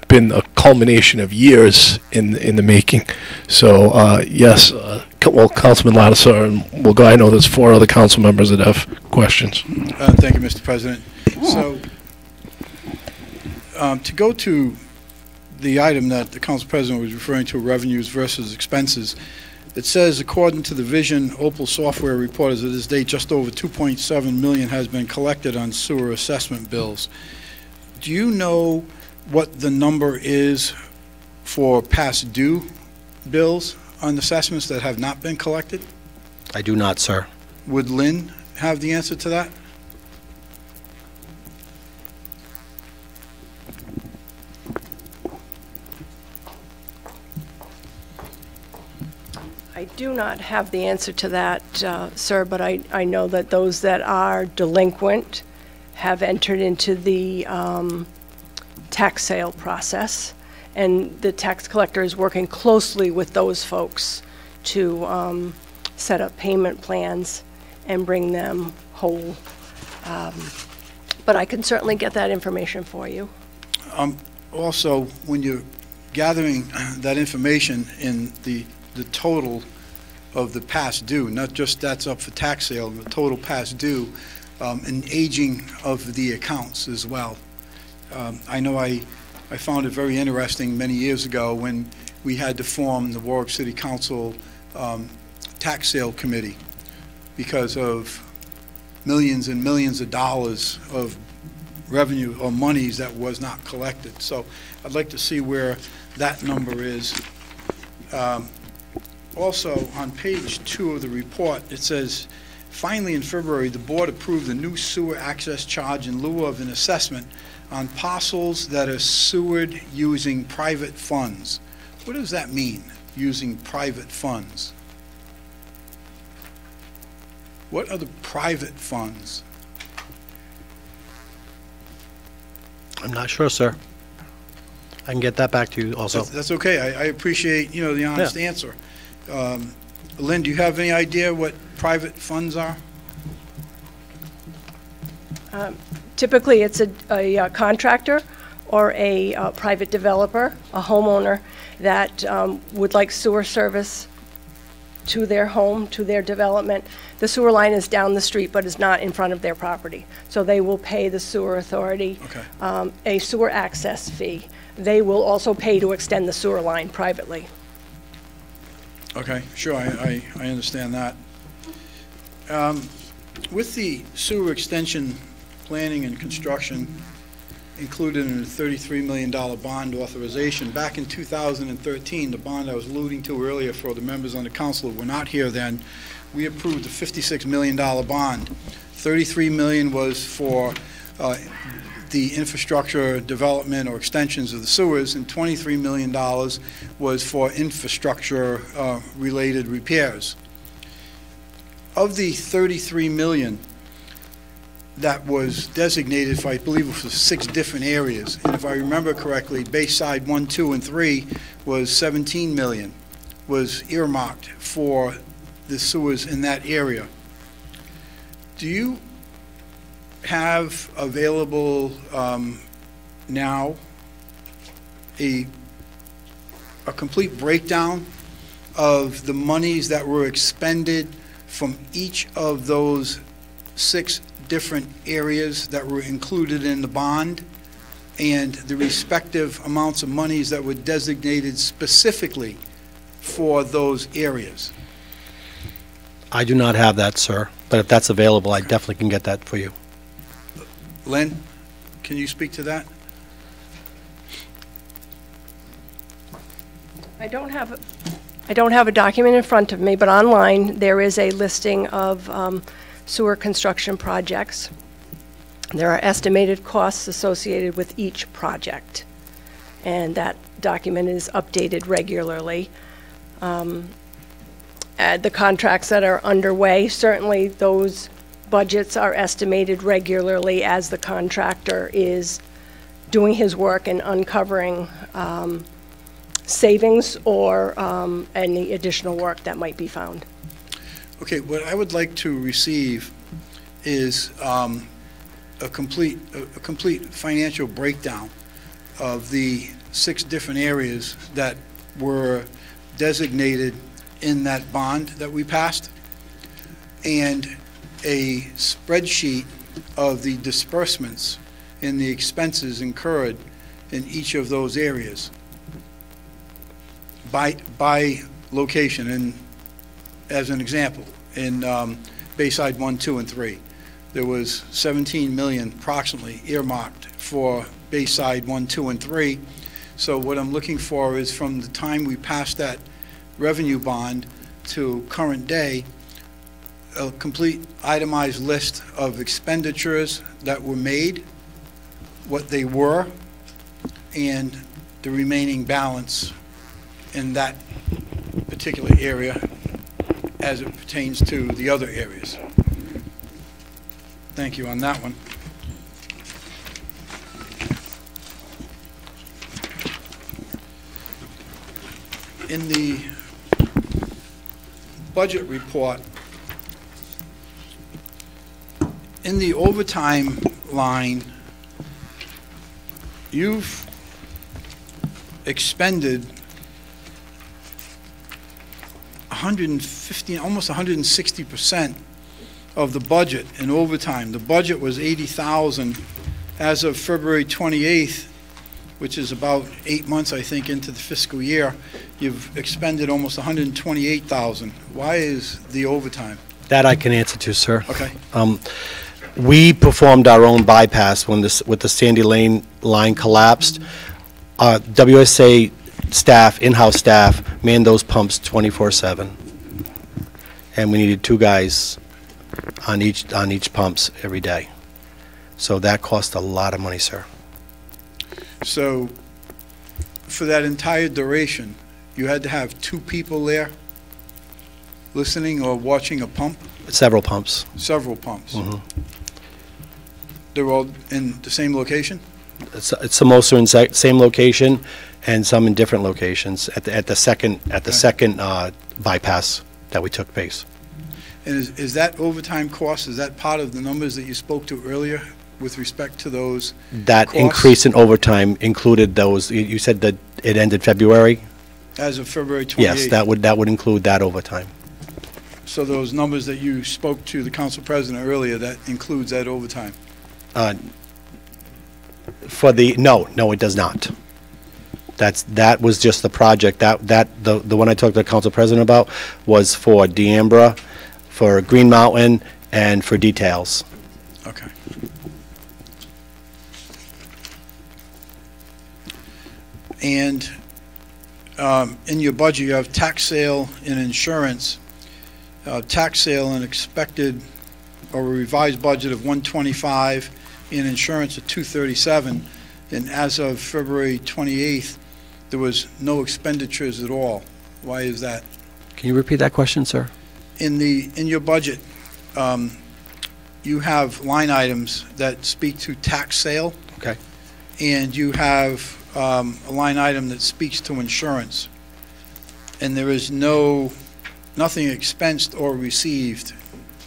been a culmination of years in the making. So yes, well, Councilman Lattisaw, and we'll go. I know there's 4 other council members that have questions. Thank you, Mr. President. So to go to the item that the council president was referring to, revenues versus expenses, it says, according to the Vision Opal software report, as of this date, just over $2.7 million has been collected on sewer assessment bills. Do you know what the number is for past due bills on assessments that have not been collected? I do not, sir. Would Lynn have the answer to that? I do not have the answer to that, sir, but I know that those that are delinquent have entered into the tax sale process, and the tax collector is working closely with those folks to set up payment plans and bring them whole But I can certainly get that information for you. Also, when you're gathering that information in the total of the past due, not just that's up for tax sale, the total past due, and aging of the accounts as well. I know I found it very interesting many years ago when we had to form the Warwick City Council Tax Sale Committee because of millions and millions of dollars of revenue or monies that was not collected. So I'd like to see where that number is. Also, on page 2 of the report, it says, finally in February, the board approved the new sewer access charge in lieu of an assessment on parcels that are sewered using private funds. What does that mean, using private funds? What are the private funds? I'm not sure, sir. I can get that back to you also. That's okay. I appreciate, the honest answer. Lynn, do you have any idea what private funds are? Typically, it's a contractor or a private developer, a homeowner that would like sewer service to their home, to their development. The sewer line is down the street, but is not in front of their property. So they will pay the sewer authority a sewer access fee. They will also pay to extend the sewer line privately. Okay, sure, I understand that. With the sewer extension planning and construction included in the $33 million bond authorization, back in 2013, the bond I was alluding to earlier for the members on the council who were not here then, we approved a $56 million bond. $33 million was for the infrastructure development or extensions of the sewers, and $23 million was for infrastructure related repairs. Of the $33 million that was designated for, I believe it was 6 different areas, and if I remember correctly, Bayside 1, 2, and 3 was $17 million, was earmarked for the sewers in that area. Do you have available now a complete breakdown of the monies that were expended from each of those 6 different areas that were included in the bond and the respective amounts of monies that were designated specifically for those areas? I do not have that, sir, but if that's available, I definitely can get that for you. Lynn, can you speak to that? I don't have a document in front of me, but online there is a listing of sewer construction projects. There are estimated costs associated with each project, and that document is updated regularly. The contracts that are underway, certainly those budgets are estimated regularly as the contractor is doing his work and uncovering savings or any additional work that might be found. Okay, what I would like to receive is a complete financial breakdown of the 6 different areas that were designated in that bond that we passed, and a spreadsheet of the disbursements and the expenses incurred in each of those areas by location. And as an example, in Bayside 1, 2, and 3, there was $17 million approximately earmarked for Bayside 1, 2, and 3. So what I'm looking for is from the time we passed that revenue bond to current day, a complete itemized list of expenditures that were made, what they were, and the remaining balance in that particular area as it pertains to the other areas. Thank you on that one. In the budget report, in the overtime line, you've expended 150, almost 160% of the budget in overtime. The budget was 80,000 as of February 28th, which is about 8 months, I think, into the fiscal year. You've expended almost 128,000. Why is the overtime? That I can answer to, sir. Okay. We performed our own bypass when with the Sandy Lane line collapsed. WSA staff, in-house staff, manned those pumps 24/7. And we needed 2 guys on each pumps every day. So that cost a lot of money, sir. So for that entire duration, you had to have 2 people there listening or watching a pump? Several pumps. Several pumps. Mhm. They were all in the same location? Some also in same location, and some in different locations at the second bypass that we took place. And is that overtime cost, is that part of the numbers that you spoke to earlier with respect to those That costs? increase in overtime included those. You said that it ended February. As of February 28th? Yes, that would include that overtime. So those numbers that you spoke to the council president earlier, that includes that overtime? No, it does not. That was just the project. The one I talked to the council president about was for Deambra, for Green Mountain, and for details. Okay. And in your budget, you have tax sale and insurance. Tax sale and expected, or a revised budget of 125, and insurance of 237. And as of February 28th, there was no expenditures at all. Why is that? Can you repeat that question, sir? In your budget, you have line items that speak to tax sale. Okay. And you have a line item that speaks to insurance. And there is nothing expensed or received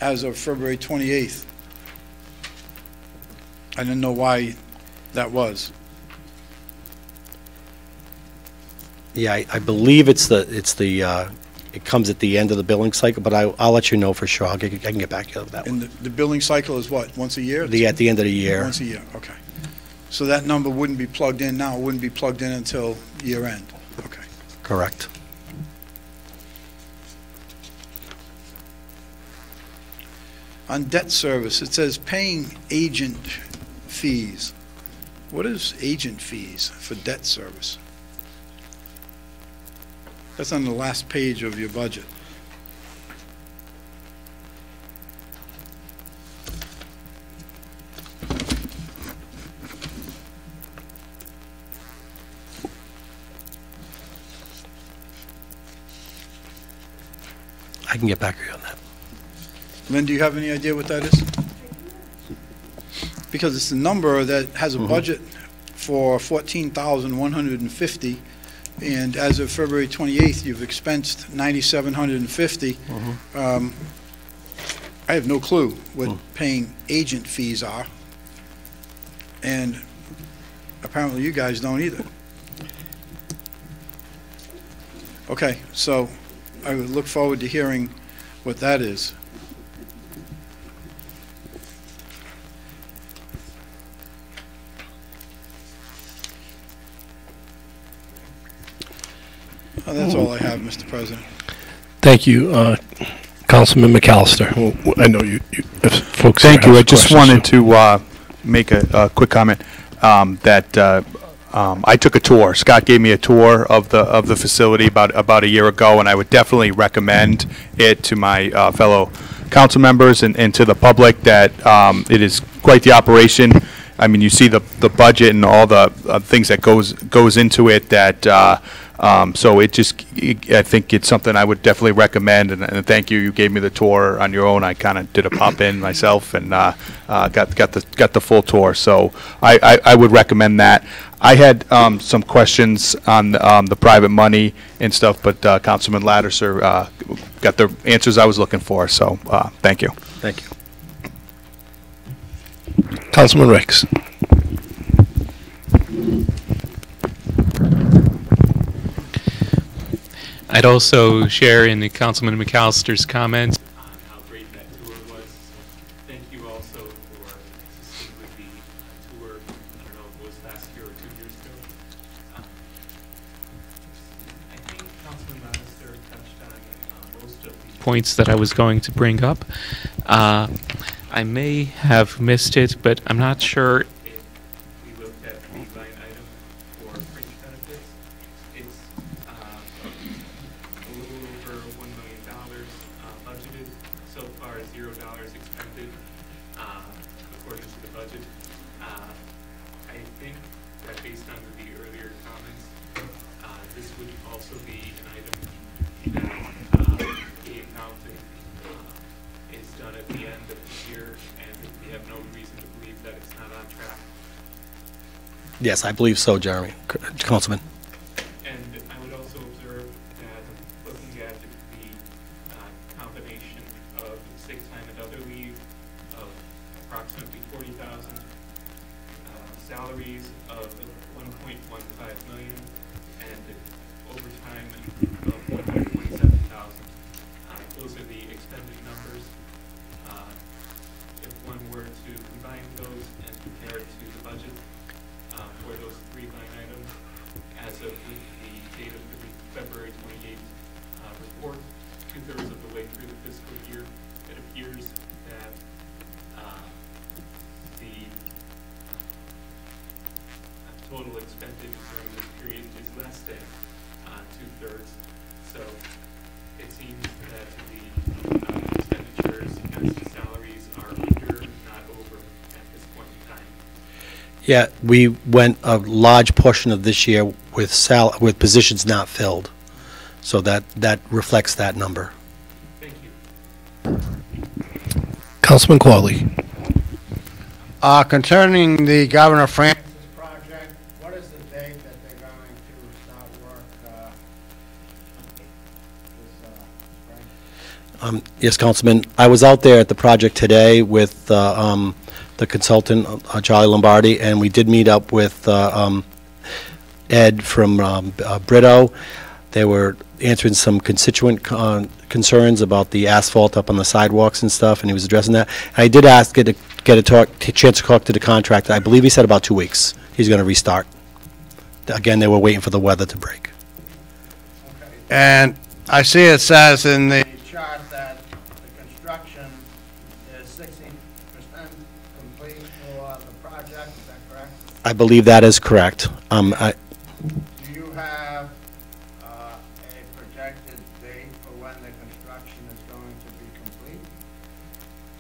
as of February 28th. I didn't know why that was. Yeah, I believe it comes at the end of the billing cycle, but I'll let you know for sure. I can get back to you on that one. And the billing cycle is what, once a year? At the end of the year. Once a year, okay. So that number wouldn't be plugged in now, it wouldn't be plugged in until year end? Okay. Correct. On debt service, it says paying agent fees. What is agent fees for debt service? That's on the last page of your budget. I can get back to you on that. Lynn, do you have any idea what that is? Because it's a number that has a budget for 14,150, and as of February 28th, you've expensed 9,750. I have no clue what paying agent fees are, and apparently you guys don't either. Okay, so I would look forward to hearing what that is. That's all I have, Mr. President. Thank you, Councilman McAllister. I know you if folks. Thank you. have I just questions. wanted to make a quick comment that I took a tour. Scott gave me a tour of the facility about a year ago, and I would definitely recommend it to my fellow council members and to the public that it is quite the operation. I mean, you see the budget and all the things that goes into it. That so it just I think it's something I would definitely recommend. And thank you. You gave me the tour on your own. I kind of did a pop in myself and got the full tour. So I would recommend that. I had some questions on the private money and stuff, but Councilman Lattiser got the answers I was looking for. So thank you. Thank you. Councilman Ricks. I'd also share in Councilman McAllister's comments on how great that tour was. So thank you also for assisting with the tour. I don't know if it was last year or 2 years ago. I think Councilman McAllister touched on most of the points that I was going to bring up. I may have missed it, but I'm not sure if we looked at the line item for fringe benefits. It's a little over $1 million budgeted. So far, $0 expended according to the budget. I think that based on the earlier comments, this would also be an item that the accounting is done at the end of the year, and we have no reason to believe that it's not on track. Yes, I believe so, Jeremy. Councilman. And I would also observe that looking at the combination of sick time and other leave of approximately 40,000, salaries of 1.15 million, and overtime of 127,000. Those are the expended numbers. If one were to combine those and compare it to the budget for those three line items, as of the date of the February 28th report, 2/3 of the way through the fiscal year, it appears that the total expended during this period is less than 2/3. So it seems that the expenditures as to salaries are under, not over, at this point in time. Yeah, we went a large portion of this year with positions not filled. So that reflects that number. Thank you. Councilman Qualley. Concerning the Governor Francis project, what is the date that they're going to start work this spring? Yes, Councilman. I was out there at the project today with the consultant, Charlie Lombardi, and we did meet up with Ed from Brito. They were answering some constituent concerns about the asphalt up on the sidewalks and stuff, and he was addressing that. And I did ask to get a chance to talk to the contractor. I believe he said about 2 weeks he's going to restart. Again, they were waiting for the weather to break. And I see it says in the chart that the construction is 60% complete for the project, is that correct? I believe that is correct. Do you have a projected date for when the construction is going to be complete?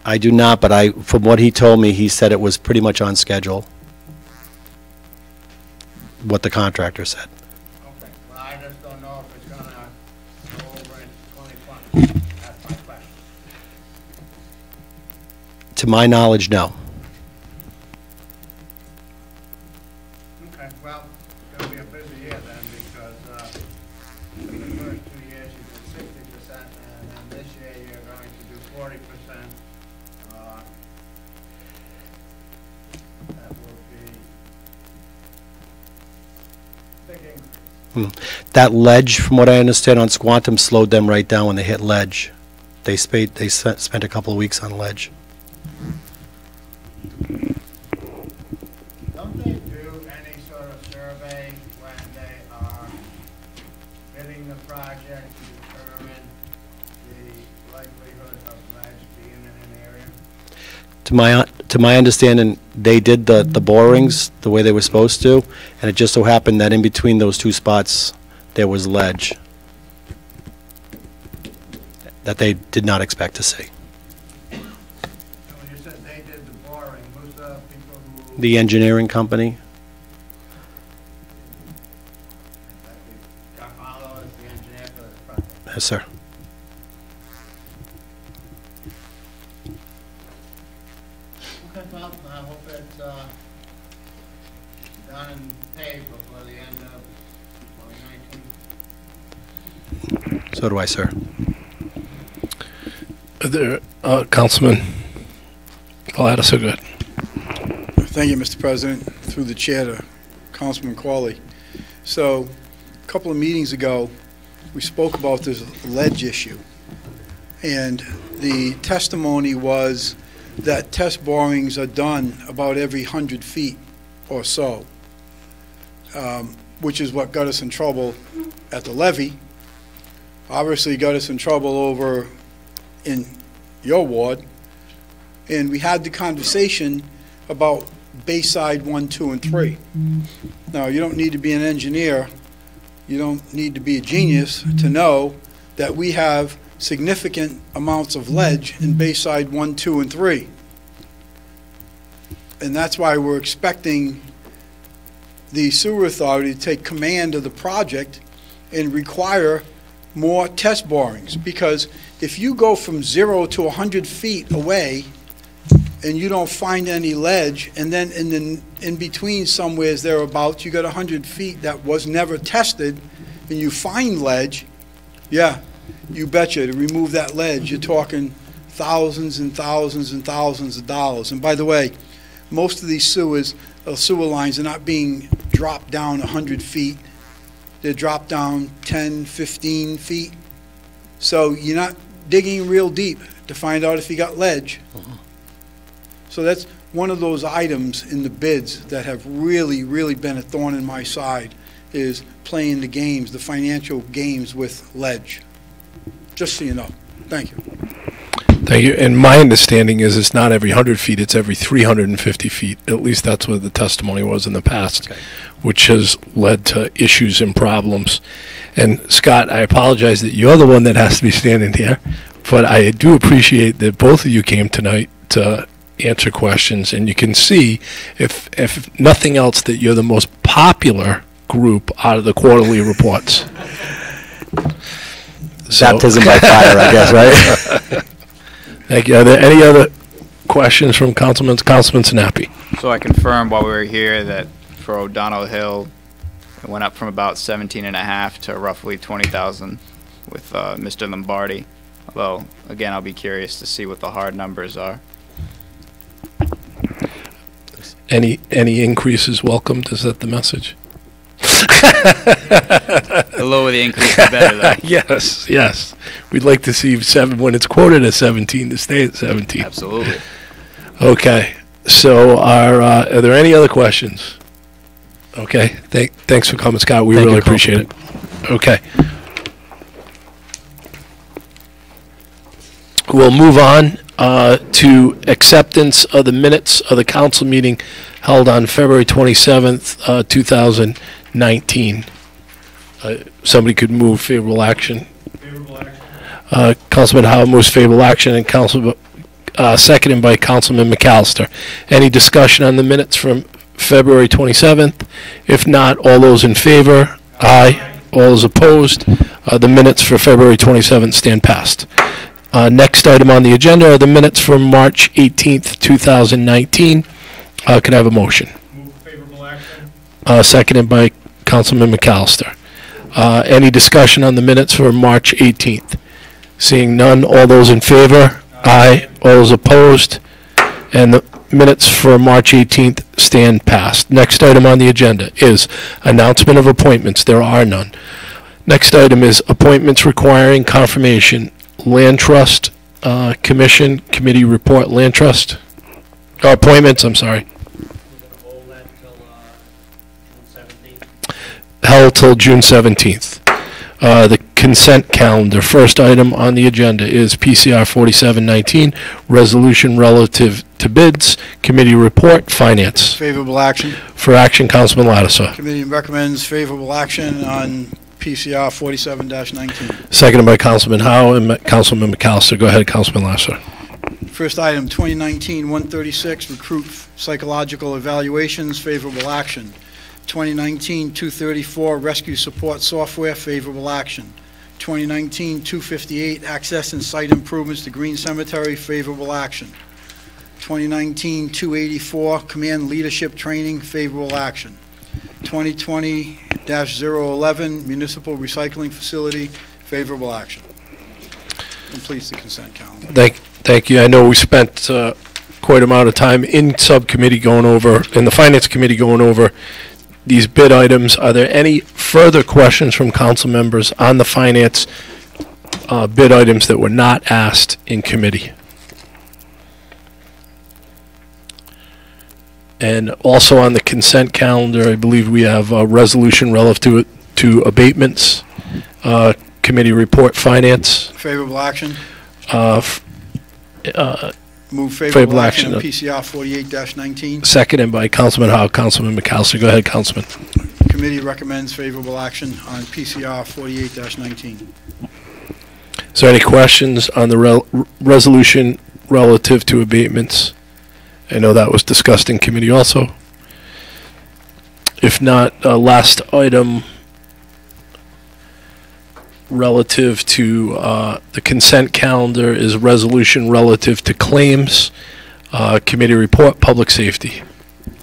I do not, but from what he told me, he said it was pretty much on schedule, what the contractor said. Okay, well, I just don't know if it's going to go over into 2020. That's my question. To my knowledge, no. Okay, well, it's going to be a busy year then, because in the first 2 years you did 60%, and then this year you're going to do 40%. That will be big increase. That ledge, from what I understand on Squantum, slowed them right down when they hit ledge. They spent a couple of weeks on ledge. Don't they do any sort of survey when they are bidding the project to determine the likelihood of ledge being in an area? To my understanding, they did the borings the way they were supposed to, and it just so happened that in between those two spots, there was ledge that they did not expect to see. And when you said they did the boring, who's the people who? The engineering company, John Marlowe is the engineer for this project. yes, sir. Okay, well, I hope it's done and paid before the end of 2019. So do I, sir. Councilman Gladys, so good. Thank you, Mr. President. Through the chair to Councilman Corley. So, a couple of meetings ago, we spoke about this ledge issue. And the testimony was that test borings are done about every 100 feet or so, which is what got us in trouble at the levee. Obviously got us in trouble over in your ward. And we had the conversation about Bayside 1, 2, and 3. Now, you don't need to be an engineer, you don't need to be a genius to know that we have significant amounts of ledge in Bayside 1, 2, and 3. And that's why we're expecting the sewer authority to take command of the project and require more test borings. Because if you go from 0 to 100 feet away and you don't find any ledge, and then in between somewheres thereabouts, you got 100 feet that was never tested, and you find ledge, yeah, you betcha, to remove that ledge, you're talking thousands and thousands and thousands of dollars. And by the way, most of these sewer lines are not being dropped down 100 feet. They're dropped down 10, 15 feet. So you're not digging real deep to find out if you got ledge. So that's one of those items in the bids that have really, really been a thorn in my side, is playing the games, the financial games with ledge. Just so you know. Thank you. Thank you. And my understanding is it's not every 100 feet, it's every 350 feet. At least that's what the testimony was in the past, which has led to issues and problems. And Scott, I apologize that you're the one that has to be standing here, but I do appreciate that both of you came tonight to answer questions, and you can see, if nothing else, that you're the most popular group out of the quarterly reports. Baptism by fire, I guess, right? Thank you. Are there any other questions from Councilman Sinapi? So I confirmed while we were here that for O'Donnell Hill, it went up from about 17.5 to roughly 20,000 with Mr. Lombardi. Although, again, I'll be curious to see what the hard numbers are. Any increase is welcomed? Is that the message? The lower the increase, the better, though. Yes, yes. We'd like to see 7 when it's quoted at 17 to stay at 17. Absolutely. Okay. So are there any other questions? Okay. Thanks for coming, Scott. We really appreciate it. Okay. We'll move on to acceptance of the minutes of the council meeting held on February 27th, 2019. Somebody could move favorable action. Favorable action. Councilman Howard moves favorable action, and seconded by Councilman McAllister. Any discussion on the minutes from February 27th? If not, all those in favor? Aye. All those opposed? The minutes for February 27th stand passed. Next item on the agenda are the minutes from March 18th, 2019. Could I have a motion? Move favorable action. Seconded by Councilman McAllister. Any discussion on the minutes for March 18th? Seeing none, all those in favor? Aye. All those opposed? And the minutes for March 18th stand passed. Next item on the agenda is announcement of appointments. There are none. Next item is appointments requiring confirmation. Land Trust Commission Committee Report. Land Trust appointments. I'm sorry. Held till June 17th. The consent calendar. First item on the agenda is PCR 4719, resolution relative to bids. Committee report. Finance. Favorable action. For action, Councilman Lattiser. Committee recommends favorable action on PCR 47-19. Seconded by Councilman Howe and Councilman McAllister. Go ahead, Councilman Lattiser. First item, 2019-136, recruit psychological evaluations, favorable action. 2019-234, rescue support software, favorable action. 2019-258, access and site improvements to Green Cemetery, favorable action. 2019-284, command leadership training, favorable action. 2020-011, municipal recycling facility, favorable action. Completes the consent calendar. Thank you. I know we spent quite amount of time in subcommittee going over, in the Finance Committee going over these bid items. Are there any further questions from council members on the finance bid items that were not asked in committee? And also on the consent calendar, I believe we have a resolution relative to abatements, committee report, finance. Favorable action. Move favorable favorable action action on of- PCR 48-19. Seconded by Councilman Howe, Councilman McAllister. Go ahead, Councilman. Committee recommends favorable action on PCR 48-19. Is there any questions on the resolution relative to abatements? I know that was discussed in committee also. If not, last item relative to the consent calendar is resolution relative to claims, committee report, public safety.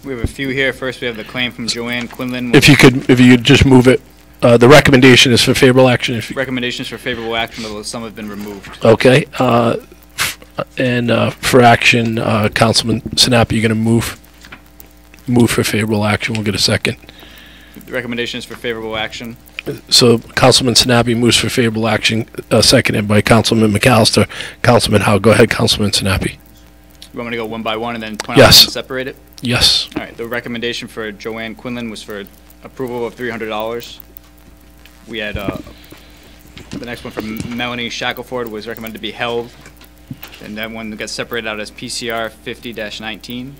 We have a few here. First, we have the claim from Joanne Quinlan. If you could just move it, the recommendation is for favorable action. If you, Recommendations for favorable action, although some have been removed. okay, and for action, Councilman Sinapi, you're going to move for favorable action. We'll get a second. Recommendations for favorable action. So Councilman Sinapi moves for favorable action, seconded by Councilman McAllister. Councilman Howe, go ahead, Councilman Sinapi. You want me to go one by one and then point Yes. out and separate it? Yes. All right, the recommendation for Joanne Quinlan was for approval of $300. We had, the next one from Melanie Shackelford was recommended to be held, and that one got separated out as PCR 50-19.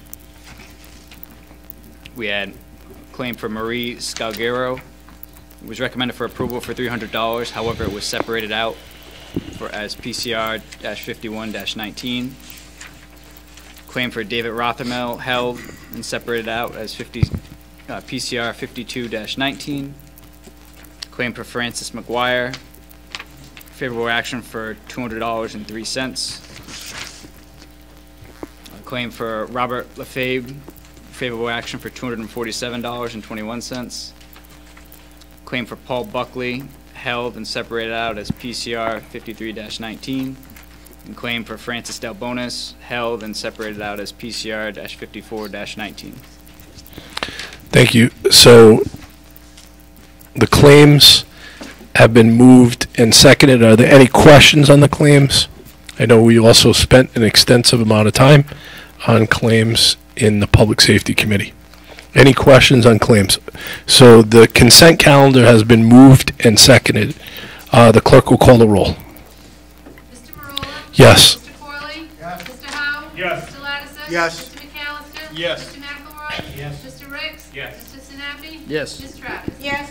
We had a claim for Marie Scalgero. It was recommended for approval for $300, however, it was separated out as PCR-51-19. Claim for David Rothermel held and separated out as PCR 52-19. Claim for Francis McGuire, favorable action for $200.03. Claim for Robert Lefebvre, favorable action for $247.21. Claim for Paul Buckley, held and separated out as PCR 53-19. And claim for Francis Delbonis, held and separated out as PCR-54-19. Thank you. So the claims have been moved and seconded. Are there any questions on the claims? I know we also spent an extensive amount of time on claims in the Public Safety Committee. Any questions on claims? So the consent calendar has been moved and seconded. The clerk will call the roll. Yes. Mr. Corley? Yes. Mr. Howe? Yes. Mr. Lattiser? Yes. Mr. McAllister? Yes. Mr. McElroy? Yes. Mr. Ricks? Yes. Mr. Sinapi? Yes. Ms. Travis? Yes.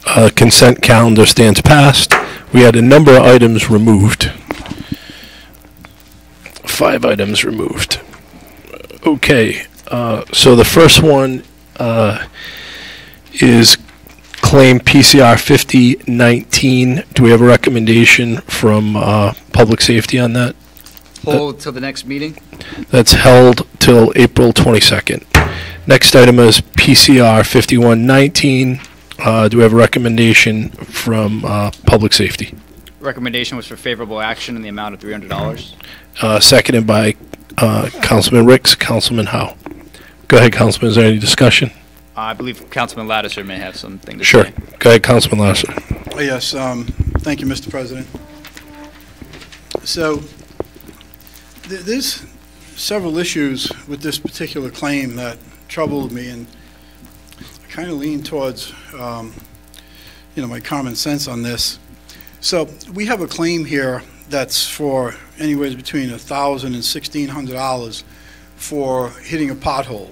9 yes. Consent calendar stands passed. We had a number of items removed. 5 items removed. Okay, so the first one is claim PCR 5019. Do we have a recommendation from Public Safety on that? Hold till the next meeting. That's held till April 22nd. Next item is PCR 5119. Do we have a recommendation from Public Safety? Recommendation was for favorable action in the amount of $300. Seconded by Councilman Ricks, Councilman Howe. Go ahead, Councilman. Is there any discussion? I believe Councilman Lattiser may have something to Sure. say. Go ahead, Councilman Lattiser. Yes, thank you, Mr. President. So, there's several issues with this particular claim that troubled me, and I kind of lean towards, my common sense on this. So, we have a claim here that's for anywhere between $1,000 and $1,600 for hitting a pothole.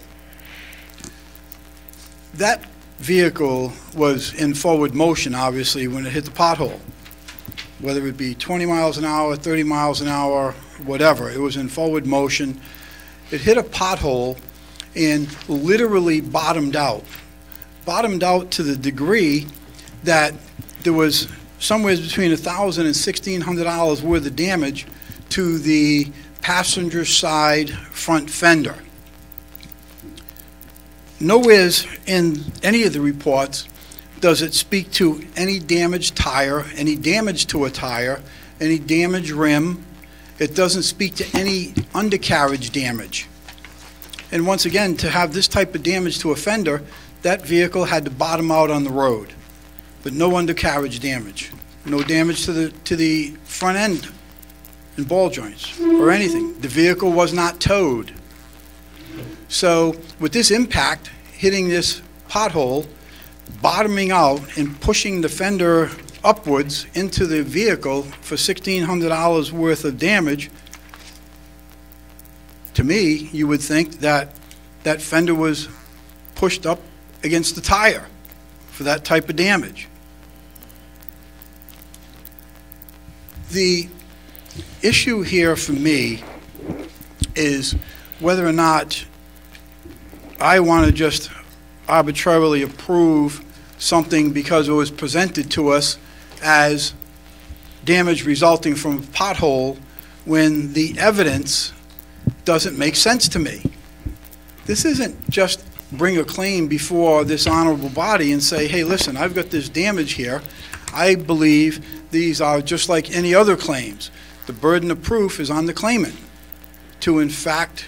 That vehicle was in forward motion, obviously, when it hit the pothole. Whether it be 20 miles an hour, 30 miles an hour, whatever, it was in forward motion. It hit a pothole and literally bottomed out. Bottomed out to the degree that there was somewhere between $1,000 and $1,600 worth of damage to the passenger side front fender. Nowhere in any of the reports does it speak to any damaged tire, any damage to a tire, any damaged rim, It doesn't speak to any undercarriage damage. And once again, to have this type of damage to a fender, that vehicle had to bottom out on the road, but no undercarriage damage, no damage to the front end and ball joints or anything. The vehicle was not towed. So with this impact hitting this pothole, bottoming out and pushing the fender upwards into the vehicle for $1,600 worth of damage, to me, you would think that that fender was pushed up against the tire for that type of damage. The issue here for me is whether or not I want to just arbitrarily approve something because it was presented to us as damage resulting from a pothole when the evidence doesn't make sense to me. This isn't just bring a claim before this honorable body and say, hey, listen, I've got this damage here. I believe these are just like any other claims. The burden of proof is on the claimant to, in fact,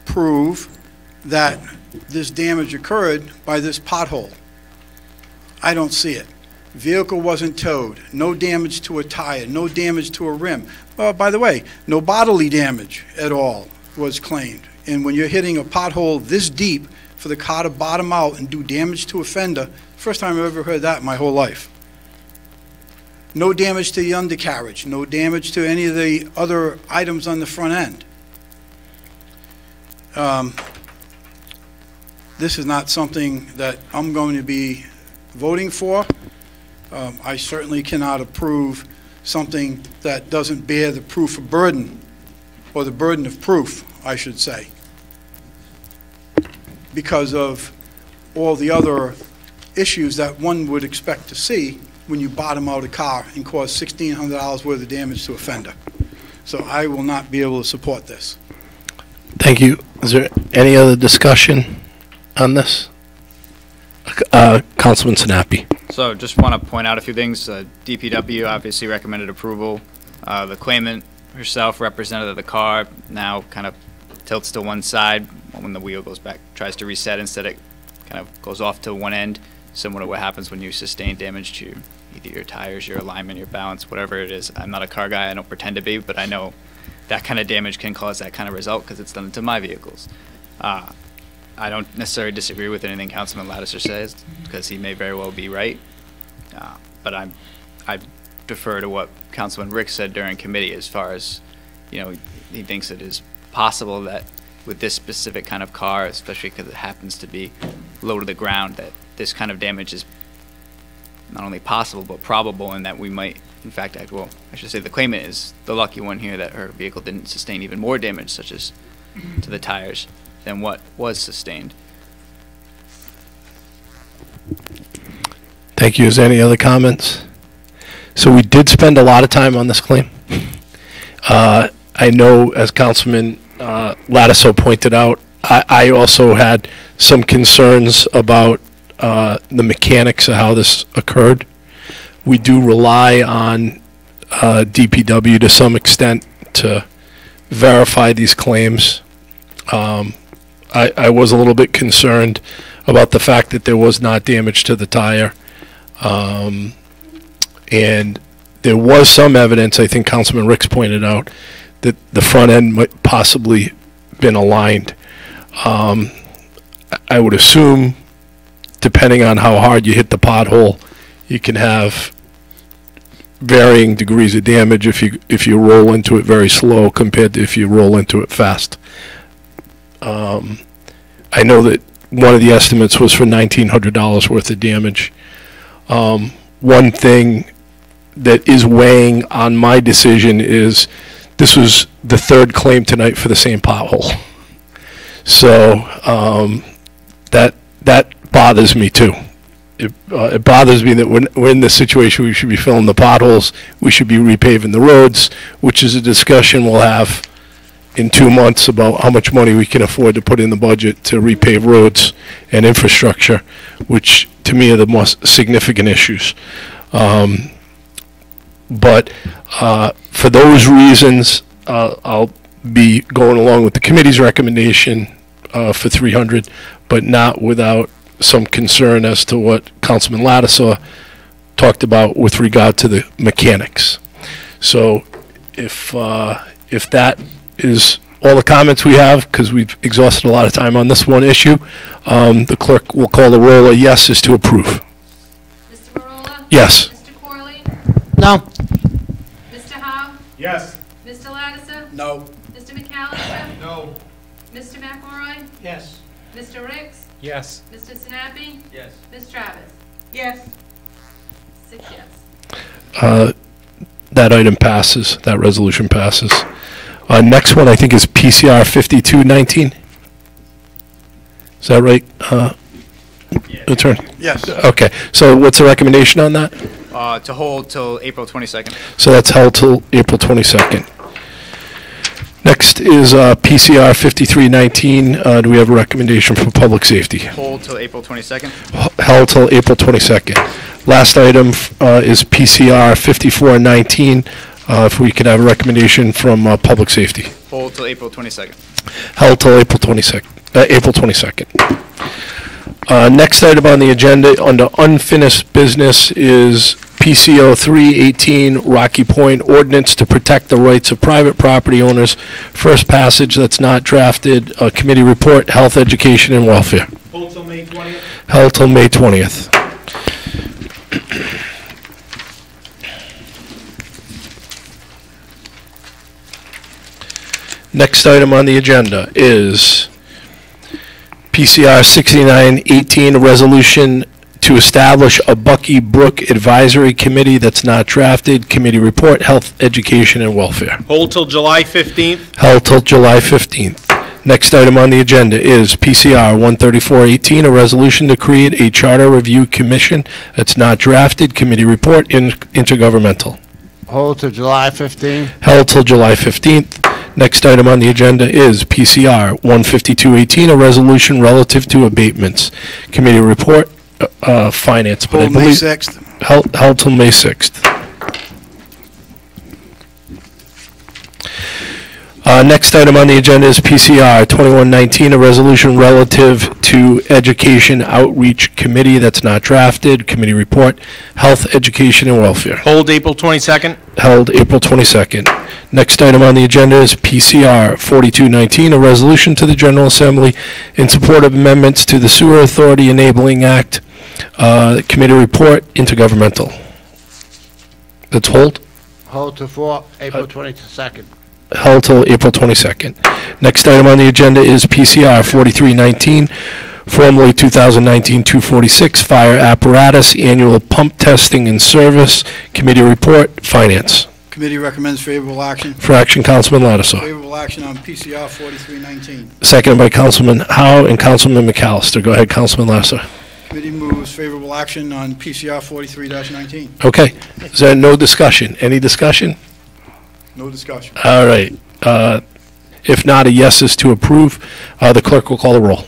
prove that this damage occurred by this pothole. I don't see it. Vehicle wasn't towed, no damage to a tire, no damage to a rim. Well, by the way, no bodily damage at all was claimed. And when you're hitting a pothole this deep for the car to bottom out and do damage to a fender, first time I've ever heard that in my whole life. No damage to the undercarriage, no damage to any of the other items on the front end. This is not something that I'm going to be voting for. I certainly cannot approve something that doesn't bear the proof of burden, or the burden of proof, I should say, because of all the other issues that one would expect to see when you bottom out a car and cause $1,600 worth of damage to a fender. So I will not be able to support this. Thank you. Is there any other discussion on this? Councilman Sinapi. So just want to point out a few things. DPW obviously recommended approval. The claimant herself, representative of the car, now kind of tilts to one side when the wheel goes back, tries to reset. Instead, it kind of goes off to one end, similar to what happens when you sustain damage to either your tires, your alignment, your balance, whatever it is. I'm not a car guy. I don't pretend to be, but I know that kind of damage can cause that kind of result because it's done to my vehicles. I don't necessarily disagree with anything Councilman Lattiser says, because he may very well be right. But I defer to what Councilman Rick said during committee as far as, he thinks it is possible that with this specific kind of car, especially because it happens to be low to the ground, that this kind of damage is not only possible but probable, and that we might, in fact, I should say the claimant is the lucky one here that her vehicle didn't sustain even more damage, such as to the tires, than what was sustained. Thank you. Is there any other comments? So we did spend a lot of time on this claim. I know, as Councilman Lattiso pointed out, I also had some concerns about the mechanics of how this occurred. We do rely on DPW to some extent to verify these claims. I was a little bit concerned about the fact that there was not damage to the tire. And there was some evidence, I think Councilman Ricks pointed out, that the front end might possibly been aligned. I would assume, depending on how hard you hit the pothole, you can have varying degrees of damage if you roll into it very slow compared to if you roll into it fast. I know that one of the estimates was for $1,900 worth of damage. One thing that is weighing on my decision is this was the third claim tonight for the same pothole. So that bothers me too. It bothers me that we're in this situation. We should be filling the potholes. We should be repaving the roads, which is a discussion we'll have in 2 months about how much money we can afford to put in the budget to repave roads and infrastructure, which to me are the most significant issues. But for those reasons, I'll be going along with the committee's recommendation for 300, but not without some concern as to what Councilman Lattisaw talked about with regard to the mechanics. So if that is all the comments we have, because we've exhausted a lot of time on this one issue, the clerk will call the roll. A yes is to approve. Mr. Marola? Yes. Mr. Corley? No. Mr. Howe? Yes. Mr. Lattiser? No. Mr. McAllister? No. Mr. McElroy? Yes. Mr. Ricks? Yes. Mr. Sinapi? Yes. Ms. Travis? Yes. 6 yes. That item passes, that resolution passes. Next one, I think, is PCR 5219. Is that right, Attorney? Yes. Okay, so what's the recommendation on that? To hold till April 22nd. So that's held till April 22nd. Next is PCR 5319. Do we have a recommendation for public safety? Hold till April 22nd. Held till April 22nd. Last item is PCR 5419. If we could have a recommendation from public safety. Hold till April 22nd. Held till April 22nd. April 22nd. Next item on the agenda under unfinished business is PCO 318 Rocky Point Ordinance to protect the rights of private property owners. First passage that's not drafted. Committee report, health, education, and welfare. Hold till May 20th. Held till May 20th. Next item on the agenda is PCR 6918, a resolution to establish a Bucky Brook Advisory Committee that's not drafted. Committee report, health, education, and welfare. Hold till July 15th. Held till July 15th. Next item on the agenda is PCR 13418, a resolution to create a charter review commission that's not drafted. Committee report, intergovernmental. Hold to July 15. Held till July 15th. Next item on the agenda is PCR 15218, a resolution relative to abatements. Committee report, finance. But I Hold May believe 6th. Held till May 6th. Next item on the agenda is PCR 2119, a resolution relative to Education Outreach Committee that's not drafted. Committee report, health, education, and welfare. Hold April 22nd. Held April 22nd. Next item on the agenda is PCR 4219, a resolution to the General Assembly in support of amendments to the Sewer Authority Enabling Act. Committee report, intergovernmental. That's hold. Hold to April 22nd. Held till April 22nd. Next item on the agenda is PCR 4319, formerly 2019-246, fire apparatus, annual pump testing and service. Committee report, finance. Committee recommends favorable action. For action, Councilman Lattisaw. Favorable action on PCR 4319. Seconded by Councilman Howe and Councilman McAllister. Go ahead, Councilman Lattisaw. Committee moves favorable action on PCR 43-19. Okay. Is there no discussion? Any discussion? No discussion. All right. If not, a yes is to approve. The clerk will call the roll.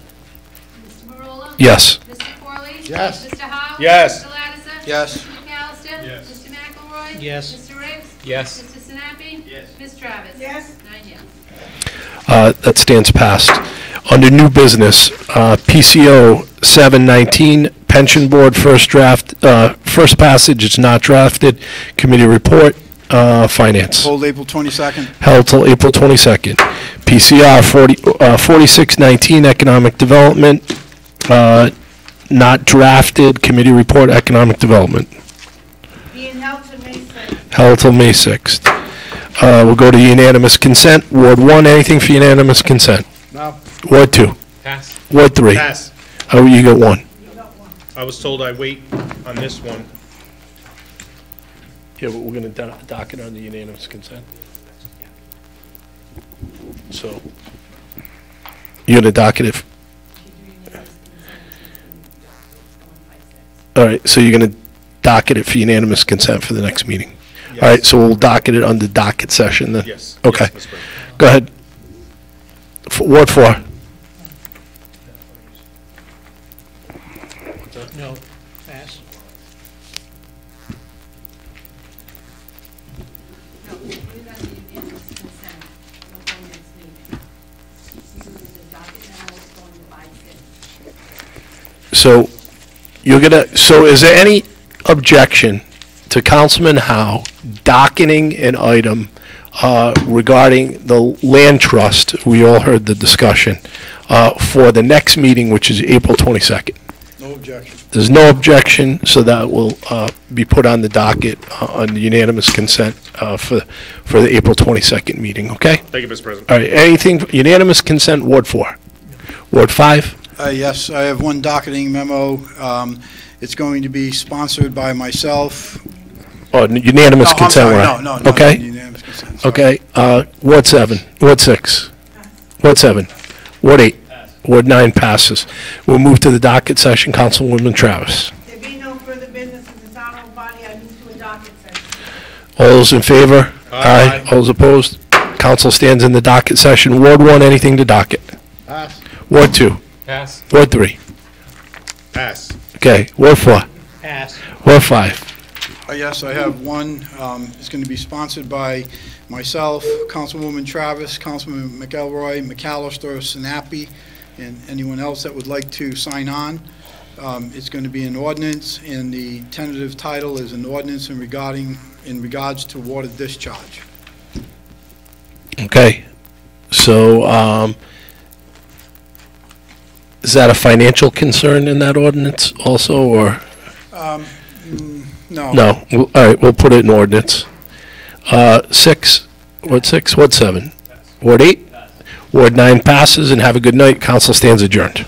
Mr. Marola? Yes. Mr. Corley? Yes. Mr. Howe? Yes. Mr. Lattiser? Yes. Mr. McAllister? Yes. Mr. McElroy? Yes. Mr. Ricks? Yes. Mr. Sinapi? Yes. Ms. Travis? Yes. 9 yes. That stands passed. Under new business, PCO 719, Pension Board, first draft, first passage, it's not drafted. Committee report, finance. Hold April 22nd. Held till April 22nd. PCR 4619, economic development, not drafted. Committee report, economic development. Being held to May 6th. Held till May 6th. We'll go to unanimous consent. Ward 1, anything for unanimous consent? No. Ward 2? Pass. Ward 3? Pass. Oh, you got 1. I was told I wait on this one. Yeah, but we're going to dock it on the unanimous consent. So, you're going to docket it? All right, so you're going to docket it for unanimous consent for the next meeting? All right, so we'll docket it on the docket session then? Yes. Okay. Yes, Mr. President. Go ahead. Ward 4? No. Pass. No, we did on the unanimous consent. So so is there any objection to Councilman Howe docketing an item regarding the land trust? We all heard the discussion for the next meeting, which is April 22nd. No objection. There's no objection, so that will be put on the docket on unanimous consent for the April 22nd meeting, okay? Thank you, Mr. President. All right, anything, unanimous consent, Ward 4. Ward 5? Yes, I have one docketing memo. It's going to be sponsored by myself. Oh, unanimous No, I'm consent, sorry, we're no, on. no, no, Okay? unanimous consent, sorry. Okay, Ward 7, Ward 6, Ward 7, Ward 8, Ward 9 passes. We'll move to the docket session, Councilwoman Travis. There being no further business in this honorable body, I move to a docket session. All those in favor? Aye. All those opposed? Council stands in the docket session. Ward 1, anything to docket? Pass. Ward 2? Pass. Ward 3? Pass. Okay, Ward 4? Pass. Ward 5? Yes, I have one. It's going to be sponsored by myself, Councilwoman Travis, Councilman McElroy, McAllister, Sinapi, and anyone else that would like to sign on. It's going to be an ordinance, and the tentative title is an ordinance in regards to water discharge. Okay, so, is that a financial concern in that ordinance also, or? No. No, all right, we'll put it in ordinance. 6, Ward 6, Ward 7? Ward 8? Ward 9 passes, and have a good night. Council stands adjourned.